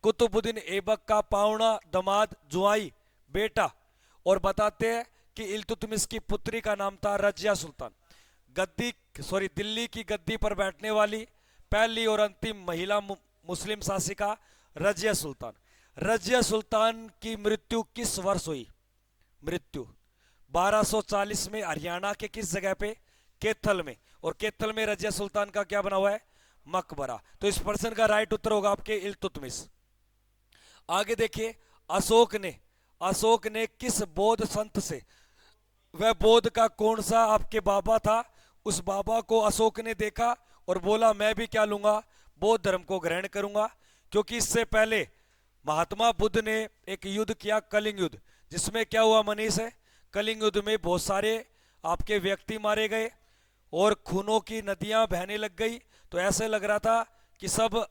कुतुबुद्दीन ऐबक का पावना, दमाद, जुआई, बेटा। और बताते हैं कि इल्तुतमिश की पुत्री का नाम था रजिया सुल्तान। गद्दी सॉरी दिल्ली की गद्दी पर बैठने वाली पहली और अंतिम महिला मुस्लिम शासिका रजिया सुल्तान। रजिया सुल्तान की मृत्यु किस वर्ष हुई? मृत्यु 1240 में हरियाणा के किस जगह पे? कैथल में। और कैथल में रजिया सुल्तान का क्या बना हुआ है? मकबरा। तो इस प्रश्न का राइट उत्तर होगा आपके इल्तुतमिश। आगे देखिए, अशोक ने किस बौद्ध संत से, वह बौद्ध का कौन सा आपके बाबा था, उस बाबा को अशोक ने देखा और बोला मैं भी क्या लूंगा? बौद्ध धर्म को ग्रहण करूंगा। क्योंकि इससे पहले महात्मा बुद्ध ने एक युद्ध किया, कलिंग युद्ध, जिसमें क्या हुआ मनीष है? कलिंग युद्ध में बहुत सारे आपके व्यक्ति मारे गए और खूनों की नदियां बहने लग गई। तो ऐसे लग रहा था कि सब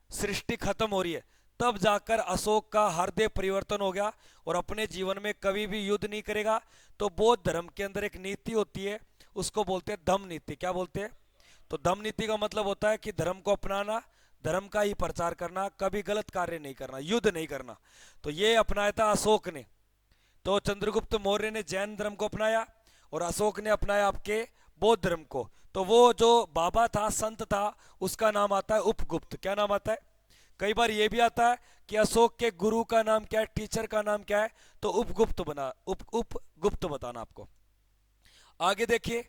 सृष्टि खत्म हो रही है। तब जाकर अशोक का हृदय परिवर्तन हो गया और अपने जीवन में कभी भी युद्ध नहीं करेगा। तो बौद्ध धर्म के अंदर एक नीति होती है, उसको बोलते हैं धम्म नीति। क्या बोलते हैं? तो धम्म नीति का मतलब होता है कि धर्म को अपनाना, धर्म का ही प्रचार करना, कभी गलत कार्य नहीं करना, युद्ध नहीं करना। तो ये अपनाया था अशोक ने। तो चंद्रगुप्त मौर्य ने जैन धर्म को अपनाया और अशोक ने अपनाया आपके बौद्ध धर्म को। तो वो जो बाबा था, संत था, उसका नाम आता है उपगुप्त। क्या नाम आता है? कई बार ये भी आता है कि अशोक के गुरु का नाम क्या है, टीचर का नाम क्या है, तो उपगुप्त बना, उपगुप्त बताना आपको। आगे देखिए,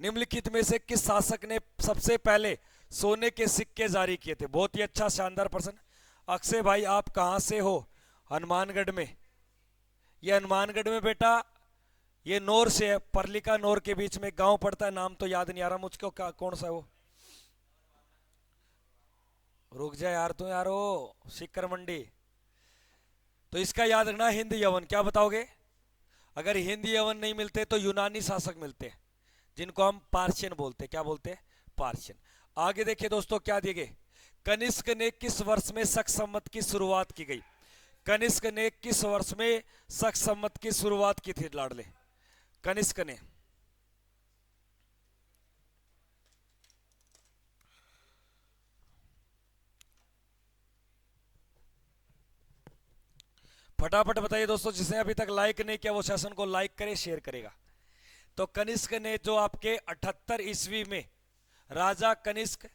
निम्नलिखित में से किस शासक ने सबसे पहले सोने के सिक्के जारी किए थे? बहुत ही अच्छा शानदार प्रश्न। अक्षय भाई आप कहां से हो? हनुमानगढ़ में। ये हनुमानगढ़ में बेटा ये नौर से है, परलिका नौर के बीच में गांव पड़ता है, नाम तो याद नहीं आ रहा मुझको, कौन सा है वो। रुक जा यार तू यार, वो सिक्कर मंडी। तो इसका याद रखना, हिंद यवन। क्या बताओगे? अगर हिंद यवन नहीं मिलते तो यूनानी शासक मिलते, जिनको हम पार्शियन बोलते। क्या बोलते? पार्शियन। आगे देखिए दोस्तों क्या दिए गए। कनिष्क ने किस वर्ष में शक संवत की शुरुआत की गई? कनिष्क ने किस वर्ष में शक संवत की शुरुआत की थी लाडले? कनिष्क ने। फटाफट बताइए दोस्तों, जिसने अभी तक लाइक नहीं किया वो सेशन को लाइक करे, शेयर करेगा। तो कनिष्क ने जो आपके 78 ईस्वी में राजा कनिष्क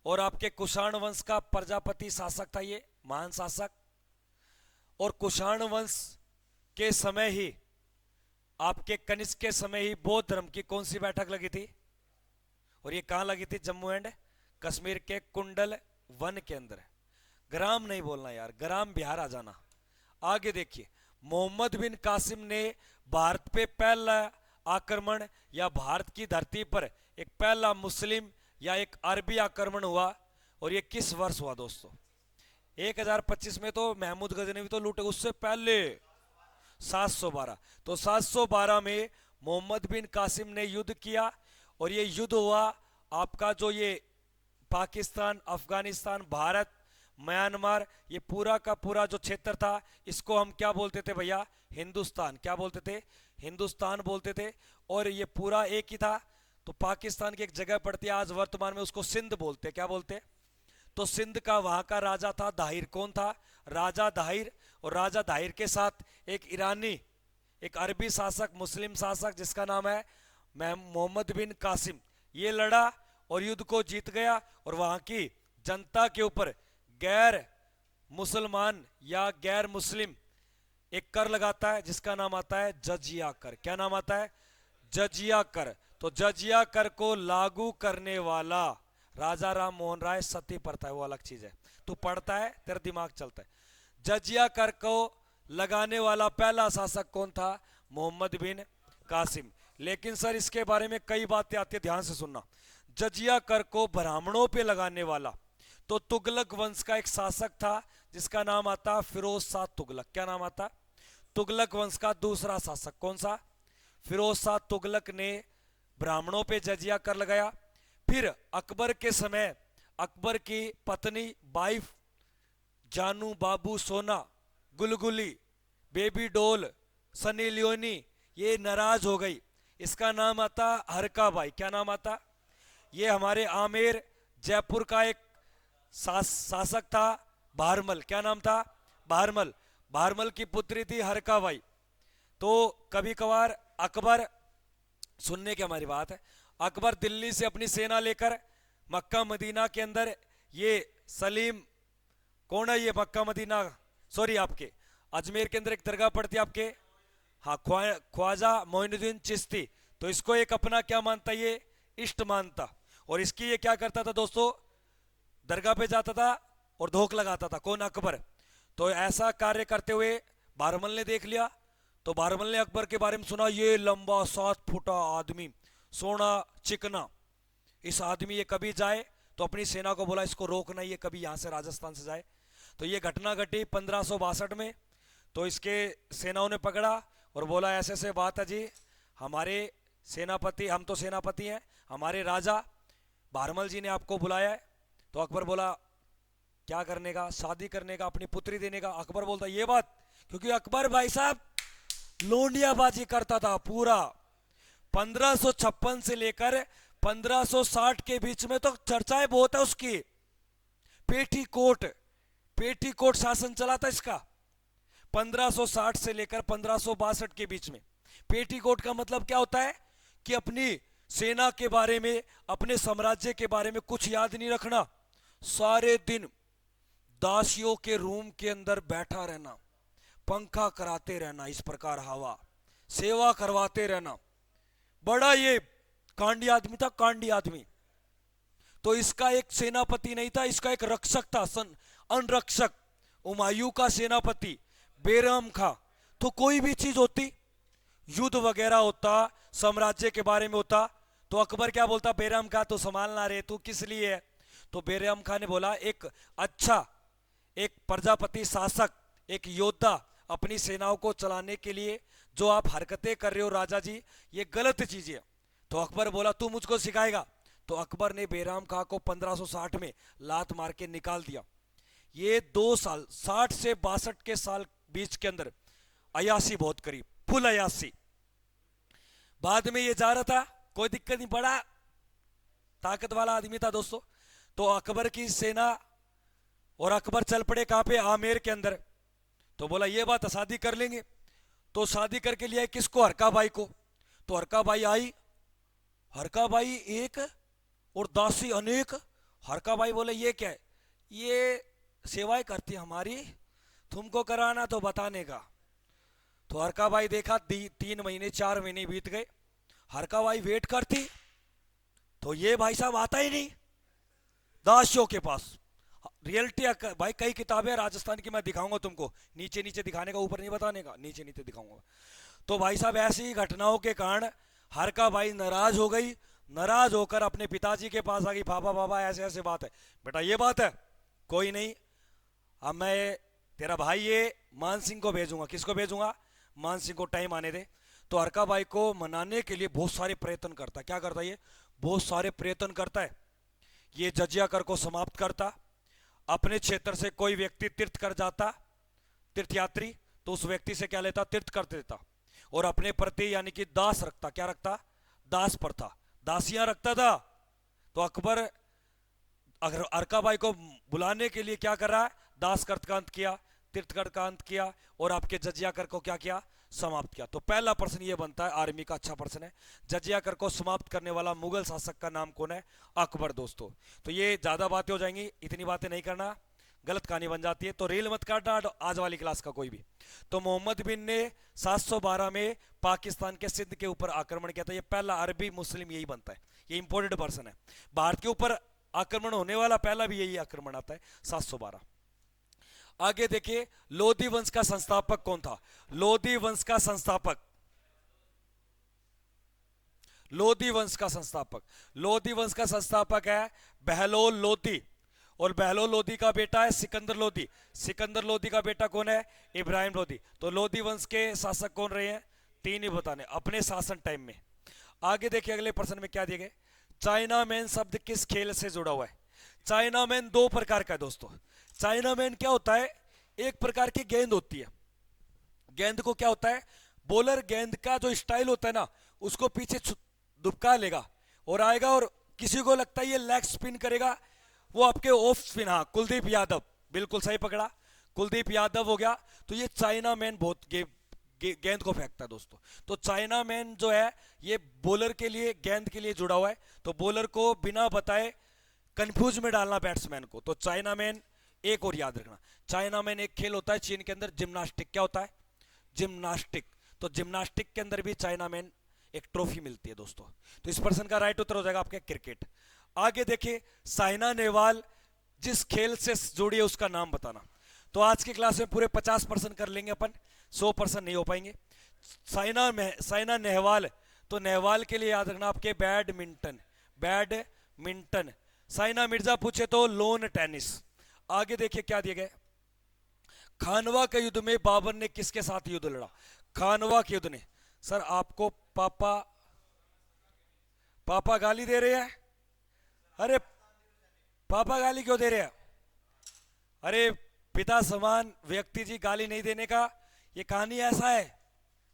और आपके कुषाण वंश का प्रजापति शासक था, ये महान शासक। और कुषाण वंश के समय ही, आपके कनिष्क के समय ही बौद्ध धर्म की कौन सी बैठक लगी थी? और ये कहां लगी थी? जम्मू एंड कश्मीर के कुंडल वन के अंदर। ग्राम नहीं बोलना यार, ग्राम बिहार आ जाना। आगे देखिए, मोहम्मद बिन कासिम ने भारत पे पहला आक्रमण या भारत की धरती पर एक पहला मुस्लिम या एक अरबी आक्रमण हुआ, और ये किस वर्ष हुआ दोस्तों? 1025 में तो महमूद गजनवी तो लूटे, उससे पहले 712। तो 712 में मोहम्मद बिन कासिम ने युद्ध किया, और ये युद्ध हुआ आपका जो ये पाकिस्तान, अफगानिस्तान, भारत, म्यांमार, ये पूरा का पूरा जो क्षेत्र था, इसको हम क्या बोलते थे भैया? हिंदुस्तान। क्या बोलते थे? हिंदुस्तान बोलते थे। और ये पूरा एक ही था। तो पाकिस्तान की एक जगह पड़ती है आज वर्तमान में, उसको सिंध बोलते। क्या बोलते? तो सिंध का वहां का राजा था दाहिर। कौन था? राजा दाहिर। और राजा दाहिर के साथ एक ईरानी, एक अरबी शासक, मुस्लिम शासक, जिसका नाम है मोहम्मद बिन कासिम। ये लड़ा और युद्ध को जीत गया, और वहां की जनता के ऊपर गैर मुसलमान या गैर मुस्लिम एक कर लगाता है, जिसका नाम आता है जजिया कर। क्या नाम आता है? जजिया कर। तो जजिया कर को लागू करने वाला राजा राम मोहन राय सती प्रथा है, वो अलग चीज है। तू पढ़ता है, तेरा दिमाग चलता है। जजिया कर को लगाने वाला पहला शासक कौन था? मोहम्मद बिन कासिम। लेकिन सर इसके बारे में कई बातें आती है, ध्यान से सुनना। जजिया कर को ब्राह्मणों पे लगाने वाला तो तुगलक वंश का एक शासक था, जिसका नाम आता फिरोज शाह तुगलक। क्या नाम आता? तुगलक वंश का दूसरा शासक। कौन सा? फिरोज शाह तुगलक ने ब्राह्मणों पे जजिया कर लगाया। फिर अकबर के समय अकबर की पत्नी वाइफ जानू बाबू सोना, गुलगुली, बेबी डोल, सनी लियोनी, ये नाराज हो गई। इसका नाम आता हरका बाई। क्या नाम आता? ये हमारे आमेर जयपुर का एक शासक था भारमल। क्या नाम था? भारमल। भारमल की पुत्री थी हरका बाई। तो कभी कभार अकबर, सुनने की हमारी बात है, अकबर दिल्ली से अपनी सेना लेकर मक्का मदीना के अंदर, ये सलीम कौन है? ये मक्का मदीना, सॉरी आपके अजमेर के अंदर एक दरगाह पड़ती है आपके, हाँ, ख्वाजा मोइनुद्दीन चिश्ती। तो इसको एक अपना क्या मानता? ये इष्ट मानता। और इसकी ये क्या करता था दोस्तों? दरगाह पे जाता था और धोख लगाता था। कौन? अकबर। तो ऐसा कार्य करते हुए बारमल ने देख लिया। तो बारमल ने अकबर के बारे में सुना, ये लंबा 7 फुटा आदमी, सोना चिकना, इस आदमी ये कभी जाए, तो अपनी सेना को बोला इसको रोकना, ये कभी यहां से राजस्थान से जाए। तो ये घटना घटी 1562 में। तो इसके सेनाओं ने पकड़ा और बोला ऐसे ऐसे बात है जी, हमारे सेनापति, हम तो सेनापति हैं, हमारे राजा बारमल जी ने आपको बुलाया है। तो अकबर बोला क्या करने का? शादी करने का, अपनी पुत्री देने का। अकबर बोलता ये बात, क्योंकि अकबर भाई साहब लोंडियाबाजी करता था पूरा। 1556 से लेकर 1560 के बीच में तो चर्चाएं बहुत है उसकी। पेटीकोट, पेटीकोट शासन चला था इसका 1560 से लेकर 1562 के बीच में। पेटीकोट का मतलब क्या होता है? कि अपनी सेना के बारे में, अपने साम्राज्य के बारे में कुछ याद नहीं रखना, सारे दिन दासियों के रूम के अंदर बैठा रहना, पंखा कराते रहना, इस प्रकार हवा सेवा करवाते रहना। बड़ा ये कांडी आदमी था, कांडी आदमी। तो इसका एक सेनापति नहीं था, इसका एक रक्षक था, अनरक्षक। हुमायूं का सेनापति बेरहम खां। तो कोई भी चीज होती, युद्ध वगैरह होता, साम्राज्य के बारे में होता, तो अकबर क्या बोलता, बेरम खां तू संभालना रे, तू किस लिए है? तो बेरम खां ने बोला एक अच्छा, एक प्रजापति शासक, एक योद्धा अपनी सेनाओं को चलाने के लिए जो आप हरकतें कर रहे हो राजा जी, ये गलत चीज है। तो अकबर बोला तू मुझको सिखाएगा? तो अकबर ने बेराम खां को 1560 में लात मार के निकाल दिया। ये 2 साल 60 से 62 के साल बीच के अंदर अयासी बहुत करी, फुल अयासी। बाद में ये जा रहा था, कोई दिक्कत नहीं, बड़ा ताकत वाला आदमी था दोस्तों। तो अकबर की सेना और अकबर चल पड़े कहां पे, आमेर के अंदर। तो बोला ये बात शादी कर लेंगे। तो शादी करके लिया किसको, हरका बाई को। तो हरका बाई आई, हरका बाई एक और दासी अनेक। हरका बाई बोले ये क्या है, ये सेवाएं करती हमारी, तुमको कराना तो बताने का। तो हरका बाई देखा 3 महीने 4 महीने बीत गए, हरका बाई वेट करती, तो ये भाई साहब आता ही नहीं दासियों के पास। रियलिटी भाई, कई किताबें राजस्थान की मैं दिखाऊंगा तुमको, नीचे नीचे दिखाने का, ऊपर नहीं बताने का, नीचे नीचे दिखाऊंगा। तो भाई साहब ऐसी घटनाओं के कारण हरका बाई नाराज हो गई, नाराज होकर अपने पिताजी के पास आ गई, पापा पापा ऐसे ऐसे बात है। बेटा ये बात है, कोई नहीं, अब मैं तेरा भाई ये मान सिंह को भेजूंगा। किसको भेजूंगा? मान सिंह को टाइम आने दे। तो हरका बाई को मनाने के लिए बहुत सारे प्रयत्न करता। क्या करता ये? बहुत सारे प्रयत्न करता है। ये जजिया कर को समाप्त करता, अपने क्षेत्र से कोई व्यक्ति तीर्थ कर जाता, तीर्थयात्री, तो उस व्यक्ति से क्या लेता, तीर्थ कर देता, और अपने प्रति यानी कि दास रखता। क्या रखता? दास प्रथा, दासियां रखता था। तो अकबर अगर अरकाबाई को बुलाने के लिए क्या कर रहा है, दास कर्त का अंत किया, तीर्थ कर्त का अंत किया, और आपके जजिया कर को क्या किया, समाप्त किया। तो पहला प्रश्न ये बनता है, आर्मी का अच्छा प्रश्न है, जजिया कर को समाप्त करने वाला मुगल शासक का नाम कौन है? अकबर दोस्तों। तो ये ज्यादा बातें हो जाएंगी, इतनी बातें नहीं करना, गलत कहानी बन जाती है। तो रेल मत काटना आज वाली क्लास का कोई भी। तो मोहम्मद बिन ने 712 में पाकिस्तान के सिंध के ऊपर आक्रमण किया था। ये पहला अरबी मुस्लिम यही बनता है, ये इंपोर्टेड पर्सन है। भारत के ऊपर आक्रमण होने वाला पहला भी यही आक्रमण आता है, 712। आगे देखिए, लोधी वंश का संस्थापक कौन था? लोधी वंश का संस्थापक, लोधी वंश का संस्थापक, लोधी वंश का संस्थापक है बहलोल लोधी, और बहलोल लोधी का बेटा है सिकंदर लोधी। सिकंदर लोधी का बेटा कौन है? इब्राहिम लोधी। तो लोधी वंश के शासक कौन रहे हैं? 3 ही बताने अपने शासन टाइम में। आगे देखिए अगले प्रश्न में क्या दिए गए, चाइना मैन शब्द किस खेल से जुड़ा हुआ है? चाइना मैन 2 प्रकार का है दोस्तों। चाइना मैन क्या होता है? एक प्रकार की गेंद होती है, गेंद को क्या होता है, बॉलर गेंद का जो स्टाइल होता है ना, उसको पीछे दुबका लेगा और आएगा, और किसी को लगता है ये लेग स्पिन करेगा, वो आपके ऑफ स्पिन, हाँ कुलदीप यादव, बिल्कुल सही पकड़ा, कुलदीप यादव हो गया। तो ये चाइना मैन बहुत गेंद को फेंकता है दोस्तों। तो चाइना मैन जो है ये बॉलर के लिए, गेंद के लिए जुड़ा हुआ है। तो बॉलर को बिना बताए कंफ्यूज में डालना बैट्समैन को। तो चाइना मैन, एक और याद रखना, चाइना मैन एक खेल होता है चीन के अंदर, जिम्नास्टिक। क्या होता है? जिम्नास्टिक। तो जिम्नास्टिक के अंदर भी चाइना मैन एक ट्रॉफी मिलती है दोस्तों। तो इस पर्सन का राइट उत्तर हो जाएगा आपके क्रिकेट। आगे देखिए, साइना नेहवाल जिस खेल से जुड़ी है उसका नाम बताना। तो आज की क्लास में पूरे 50% कर लेंगे अपन, 100% नहीं हो पाएंगे। साइना नेहवाल, तो नेहवाल के लिए याद रखना आपके बैडमिंटन, बैडमिंटन। साइना मिर्जा पूछे तो लोन टेनिस। आगे देखिए क्या दिए गए, खानवा के युद्ध में बाबर ने किसके साथ युद्ध लड़ा? खानवा के युद्ध ने, सर आपको पापा पापा गाली दे रहे हैं? अरे पापा गाली क्यों दे रहे हैं? अरे पिता समान व्यक्ति जी, गाली नहीं देने का, ये कहानी ऐसा है,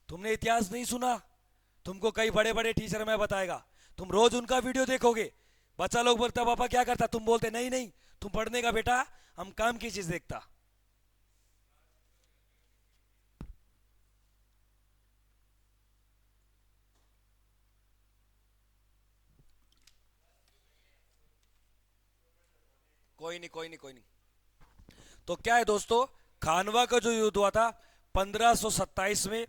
तुमने इतिहास नहीं सुना? तुमको कई बड़े बड़े टीचर मैं बताएगा, तुम रोज उनका वीडियो देखोगे, बच्चा लोग बोलता पापा क्या करता, तुम बोलते नहीं नहीं तुम पढ़ने का बेटा, हम काम की चीज देखता। कोई नहीं, कोई नहीं, कोई नहीं। तो क्या है दोस्तों, खानवा का जो युद्ध हुआ था 1527 में,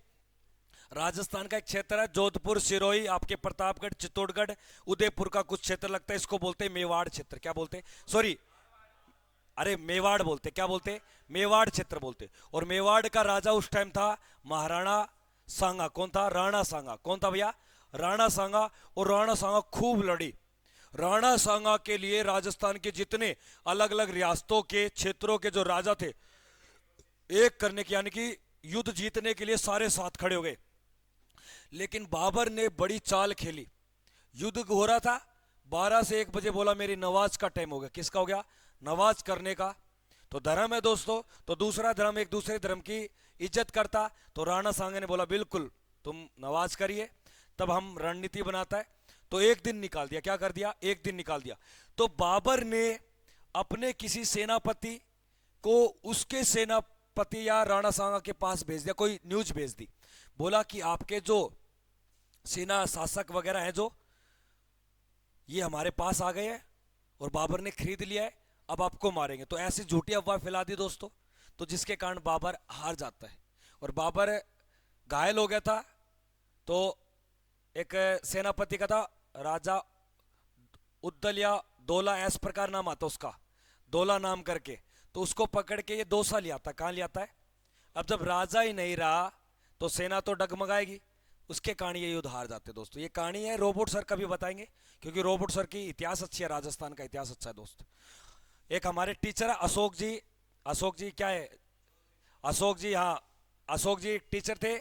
राजस्थान का एक क्षेत्र है जोधपुर, सिरोही, आपके प्रतापगढ़, चित्तौड़गढ़, उदयपुर का कुछ क्षेत्र लगता है, इसको बोलते हैं मेवाड़ क्षेत्र। क्या बोलते हैं? सॉरी, अरे मेवाड़ बोलते, क्या बोलते? मेवाड़ क्षेत्र बोलते। और मेवाड़ का राजा उस टाइम था महाराणा सांगा। कौन था? राणा सांगा। कौन था भैया? राणा सांगा। और राणा सांगा खूब लड़ी। राणा सांगा के लिए राजस्थान के जितने अलग अलग रियासतों के क्षेत्रों के जो राजा थे, एक करने की यानी कि युद्ध जीतने के लिए सारे साथ खड़े हो गए। लेकिन बाबर ने बड़ी चाल खेली। युद्ध हो रहा था, 12 से 1 बजे बोला मेरी नमाज का टाइम हो गया। किसका हो गया? नमाज करने का। तो धर्म है दोस्तों, तो दूसरा धर्म एक दूसरे धर्म की इज्जत करता। तो राणा सांगा ने बोला बिल्कुल तुम नमाज करिए, तब हम रणनीति बनाता है। तो एक दिन निकाल दिया। क्या कर दिया? एक दिन निकाल दिया। तो बाबर ने अपने किसी सेनापति को उसके सेनापति या राणा सांगा के पास भेज दिया, कोई न्यूज भेज दी। बोला कि आपके जो सेना शासक वगैरह हैं जो, ये हमारे पास आ गए हैं और बाबर ने खरीद लिया है, अब आपको मारेंगे। तो ऐसी झूठी अफवाह फैला दी दोस्तों, तो जिसके कारण बाबर हार जाता है और बाबर घायल हो गया था। तो एक सेनापति का था राजा उद्दल या दौला, इस प्रकार नाम आता उसका, दौला नाम करके। तो उसको पकड़ के ये दौसा ले आता। कहां ले आता है? अब जब राजा ही नहीं रहा तो सेना तो डगमगाएगी, उसके कारण ये युद्ध हार जाते दोस्तों। ये कहानी है, रोबोट सर कभी बताएंगे, क्योंकि रोबोट सर की इतिहास अच्छी है, राजस्थान का इतिहास अच्छा है दोस्त। एक हमारे टीचर है अशोक जी। अशोक जी क्या है? अशोक जी, हाँ अशोक जी टीचर थे,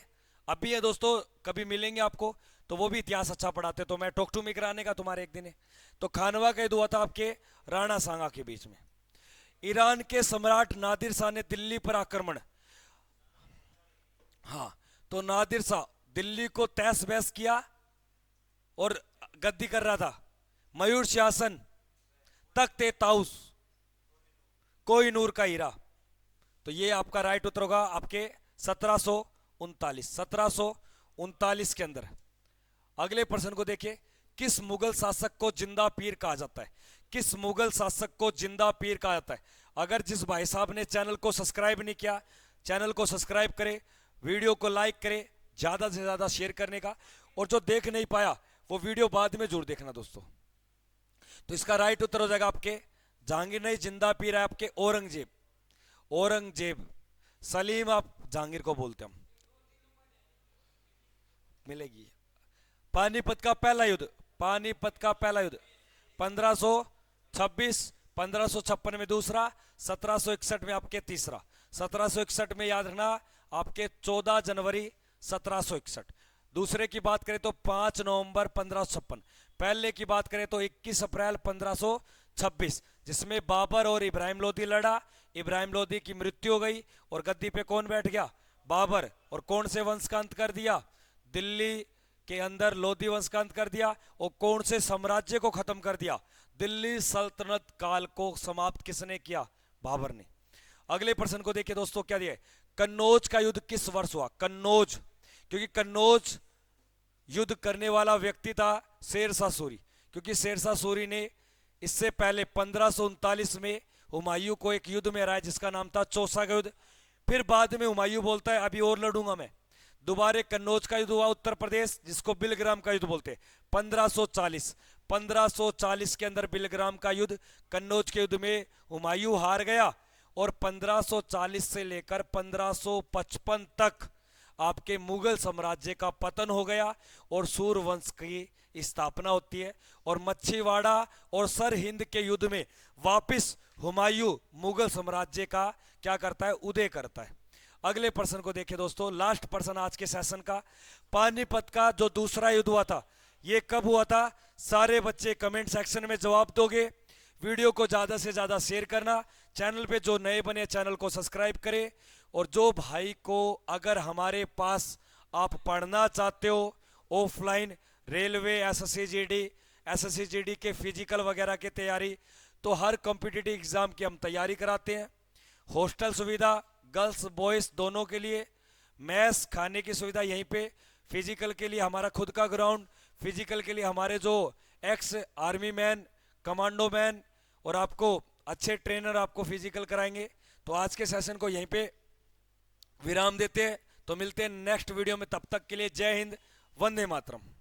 अभी है दोस्तों, कभी मिलेंगे आपको। तो वो भी इतिहास अच्छा पढ़ाते। तो मैं टॉक टू मी कराने का तुम्हारे एक दिन है। तो खानवा का युद्ध हुआ था आपके राणा सांगा के बीच में। ईरान के सम्राट नादिर शाह ने दिल्ली पर आक्रमण, हाँ तो नादिर शाह दिल्ली को तहस बहस किया और गद्दी कर रहा था। मयूर शासन, तख्त ताउस, कोई नूर का हीरा। तो ये आपका राइट उत्तर होगा आपके 1739 के अंदर। अगले प्रश्न को देखिए, किस मुगल शासक को जिंदा पीर कहा जाता है? किस मुगल शासक को जिंदा पीर कहा जाता है? अगर जिस भाई साहब ने चैनल को सब्सक्राइब नहीं किया, चैनल को सब्सक्राइब करे, वीडियो को लाइक करे, ज्यादा से ज्यादा शेयर करने का, और जो देख नहीं पाया वो वीडियो बाद में जरूर देखना दोस्तों। तो इसका राइट उत्तर हो जाएगा आपके जहांगीर नहीं, जिंदा पीर है आपके औरंगजेब। औरंगजेब, सलीम आप जहांगीर को बोलते हम, मिलेगी। पानीपत का पहला युद्ध, पानीपत का पहला युद्ध 1526, 1556 में दूसरा, 1761 में आपके तीसरा। 1761 में याद रखना आपके 14 जनवरी 1761। दूसरे की बात करें तो 5 नवंबर 1556। पहले की बात करें तो 21 अप्रैल 1526, जिसमें बाबर और इब्राहिम लोदी लड़ा। इब्राहिम लोदी की मृत्यु हो गई और गद्दी पे कौन बैठ गया? बाबर। और कौन से वंश का अंत कर दिया? दिल्ली के अंदर लोदी वंश का अंत कर दिया। और कौन से साम्राज्य को खत्म कर दिया? दिल्ली सल्तनत काल को समाप्त किसने किया? बाबर ने। अगले प्रश्न को देखिए दोस्तों, क्या दिया? कन्नौज का युद्ध किस वर्ष हुआ? कन्नौज, क्योंकि कन्नौज युद्ध करने वाला व्यक्ति था शेरशाह सूरी, क्योंकि शेरशाह सूरी ने इससे पहले 1539 में हुमायूं को एक युद्ध में हराया जिसका नाम था चौसा का युद्ध। फिर बाद में हुमायूं बोलता है अभी और लड़ूंगा मैं। दोबारा कन्नौज का युद्ध हुआ उत्तर प्रदेश, जिसको बिलग्राम का युद्ध बोलते हैं। 1540 के अंदर बिलग्राम का युद्ध, कन्नौज के युद्ध में हुमायूं हार गया और 1540 से लेकर 1555 तक आपके मुगल साम्राज्य का पतन हो गया और सूरवंश की स्थापना होती है। और मच्छीवाड़ा और सर हिंद के युद्ध में वापस हुमायूं मुगल साम्राज्य का क्या करता है? उदय करता है। अगले प्रश्न को देखिए दोस्तों, लास्ट प्रश्न आज के सेशन का। पानीपत का जो दूसरा युद्ध हुआ था ये कब हुआ था? सारे बच्चे कमेंट सेक्शन में जवाब दोगे। वीडियो को ज्यादा से ज्यादा शेयर करना। चैनल पे जो नए बने चैनल को सब्सक्राइब करें। और जो भाई को अगर हमारे पास आप पढ़ना चाहते हो ऑफलाइन, रेलवे, एसएससी जीडी के फिजिकल वगैरह की तैयारी, तो हर कॉम्पिटिटिव एग्जाम की हम तैयारी कराते हैं। हॉस्टल सुविधा गर्ल्स बॉयज दोनों के लिए, मैस खाने की सुविधा यहीं पे, फिजिकल के लिए हमारा खुद का ग्राउंड, फिजिकल के लिए हमारे जो ex army man, commando man और आपको अच्छे ट्रेनर आपको फिजिकल कराएंगे। तो आज के सेशन को यहीं पे विराम देते हैं। तो मिलते हैं नेक्स्ट वीडियो में, तब तक के लिए जय हिंद, वंदे मातरम।